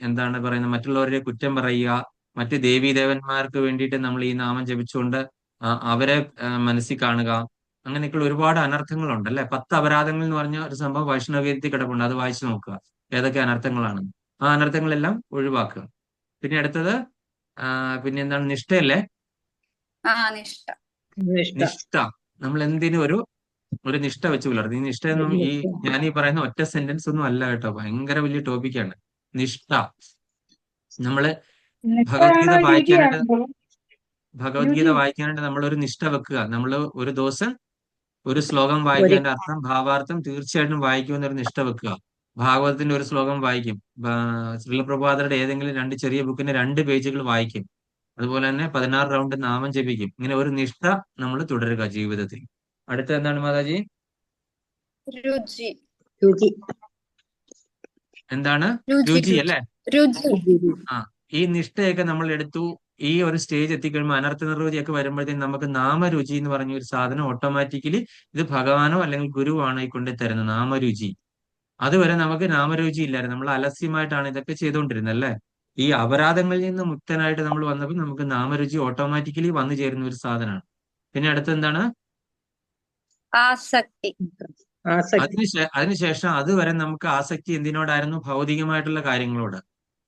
എന്താണ് പറയുന്നത്, മറ്റുള്ളവരെ കുറ്റം പറയുക, മറ്റ് ദേവീദേവന്മാർക്ക് വേണ്ടിയിട്ട് നമ്മൾ ഈ നാമം ജപിച്ചുകൊണ്ട് അവരെ മനസ്സിൽ കാണുക. അങ്ങനെയൊക്കെയുള്ള ഒരുപാട് അനർത്ഥങ്ങളുണ്ട്, അല്ലെ? 10 അപരാധങ്ങൾ എന്ന് പറഞ്ഞ ഒരു സംഭവം വൈഷ്ണവഗീതത്തിൽ കിടപ്പുണ്ട്. അത് വായിച്ചു നോക്കുക ഏതൊക്കെ അനർത്ഥങ്ങളാണ്. ആ അനർത്ഥങ്ങളെല്ലാം ഒഴിവാക്കുക. പിന്നെ അടുത്തത് പിന്നെ എന്താണ്? നിഷ്ഠയല്ലേ? നിഷ്ഠ. നമ്മൾ എന്തിനും ഒരു നിഷ്ഠ വെച്ച് പുലർത്തും. ഈ നിഷ്ഠ എന്നും ഞാൻ ഈ പറയുന്ന ഒറ്റ സെന്റൻസ് ഒന്നും അല്ല കേട്ടോ, ഭയങ്കര വലിയ ടോപ്പിക്കാണ് നിഷ്ഠ. നമ്മള് ഭഗവത്ഗീത വായിക്കാനായിട്ട് ഭഗവത്ഗീത രുചി വായിക്കാനായിട്ട് നമ്മൾ ഒരു നിഷ്ഠ വെക്കുക. നമ്മൾ ഒരു ദിവസം ഒരു ശ്ലോകം ഒരു വായിക്കുക, അതിന്റെ അർത്ഥം ഭാവാർത്ഥം തീർച്ചയായിട്ടും വായിക്കുമെന്നൊരു നിഷ്ഠ വെക്കുക. ഭാഗവതത്തിന്റെ ഒരു ശ്ലോകം വായിക്കും. ശ്രീലപ്രഭാതരുടെ ഏതെങ്കിലും രണ്ട് ചെറിയ ബുക്കിന്റെ 2 പേജുകൾ വായിക്കും. അതുപോലെ തന്നെ 16 റൗണ്ട് നാമം ജപിക്കും. ഇങ്ങനെ ഒരു നിഷ്ഠ നമ്മൾ തുടരുക ജീവിതത്തിൽ. അടുത്ത എന്താണ് മാതാജി? രുചി രുചി എന്താണ്? രുചി രുചി രുചി അല്ലെ? രുചി ആ, ഈ നിഷ്ഠയൊക്കെ നമ്മൾ എടുത്തു. ഈ ഒരു സ്റ്റേജ് എത്തിക്കഴിയുമ്പോൾ അനർത്ഥ നിർവൃതിയൊക്കെ വരുമ്പോഴത്തേക്കും നമുക്ക് നാമരുചി എന്ന് പറഞ്ഞ ഒരു സാധനം ഓട്ടോമാറ്റിക്കലി ഇത് ഭഗവാനോ അല്ലെങ്കിൽ ഗുരുവാണോ ഈ കൊണ്ടു തരുന്നത് നാമരുചി. അതുവരെ നമുക്ക് നാമരുചി ഇല്ലായിരുന്നു. നമ്മൾ അലസ്യമായിട്ടാണ് ഇതൊക്കെ ചെയ്തുകൊണ്ടിരുന്നത് അല്ലേ? ഈ അപരാധങ്ങളിൽ നിന്ന് മുക്തനായിട്ട് നമ്മൾ വന്നപ്പോൾ നമുക്ക് നാമരുചി ഓട്ടോമാറ്റിക്കലി വന്നു ചേരുന്ന ഒരു സാധനമാണ്. പിന്നെ അടുത്ത് എന്താണ്? ആസക്തി ആസക്തി അതിനുശേഷം അതുവരെ നമുക്ക് ആസക്തി എന്തിനോടായിരുന്നു? ഭൗതികമായിട്ടുള്ള കാര്യങ്ങളോട്.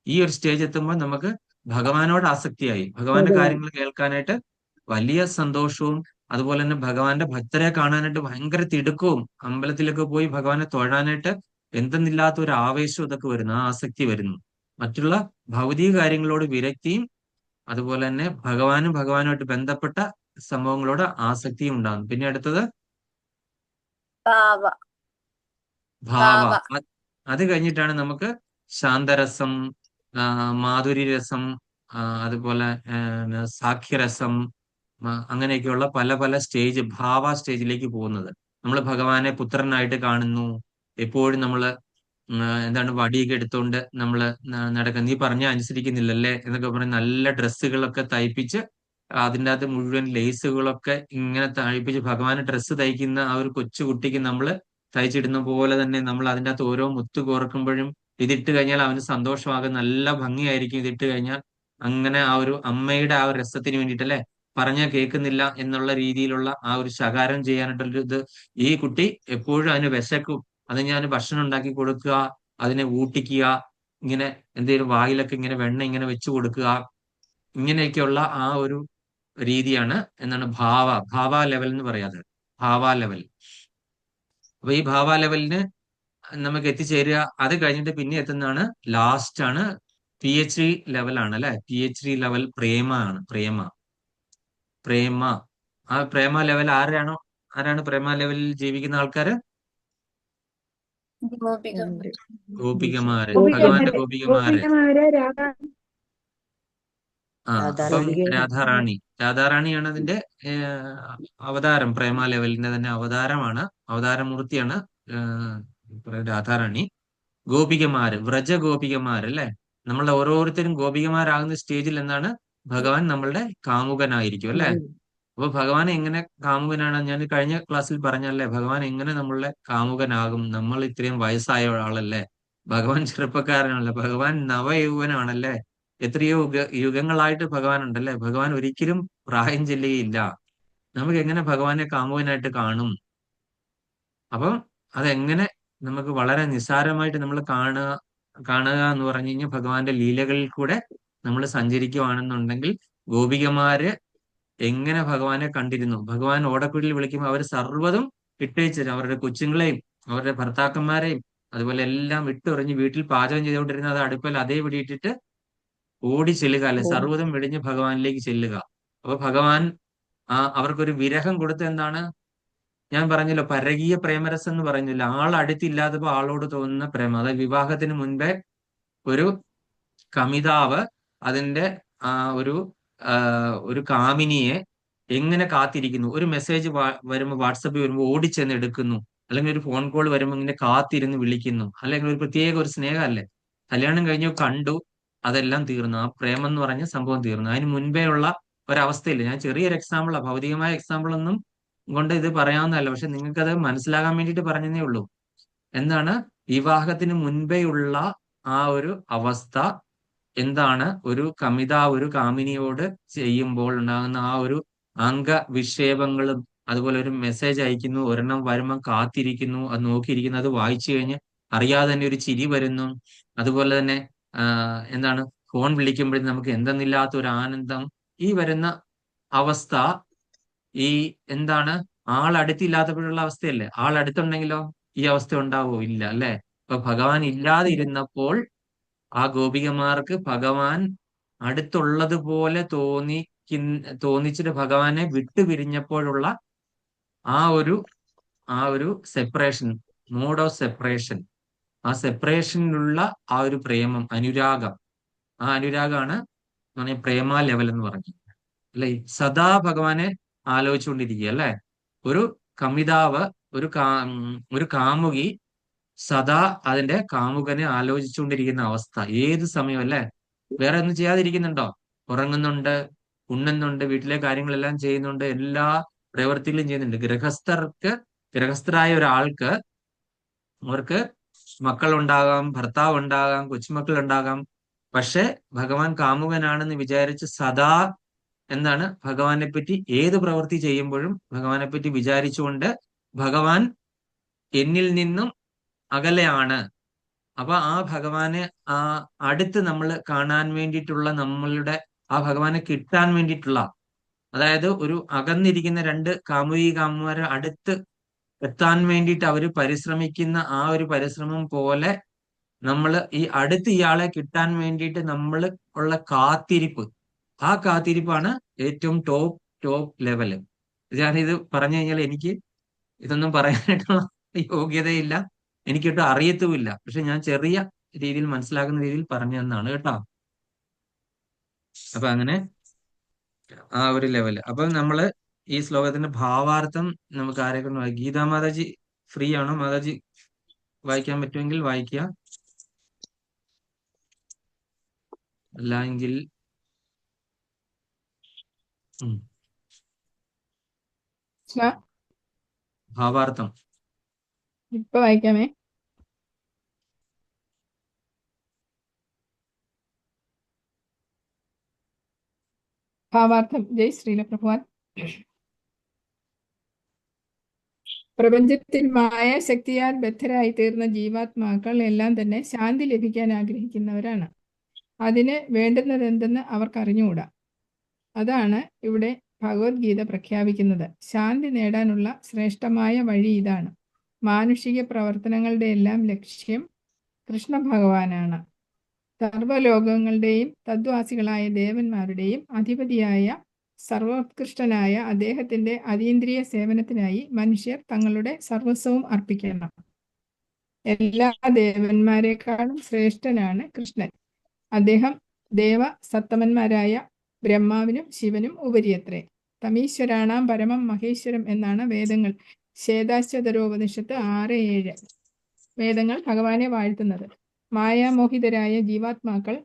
ഈ ഒരു സ്റ്റേജ് എത്തുമ്പോൾ നമുക്ക് ഭഗവാനോട് ആസക്തിയായി. ഭഗവാന്റെ കാര്യങ്ങൾ കേൾക്കാനായിട്ട് വലിയ സന്തോഷവും അതുപോലെ തന്നെ ഭഗവാന്റെ ഭക്തരെ കാണാനായിട്ട് ഭയങ്കര തിടുക്കവും അമ്പലത്തിലൊക്കെ പോയി ഭഗവാനെ തൊഴാനായിട്ട് എന്തെന്നില്ലാത്ത ഒരു ആവേശവും ഇതൊക്കെ വരുന്നു. ആ ആസക്തി വരുന്നു. മറ്റുള്ള ഭൗതിക കാര്യങ്ങളോട് വിരക്തിയും അതുപോലെ തന്നെ ഭഗവാനുമായിട്ട് ബന്ധപ്പെട്ട സംഭവങ്ങളോട് ആസക്തിയും ഉണ്ടാകുന്നു. പിന്നെ അടുത്തത് ഭാവ ഭാവ. ഭാവ അത് കഴിഞ്ഞിട്ടാണ് നമുക്ക് ശാന്തരസം, മാധുര്യരസം, അതുപോലെ സാഖ്യരസം, അങ്ങനെയൊക്കെയുള്ള പല പല സ്റ്റേജ് ഭാവ സ്റ്റേജിലേക്ക് പോകുന്നത്. നമ്മൾ ഭഗവാനെ പുത്രനായിട്ട് കാണുന്നു. എപ്പോഴും നമ്മൾ എന്താണ് വടിയൊക്കെ എടുത്തുകൊണ്ട് നമ്മൾ നടക്കുക. നീ പറഞ്ഞ അനുസരിക്കുന്നില്ലല്ലേ എന്നൊക്കെ പറഞ്ഞ് നല്ല ഡ്രസ്സുകളൊക്കെ തയ്പ്പിച്ച് അതിൻ്റെ അകത്ത് മുഴുവൻ ലേസുകളൊക്കെ ഇങ്ങനെ തയ്പ്പിച്ച് ഭഗവാന് ഡ്രസ്സ് തയ്ക്കുന്ന ആ ഒരു കൊച്ചു കുട്ടിക്ക് നമ്മൾ തയ്ച്ചിടുന്ന പോലെ തന്നെ നമ്മൾ അതിൻ്റെ അകത്ത് ഓരോ മുത്ത് കോർക്കുമ്പോഴും ഇതിട്ട് കഴിഞ്ഞാൽ അവന് സന്തോഷമാകും. നല്ല ഭംഗിയായിരിക്കും ഇതിട്ട് കഴിഞ്ഞാൽ. അങ്ങനെ ആ ഒരു അമ്മയുടെ ആ ഒരു രസത്തിന് വേണ്ടിയിട്ടല്ലേ, പറഞ്ഞാൽ കേൾക്കുന്നില്ല എന്നുള്ള രീതിയിലുള്ള ആ ഒരു ശകാരം ചെയ്യാനായിട്ടുള്ളൊരു ഇത്. ഈ കുട്ടി എപ്പോഴും അതിന് വിശക്കും. അത് ഞാൻ ഭക്ഷണം ഉണ്ടാക്കി കൊടുക്കുക, അതിനെ ഊട്ടിക്കുക, ഇങ്ങനെ എന്തെങ്കിലും വായിലൊക്കെ ഇങ്ങനെ വെണ്ണ ഇങ്ങനെ വെച്ചു കൊടുക്കുക, ഇങ്ങനെയൊക്കെയുള്ള ആ ഒരു രീതിയാണ് എന്താണ് ഭാവ ലെവൽ എന്ന് പറയാതെ. ഭാവ ലെവൽ. അപ്പൊ ഈ ഭാവ ലെവലിന് നമുക്ക് എത്തിച്ചേരുക. അത് കഴിഞ്ഞിട്ട് പിന്നെ എത്തുന്നതാണ് ലാസ്റ്റ് ആണ് PhD ലെവലാണ് അല്ലെ? PhD ലെവൽ പ്രേമ. ആ പ്രേമ ലെവൽ ആരാണ് പ്രേമ ലെവലിൽ ജീവിക്കുന്ന ആൾക്കാര്? ഗോപിക ഗോപികമാര്, ഭഗവാന്റെ ഗോപികമാര് ഗോപികമാര്. ഗോപികമാര് രാധാ അപ്പം രാധാറാണിയാണ് അതിന്റെ അവതാരം. പ്രേമ ലെവലിന്റെ തന്നെ അവതാരമൂർത്തിയാണ് രാധാറാണി. ഗോപികമാര്, വ്രജഗോപികമാര് അല്ലെ? നമ്മളുടെ ഓരോരുത്തരും ഗോപികമാരാകുന്ന സ്റ്റേജിൽ എന്താണ്? ഭഗവാൻ നമ്മളുടെ കാമുകനായിരിക്കും അല്ലെ? അപ്പൊ ഭഗവാൻ എങ്ങനെ കാമുകനാണ്? ഞാൻ കഴിഞ്ഞ ക്ലാസ്സിൽ പറഞ്ഞല്ലേ, ഭഗവാൻ എങ്ങനെ നമ്മളുടെ കാമുകനാകും? നമ്മൾ ഇത്രയും വയസ്സായ ആളല്ലേ? ഭഗവാൻ ചെറുപ്പക്കാരനല്ലേ? ഭഗവാൻ നവയൗവനാണല്ലേ? എത്രയോ യുഗങ്ങളായിട്ട് ഭഗവാൻ ഉണ്ടല്ലേ? ഭഗവാൻ ഒരിക്കലും പ്രായം ചെല്ലുകയില്ല. നമുക്ക് എങ്ങനെ ഭഗവാനെ കാമുകനായിട്ട് കാണും? അപ്പം അതെങ്ങനെ നമുക്ക് വളരെ നിസ്സാരമായിട്ട് നമ്മൾ കാണുക എന്ന് പറഞ്ഞു കഴിഞ്ഞാൽ ഭഗവാന്റെ ലീലകളിൽ കൂടെ നമ്മൾ സഞ്ചരിക്കുകയാണെന്നുണ്ടെങ്കിൽ ഗോപികമാര് എങ്ങനെ ഭഗവാനെ കണ്ടിരുന്നു? ഭഗവാൻ ഓടക്കുഴലിൽ വിളിക്കുമ്പോൾ അവർ സർവ്വതും ഇട്ടേച്ചു, അവരുടെ കൊച്ചുങ്ങളെയും അവരുടെ ഭർത്താക്കന്മാരെയും അതുപോലെ എല്ലാം ഇട്ടെറിഞ്ഞ് വീട്ടിൽ പാചകം ചെയ്തുകൊണ്ടിരുന്ന അത് അടുപ്പിൽ അതേ പിടിയിട്ടിട്ട് ഓടി ചെല്ലുക അല്ലെ? സർവ്വതും വെടിഞ്ഞ് ഭഗവാനിലേക്ക് ചെല്ലുക. അപ്പൊ ഭഗവാൻ അവർക്കൊരു വിരഹം കൊടുത്ത എന്താണ്? ഞാൻ പറഞ്ഞല്ലോ, പരകീയ പ്രേമരസം എന്ന് പറഞ്ഞില്ല. ആൾ അടുത്തില്ലാത്തപ്പോ ആളോട് തോന്നുന്ന പ്രേമം. അതായത് വിവാഹത്തിന് മുൻപേ ഒരു കമിതാവ് അതിന്റെ ഒരു കാമിനിയെ എങ്ങനെ കാത്തിരിക്കുന്നു. ഒരു മെസ്സേജ് വരുമ്പോൾ വാട്സപ്പിൽ വരുമ്പോൾ ഓടിച്ചെന്ന് എടുക്കുന്നു, അല്ലെങ്കിൽ ഒരു ഫോൺ കോൾ വരുമ്പോൾ ഇങ്ങനെ കാത്തിരുന്ന് വിളിക്കുന്നു, അല്ലെങ്കിൽ ഒരു പ്രത്യേക ഒരു സ്നേഹമല്ലേ? കല്യാണം കഴിഞ്ഞു, കണ്ടു, അതെല്ലാം തീർന്നു. ആ പ്രേമം എന്ന് പറഞ്ഞ സംഭവം തീർന്നു. അതിന് മുൻപേ ഉള്ള ഒരവസ്ഥയില്ല. ഞാൻ ചെറിയൊരു എക്സാമ്പിളാണ്, ഭൗതികമായ എക്സാമ്പിൾ ഒന്നും കൊണ്ട് ഇത് പറയാവുന്നതല്ല. പക്ഷെ നിങ്ങൾക്കത് മനസ്സിലാകാൻ വേണ്ടിയിട്ട് പറഞ്ഞതേ ഉള്ളൂ. എന്താണ് വിവാഹത്തിന് മുൻപേ ഉള്ള ആ ഒരു അവസ്ഥ? എന്താണ് ഒരു ഒരു കാമിനിയോട് ചെയ്യുമ്പോൾ ഉണ്ടാകുന്ന ആ ഒരു അംഗവിക്ഷേപങ്ങളും, അതുപോലെ ഒരു മെസ്സേജ് അയക്കുന്നു, ഒരെണ്ണം വരുമ്പം കാത്തിരിക്കുന്നു, അത് നോക്കിയിരിക്കുന്നു, അത് വായിച്ചു കഴിഞ്ഞ് അറിയാതെ തന്നെ ഒരു ചിരി വരുന്നു. അതുപോലെ തന്നെ എന്താണ് ഫോൺ വിളിക്കുമ്പോഴും നമുക്ക് എന്തെന്നില്ലാത്ത ഒരു ആനന്ദം ഈ വരുന്ന അവസ്ഥ. ഈ എന്താണ് ആളടുത്തില്ലാത്തപ്പോഴുള്ള അവസ്ഥയല്ലേ? ആളടുത്തുണ്ടെങ്കിലോ ഈ അവസ്ഥ ഉണ്ടാവോ? ഇല്ല അല്ലെ? അപ്പൊ ഭഗവാൻ ഇല്ലാതെ ഇരുന്നപ്പോൾ ആ ഗോപികമാർക്ക് ഭഗവാൻ അടുത്തുള്ളത് പോലെ തോന്നി തോന്നിച്ചിട്ട് ഭഗവാനെ വിട്ടുപിരിഞ്ഞപ്പോഴുള്ള ആ ഒരു സെപ്പറേഷൻ, മോഡ് ഓഫ് സെപ്പറേഷൻ, ആ സെപ്പറേഷനിലുള്ള ആ ഒരു പ്രേമം, അനുരാഗം, ആ അനുരാഗമാണ് പ്രേമ ലെവൽ എന്ന് പറഞ്ഞത് അല്ലെ. സദാ ഭഗവാനെ ആലോചിച്ചുകൊണ്ടിരിക്കുക അല്ലെ. ഒരു കമിതാവ്, ഒരു കാമുകി സദാ അതിന്റെ കാമുകനെ ആലോചിച്ചുകൊണ്ടിരിക്കുന്ന അവസ്ഥ, ഏത് സമയം അല്ലെ. വേറെ ഒന്നും ചെയ്യാതിരിക്കുന്നുണ്ടോ? ഉറങ്ങുന്നുണ്ട്, ഉണ്ണുന്നുണ്ട്, വീട്ടിലെ കാര്യങ്ങളെല്ലാം ചെയ്യുന്നുണ്ട്, എല്ലാ പ്രവൃത്തികളും ചെയ്യുന്നുണ്ട്. ഗൃഹസ്ഥരായ ഒരാൾക്ക് അവർക്ക് മക്കളുണ്ടാകാം, ഭർത്താവ് ഉണ്ടാകാം, കൊച്ചുമക്കൾ ഉണ്ടാകാം. പക്ഷെ ഭഗവാൻ കാമുകനാണെന്ന് വിചാരിച്ച് സദാ എന്താണ് ഭഗവാനെ പറ്റി ഏത് പ്രവൃത്തി ചെയ്യുമ്പോഴും ഭഗവാനെ പറ്റി വിചാരിച്ചുകൊണ്ട് ഭഗവാൻ എന്നിൽ നിന്നും അകലെയാണ്. അപ്പൊ ആ ഭഗവാനെ അടുത്ത് നമ്മൾ കാണാൻ വേണ്ടിയിട്ടുള്ള നമ്മളുടെ ആ ഭഗവാനെ കിട്ടാൻ വേണ്ടിയിട്ടുള്ള, അതായത് ഒരു അകന്നിരിക്കുന്ന രണ്ട് കാമുകന്മാരെ അടുത്ത് എത്താൻ വേണ്ടിയിട്ട് അവർ പരിശ്രമിക്കുന്ന ആ ഒരു പരിശ്രമം പോലെ നമ്മൾ ഈ അടുത്ത് ഇയാളെ കിട്ടാൻ വേണ്ടിയിട്ട് നമ്മൾ ഉള്ള കാത്തിരിപ്പ്, ആ കാത്തിരിപ്പാണ് ഏറ്റവും ടോപ്പ് ലെവല്. ഞാനിത് പറഞ്ഞു കഴിഞ്ഞാൽ എനിക്ക് ഇതൊന്നും പറയാനായിട്ടുള്ള യോഗ്യതയില്ല, എനിക്കിട്ട് അറിയത്തുമില്ല. പക്ഷെ ഞാൻ ചെറിയ രീതിയിൽ മനസ്സിലാക്കുന്ന രീതിയിൽ പറഞ്ഞു തന്നാണ് കേട്ടോ. അപ്പൊ അങ്ങനെ ആ ഒരു ലെവല്. അപ്പൊ നമ്മള് ഈ ശ്ലോകത്തിന്റെ ഭാവാർത്ഥം നമുക്ക് ആരെ കൊണ്ട് ഗീതാ മാതാജി ഫ്രീ ആണോ? മാതാജി വായിക്കാൻ പറ്റുമെങ്കിൽ വായിക്കുക, അല്ല എങ്കിൽ ഭാവാർത്ഥം ഇപ്പൊ വായിക്കാമേ. ഭാവാർത്ഥം. ജയ് ശ്രീല പ്രഭുവാൻ. പ്രപഞ്ചത്തിൽ മായാശക്തിയാൽ ബദ്ധരായി തീർന്ന ജീവാത്മാക്കൾ എല്ലാം തന്നെ ശാന്തി ലഭിക്കാൻ ആഗ്രഹിക്കുന്നവരാണ്. അതിന് വേണ്ടുന്നതെന്തെന്ന് അവർക്കറിഞ്ഞുകൂടാ. അതാണ് ഇവിടെ ഭഗവത്ഗീത പ്രഖ്യാപിക്കുന്നത്. ശാന്തി നേടാനുള്ള ശ്രേഷ്ഠമായ വഴി ഇതാണ്. മാനുഷിക പ്രവർത്തനങ്ങളുടെ എല്ലാം ലക്ഷ്യം കൃഷ്ണ ഭഗവാനാണ്. സർവ്വലോകങ്ങളുടെയും തദ്വാസികളായ ദേവന്മാരുടെയും അധിപതിയായ സർവോത്കൃഷ്ടനായ അദ്ദേഹത്തിന്റെ അതീന്ദ്രിയ സേവനത്തിനായി മനുഷ്യർ തങ്ങളുടെ സർവസ്വവും അർപ്പിക്കണം. എല്ലാ ദേവന്മാരെക്കാളും ശ്രേഷ്ഠനാണ് കൃഷ്ണൻ. അദ്ദേഹം ദേവ സത്തമന്മാരായ ബ്രഹ്മാവിനും ശിവനും ഉപരിയത്രേ. തമീശ്വരാണാം പരമം മഹേശ്വരം എന്നാണ് വേദങ്ങൾ ശ്വേതാശ്വതരോപനിഷത്ത് 6:7 വേദങ്ങൾ ഭഗവാനെ വാഴ്ത്തുന്നത്. മായാമോഹിതരായ ജീവാത്മാക്കൾ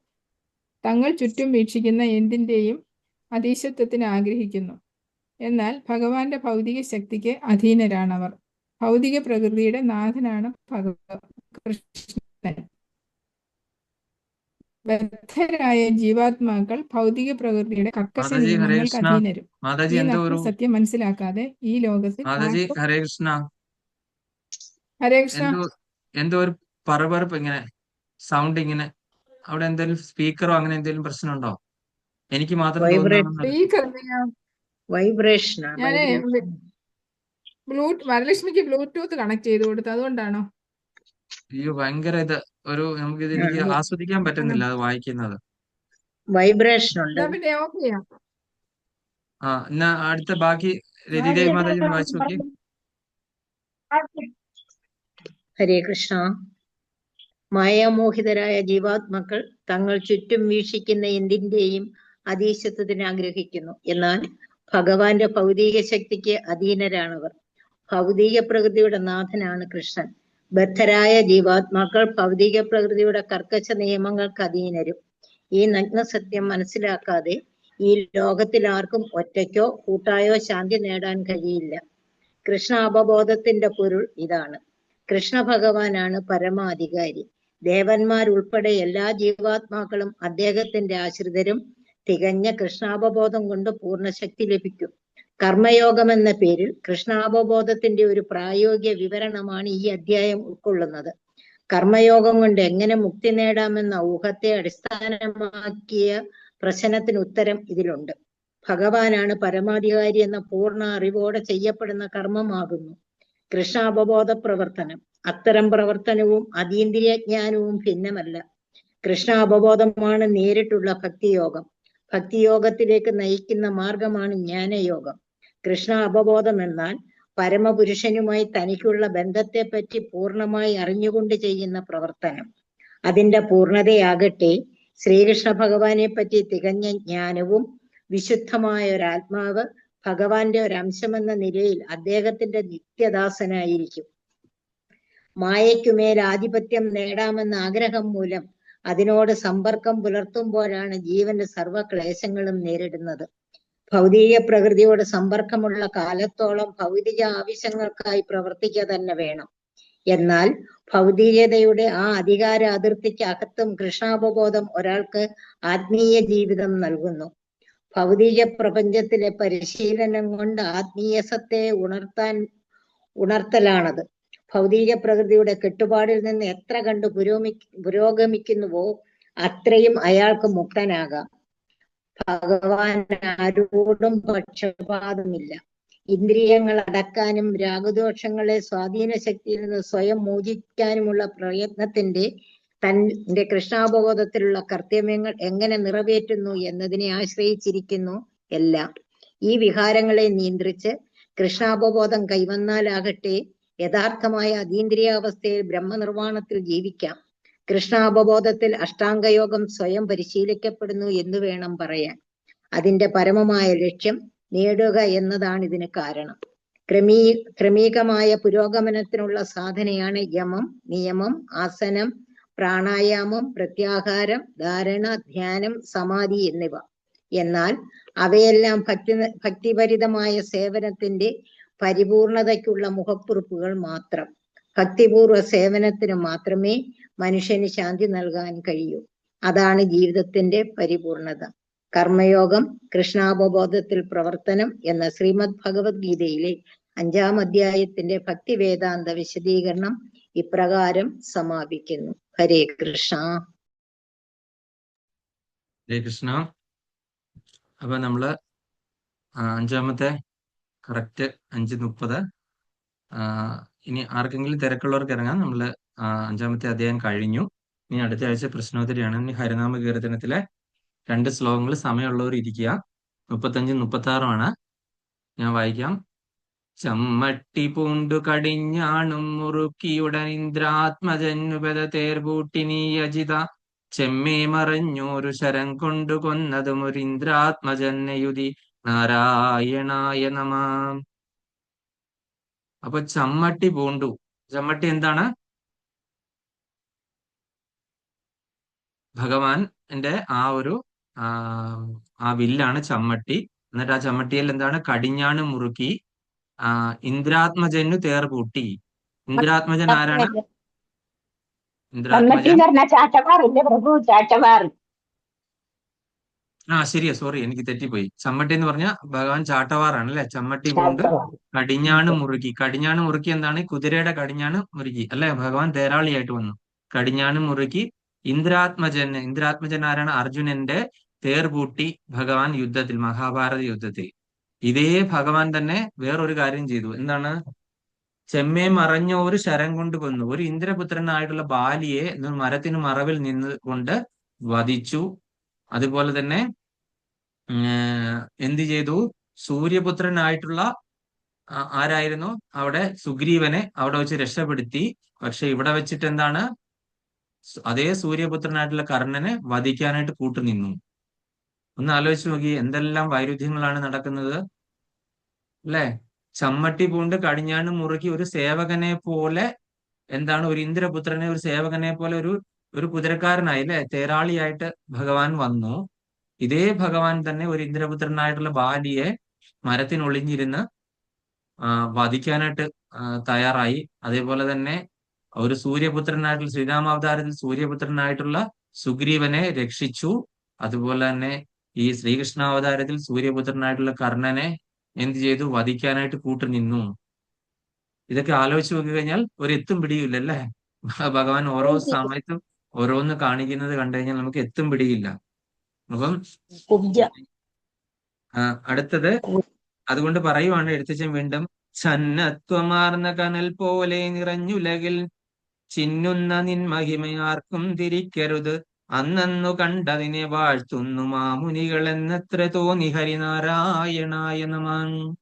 തങ്ങൾ ചുറ്റും വീക്ഷിക്കുന്ന എന്തിൻ്റെയും അധീശത്വത്തിന് ആഗ്രഹിക്കുന്നു. എന്നാൽ ഭഗവാന്റെ ഭൗതിക ശക്തിക്ക് അധീനരാണവർ. ഭൗതിക പ്രകൃതിയുടെ നാഥനാണ് കൃഷ്ണൻ. ബദ്ധരായ ജീവാത്മാക്കൾ ഭൗതിക പ്രകൃതിയുടെ കർക്കശ നിയമങ്ങൾക്ക് അധീനരും. ഈ സത്യം മനസ്സിലാക്കാതെ ഈ ലോകത്തിൽ ഹരേ കൃഷ്ണ എന്തോ ഒരു പറവറപ്പ് ഇങ്ങനെ സൗണ്ട് ഇങ്ങനെ, അവിടെ എന്തെങ്കിലും സ്പീക്കറോ അങ്ങനെ എന്തെങ്കിലും പ്രശ്നമുണ്ടോ? എനിക്ക് മാത്രം വൈബ്രേഷൻ. വരലക്ഷ്മിക്ക് ബ്ലൂടൂത്ത് കണക്ട് ചെയ്ത് കൊടുത്തു, അതുകൊണ്ടാണോ? അയ്യോ, ഭയങ്കര ഇത് ഒരു നമുക്ക് എനിക്ക് ആസ്വദിക്കാൻ പറ്റുന്നില്ല അത് വായിക്കുന്നത്. വൈബ്രേഷൻ ഉണ്ട്. പിന്നെ ഓഫ് ചെയ്യാം. എന്നാ അടുത്ത ബാക്കി രതിദേവി മാതാജി വായിച്ചു നോക്കി. ഹരേ കൃഷ്ണ. മായാമോഹിതരായ ജീവാത്മാക്കൾ തങ്ങൾ ചുറ്റും വീക്ഷിക്കുന്ന എന്തിന്റെയും അധീശത്വത്തിന് ആഗ്രഹിക്കുന്നു. എന്നാൽ ഭഗവാന്റെ ഭൗതിക ശക്തിക്ക് അധീനരാണവർ. ഭൗതിക പ്രകൃതിയുടെ നാഥനാണ് കൃഷ്ണൻ. ബദ്ധരായ ജീവാത്മാക്കൾ ഭൗതിക പ്രകൃതിയുടെ കർക്കശ നിയമങ്ങൾക്ക് അധീനരും. ഈ നഗ്നസത്യം മനസ്സിലാക്കാതെ ഈ ലോകത്തിൽ ആർക്കും ഒറ്റയ്ക്കോ കൂട്ടായോ ശാന്തി നേടാൻ കഴിയില്ല. കൃഷ്ണ അവബോധത്തിന്റെ പൊരുൾ ഇതാണ്. കൃഷ്ണ ഭഗവാനാണ് പരമാധികാരി. ദേവന്മാരുൾപ്പെടെ എല്ലാ ജീവാത്മാക്കളും അദ്ദേഹത്തിന്റെ ആശ്രിതരും. തികഞ്ഞ കൃഷ്ണാവബോധം കൊണ്ട് പൂർണ്ണശക്തി ലഭിക്കും. കർമ്മയോഗം എന്ന പേരിൽ കൃഷ്ണാവബോധത്തിന്റെ ഒരു പ്രായോഗിക വിവരണമാണ് ഈ അധ്യായം ഉൾക്കൊള്ളുന്നത്. കർമ്മയോഗം കൊണ്ട് എങ്ങനെ മുക്തി നേടാമെന്ന ഊഹത്തെ അടിസ്ഥാനമാക്കിയ പ്രശ്നത്തിന് ഉത്തരം ഇതിലുണ്ട്. ഭഗവാനാണ് പരമാധികാരി എന്ന പൂർണ്ണ അറിവോടെ ചെയ്യപ്പെടുന്ന കർമ്മമാകുന്നു കൃഷ്ണാവബോധ പ്രവർത്തനം. അത്തരം പ്രവർത്തനവും അതീന്ദ്രിയ ജ്ഞാനവും ഭിന്നമല്ല. കൃഷ്ണ അവബോധമാണ് നേരിട്ടുള്ള ഭക്തിയോഗം. ഭക്തിയോഗത്തിലേക്ക് നയിക്കുന്ന മാർഗമാണ് ജ്ഞാനയോഗം. കൃഷ്ണ അവബോധം എന്നാൽ പരമപുരുഷനുമായി തനിക്കുള്ള ബന്ധത്തെപ്പറ്റി പൂർണ്ണമായി അറിഞ്ഞുകൊണ്ട് ചെയ്യുന്ന പ്രവർത്തനം. അതിന്റെ പൂർണ്ണതയാകട്ടെ ശ്രീകൃഷ്ണ ഭഗവാനെ പറ്റി തികഞ്ഞ ജ്ഞാനവും വിശുദ്ധമായ ഒരാത്മാവ് ഭഗവാന്റെ ഒരംശമെന്ന നിലയിൽ അദ്ദേഹത്തിന്റെ നിത്യദാസനായിരിക്കും. മായയ്ക്കുമേൽ ആധിപത്യം നേടാമെന്ന ആഗ്രഹം മൂലം അതിനോട് സമ്പർക്കം പുലർത്തുമ്പോഴാണ് ജീവന് സർവ്വക്ലേശങ്ങളും നേരിടുന്നത്. ഭൗതിക പ്രകൃതിയോട് സമ്പർക്കമുള്ള കാലത്തോളം ഭൗതിക ആവശ്യങ്ങൾക്കായി പ്രവർത്തിക്കുക തന്നെ വേണം. എന്നാൽ ഭൗതികതയുടെ ആ അധികാര അതിർത്തിക്ക് അകത്തും കൃഷ്ണാവബോധം ഒരാൾക്ക് ആത്മീയ ജീവിതം നൽകുന്നു. ഭൗതിക പ്രപഞ്ചത്തിലെ പരിശീലനം കൊണ്ട് ആത്മീയസത്തെ ഉണർത്തലാണത്. ഭൗതിക പ്രകൃതിയുടെ കെട്ടുപാടിൽ നിന്ന് എത്ര കണ്ട് പുരോഗമിക്കുന്നുവോ അത്രയും അയാൾക്ക് മുക്തനാകാം. ഭഗവാൻ ആരോടും പക്ഷപാതമില്ല. ഇന്ദ്രിയങ്ങൾ അടക്കാനും രാഗദോഷങ്ങളെ സ്വാധീന ശക്തിയിൽ നിന്ന് സ്വയം മോചിക്കാനുമുള്ള പ്രയത്നത്തിന്റെ തന്റെ കൃഷ്ണാവബോധത്തിലുള്ള കർത്തവ്യങ്ങൾ എങ്ങനെ നിറവേറ്റുന്നു എന്നതിനെ ആശ്രയിച്ചിരിക്കുന്നു എല്ലാം. ഈ വികാരങ്ങളെ നിയന്ത്രിച്ച് കൃഷ്ണാവബോധം കൈവന്നാലാകട്ടെ യഥാർത്ഥമായ അതീന്ദ്രിയാവസ്ഥയിൽ ബ്രഹ്മനിർവാണത്തിൽ ജീവിക്കാം. കൃഷ്ണാവബോധത്തിൽ അഷ്ടാംഗയോഗം സ്വയം പരിശീലിക്കപ്പെടുന്നു എന്ന് വേണം പറയാൻ. അതിന്റെ പരമമായ ലക്ഷ്യം നേടുക എന്നതാണ് ഇതിന് കാരണം. ക്രമീകമായ പുരോഗമനത്തിനുള്ള സാധനയാണ് യമം, നിയമം, ആസനം, പ്രാണായാമം, പ്രത്യാഹാരം, ധാരണ, ധ്യാനം, സമാധി എന്നിവ. എന്നാൽ അവയെല്ലാം ഭക്തിപരിതമായ സേവനത്തിന്റെ പരിപൂർണതയ്ക്കുള്ള മുഖക്കുറിപ്പുകൾ മാത്രം. ഭക്തിപൂർവ്വ സേവനത്തിന് മാത്രമേ മനുഷ്യന് ശാന്തി നൽകാൻ കഴിയൂ. അതാണ് ജീവിതത്തിന്റെ പരിപൂർണത. കർമ്മയോഗം, കൃഷ്ണാവബോധത്തിൽ പ്രവർത്തനം എന്ന ശ്രീമദ് ഭഗവത്ഗീതയിലെ 5-ാം അധ്യായത്തിന്റെ ഭക്തി വേദാന്ത വിശദീകരണം ഇപ്രകാരം സമാപിക്കുന്നു. ഹരേ കൃഷ്ണ. ഹരേ കൃഷ്ണ. അപ്പൊ നമ്മള് 5-ാമത്തെ കറക്റ്റ് 5:30. ഇനി ആർക്കെങ്കിലും തിരക്കുള്ളവർക്ക് ഇറങ്ങാം. നമ്മള് 5-ാമത്തെ അധ്യായം കഴിഞ്ഞു. ഇനി അടുത്ത ആഴ്ച പ്രശ്നോത്തരിയാണ്. ഇനി ഹരിനാമ കീർത്തനത്തിലെ 2 ശ്ലോകങ്ങൾ സമയമുള്ളവർ ഇരിക്കുക. 35-ഉം 36-ഉമാണ്. ഞാൻ വായിക്കാം. ചമ്മട്ടി പൂണ്ടു കടിഞ്ഞാണും മുറുക്കിയുടൻ ഇന്ദ്രാത്മജനുപത തേർപൂട്ടി നീയജിത ചെമ്മേ മറഞ്ഞോരു ശരം കൊണ്ടു കൊന്നതും ഒരു ഇന്ദ്രാത്മജന്നയുതി നാരായണായ നമാം. അപ്പൊ ചമ്മട്ടി പൂണ്ടു. ചമ്മട്ടി എന്താണ്? ഭഗവാന്റെ ആ വില്ലാണ് ചമ്മട്ടി. എന്നിട്ട് ആ ചമ്മട്ടിയിൽ എന്താണ്? കടിഞ്ഞാണ് മുറുക്കി ഇന്ദ്രാത്മജനു തേർപൂട്ടി. ഇന്ദ്രാത്മജൻ ആരാണ്? ഇന്ദ്രാത്മജൻ ശരിയാ, സോറി, എനിക്ക് തെറ്റിപ്പോയി. ചമ്മട്ടി എന്ന് പറഞ്ഞ ഭഗവാൻ ചാട്ടവാറാണ് അല്ലെ? ചമ്മട്ടി കൊണ്ട് കടിഞ്ഞാണ് മുറുക്കി. കടിഞ്ഞാണ് മുറുക്കി എന്താണ്? കുതിരയുടെ കടിഞ്ഞാണ് മുറുക്കി അല്ലെ? ഭഗവാൻ തേരാളിയായിട്ട് വന്നു. കടിഞ്ഞാണ് മുറുക്കി ഇന്ദ്രാത്മജൻ ആരാണ്? അർജുനന്റെ തേർപൂട്ടി ഭഗവാൻ യുദ്ധത്തിൽ, മഹാഭാരത യുദ്ധത്തിൽ. ഇതേ ഭഗവാൻ തന്നെ വേറൊരു കാര്യം ചെയ്തു. എന്താണ്? ചെമ്മേ മറഞ്ഞ ഒരു ശരം കൊണ്ട് കൊന്നു. ഒരു ഇന്ദ്രപുത്രനായിട്ടുള്ള ബാലിയെ മരത്തിന് മറവിൽ നിന്നുകൊണ്ട് വധിച്ചു. അതുപോലെ തന്നെ എന്ത് ചെയ്തു? സൂര്യപുത്രനായിട്ടുള്ള ആരായിരുന്നു? അവിടെ സുഗ്രീവനെ അവിടെ വെച്ച് രക്ഷപ്പെടുത്തി. പക്ഷെ ഇവിടെ വെച്ചിട്ട് എന്താണ്? അതേ സൂര്യപുത്രനായിട്ടുള്ള കർണനെ വധിക്കാനായിട്ട് കൂട്ടുനിന്നു. ഒന്ന് ആലോചിച്ച് നോക്കി, എന്തെല്ലാം വൈരുദ്ധ്യങ്ങളാണ് നടക്കുന്നത് അല്ലെ? ചമ്മട്ടി പൂണ്ട് കടിഞ്ഞാണ് മുറുക്കി ഒരു സേവകനെ പോലെ, എന്താണ്? ഒരു ഇന്ദ്രപുത്രനെ ഒരു സേവകനെ പോലെ ഒരു കുതിരക്കാരനായി അല്ലെ? തേരാളിയായിട്ട് ഭഗവാൻ വന്നു. ഇതേ ഭഗവാൻ തന്നെ ഒരു ഇന്ദ്രപുത്രനായിട്ടുള്ള ബാലിയെ മരത്തിനൊളിഞ്ഞിരുന്ന് വധിക്കാനായിട്ട് തയ്യാറായി. അതേപോലെ തന്നെ ഒരു സൂര്യപുത്രനായിട്ടുള്ള, ശ്രീരാമാവതാരത്തിൽ സൂര്യപുത്രനായിട്ടുള്ള സുഗ്രീവനെ രക്ഷിച്ചു. അതുപോലെ തന്നെ ഈ ശ്രീകൃഷ്ണാവതാരത്തിൽ സൂര്യപുത്രനായിട്ടുള്ള കർണനെ എന്ത് ചെയ്തു? വധിക്കാനായിട്ട് കൂട്ടുനിന്നു. ഇതൊക്കെ ആലോചിച്ച് നോക്കി കഴിഞ്ഞാൽ ഒരു എത്തും പിടിയില്ല അല്ലേ? ഭഗവാൻ ഓരോ സമയത്തും ഓരോന്ന് കാണിക്കുന്നത് കണ്ടു കഴിഞ്ഞാൽ നമുക്ക് എത്തും പിടിയില്ല. അപ്പം അടുത്തത് അതുകൊണ്ട് പറയുവാണ് എഴുത്തച്ഛൻ വീണ്ടും, ഛന്നത്വമാർന്ന കനൽ പോലെ നിറഞ്ഞുലകിൽ ചിന്നുന്ന നിൻ മഹിമയാർക്കും തിരിക്കരുത് അന്നു കണ്ടതിനെ വാഴ്ത്തുന്നു മാമുനികൾ എന്നത്ര തോന്നി ഹരിനാരായണായ നമഃ.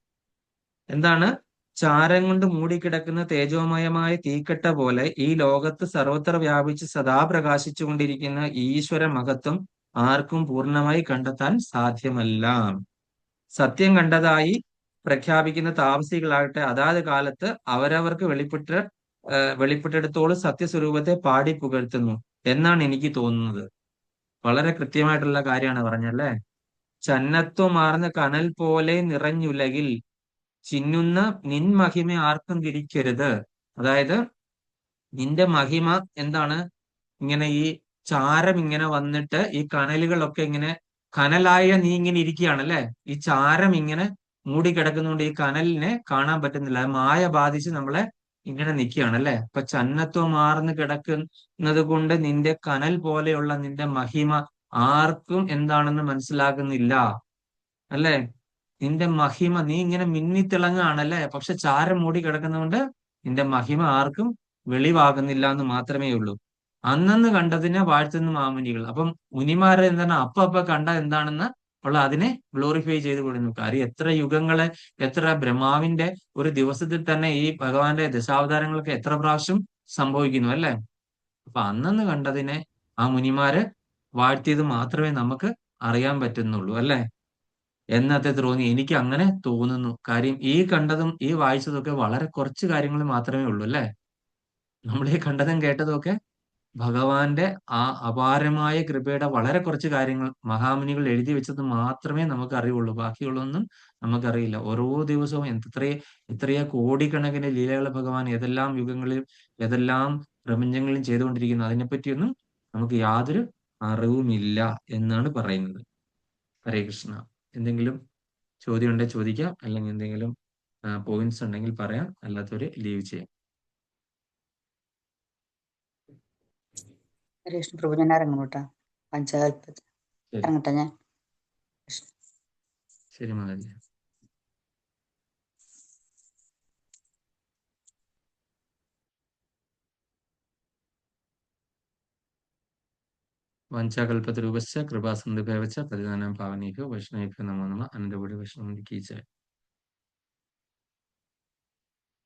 എന്താണ്? ചാരം കൊണ്ട് മൂടിക്കിടക്കുന്ന തേജോമയമായ തീക്കട്ട പോലെ ഈ ലോകത്ത് സർവത്ര വ്യാപിച്ച് സദാ പ്രകാശിച്ചുകൊണ്ടിരിക്കുന്ന ഈശ്വര മഹത്വം ആർക്കും പൂർണ്ണമായി കണ്ടെത്താൻ സാധ്യമല്ല. സത്യം കണ്ടതായി പ്രഖ്യാപിക്കുന്ന താപസികളാകട്ടെ അതാത് കാലത്ത് അവരവർക്ക് വെളിപ്പെട്ടിടത്തോളം സത്യസ്വരൂപത്തെ പാടി പുകഴ്ത്തുന്നു എന്നാണ് എനിക്ക് തോന്നുന്നത്. വളരെ കൃത്യമായിട്ടുള്ള കാര്യമാണ് പറഞ്ഞല്ലേ. ചന്നത്വമാർന്ന കനൽ പോലെ നിറഞ്ഞുലകിൽ ചിന്നുന്ന നിൻ മഹിമ ആർക്കും തിരിക്കരുത്. അതായത് നിന്റെ മഹിമ എന്താണ്? ഇങ്ങനെ ഈ ചാരം ഇങ്ങനെ വന്നിട്ട് ഈ കനലുകളൊക്കെ ഇങ്ങനെ കനലായ നീ ഇങ്ങനെ ഇരിക്കുകയാണല്ലേ. ഈ ചാരം ഇങ്ങനെ മൂടിക്കിടക്കുന്നതുകൊണ്ട് ഈ കനലിനെ കാണാൻ പറ്റുന്നില്ല. അത് മായ ബാധിച്ച് നമ്മളെ ഇങ്ങനെ നിൽക്കുകയാണല്ലേ. അപ്പൊ ചന്നത്വമാർന്ന് കിടക്കുന്നത് കൊണ്ട് നിന്റെ കനൽ പോലെയുള്ള നിന്റെ മഹിമ ആർക്കും എന്താണെന്ന് മനസ്സിലാകുന്നില്ല അല്ലേ. നിന്റെ മഹിമ നീ ഇങ്ങനെ മിന്നിത്തിളങ്ങാണല്ലേ. പക്ഷെ ചാരം മൂടി കിടക്കുന്നതുകൊണ്ട് നിന്റെ മഹിമ ആർക്കും വെളിവാകുന്നില്ല എന്ന് മാത്രമേ ഉള്ളൂ. അന്നന്ന് കണ്ടതിനെ വാഴ്ത്തുന്ന മാമുനികൾ. അപ്പം മുനിമാരെ എന്താണ് അപ്പൊ കണ്ട എന്താണെന്ന് ഉള്ള അതിനെ ഗ്ലോറിഫൈ ചെയ്ത് കൊടുക്കുന്നു. കാര്യം എത്ര യുഗങ്ങളെ, എത്ര ബ്രഹ്മാവിന്റെ ഒരു ദിവസത്തിൽ തന്നെ ഈ ഭഗവാന്റെ ദശാവതാരങ്ങളൊക്കെ എത്ര പ്രാവശ്യം സംഭവിക്കുന്നു അല്ലേ. അപ്പൊ അന്നന്ന് കണ്ടതിനെ ആ മുനിമാര് വാഴ്ത്തിയത് മാത്രമേ നമുക്ക് അറിയാൻ പറ്റുന്നുള്ളൂ അല്ലേ. എന്നത്തെ തോന്നി. എനിക്ക് അങ്ങനെ തോന്നുന്നു. കാര്യം ഈ കണ്ടതും ഈ വായിച്ചതും ഒക്കെ വളരെ കുറച്ച് കാര്യങ്ങൾ മാത്രമേ ഉള്ളൂ അല്ലേ. നമ്മൾ ഈ കണ്ടതും കേട്ടതും ഒക്കെ ഭഗവാന്റെ ആ അപാരമായ കൃപയുടെ വളരെ കുറച്ച് കാര്യങ്ങൾ മഹാമുനികൾ എഴുതി വെച്ചത് മാത്രമേ നമുക്ക് അറിയുള്ളൂ. ബാക്കിയുള്ളതൊന്നും നമുക്കറിയില്ല. ഓരോ ദിവസവും എത്രയോ കോടിക്കണക്കിന് ലീലകൾ ഭഗവാൻ ഏതെല്ലാം യുഗങ്ങളിലും ഏതെല്ലാം പ്രപഞ്ചങ്ങളിലും ചെയ്തുകൊണ്ടിരിക്കുന്നു. അതിനെപ്പറ്റിയൊന്നും നമുക്ക് യാതൊരു അറിവുമില്ല എന്നാണ് പറയുന്നത്. ഹരേ കൃഷ്ണ. എന്തെങ്കിലും ചോദ്യം ഉണ്ടെങ്കിൽ ചോദിക്കാം, അല്ലെങ്കിൽ എന്തെങ്കിലും പോയിന്റ്സ് ഉണ്ടെങ്കിൽ പറയാം, അല്ലാത്തവര് ലീവ് ചെയ്യാം. കൃഷ്ണ പ്രഭു ഞാൻ ഇറങ്ങണം കേട്ടാ. പഞ്ചായത്ത് ശരി ഇറങ്ങട്ടെ ഞാൻ. ശരി മാതാജി. വഞ്ചാകൽപതരൂപശ്ച കൃപാസിന്ധുഭ്യവച പതിതാനാം പാവനേഭ്യോ വൈഷ്ണവേഭ്യോ നമോ നമഃ. അനന്തകോടി വൈഷ്ണവ കീ ജയ്.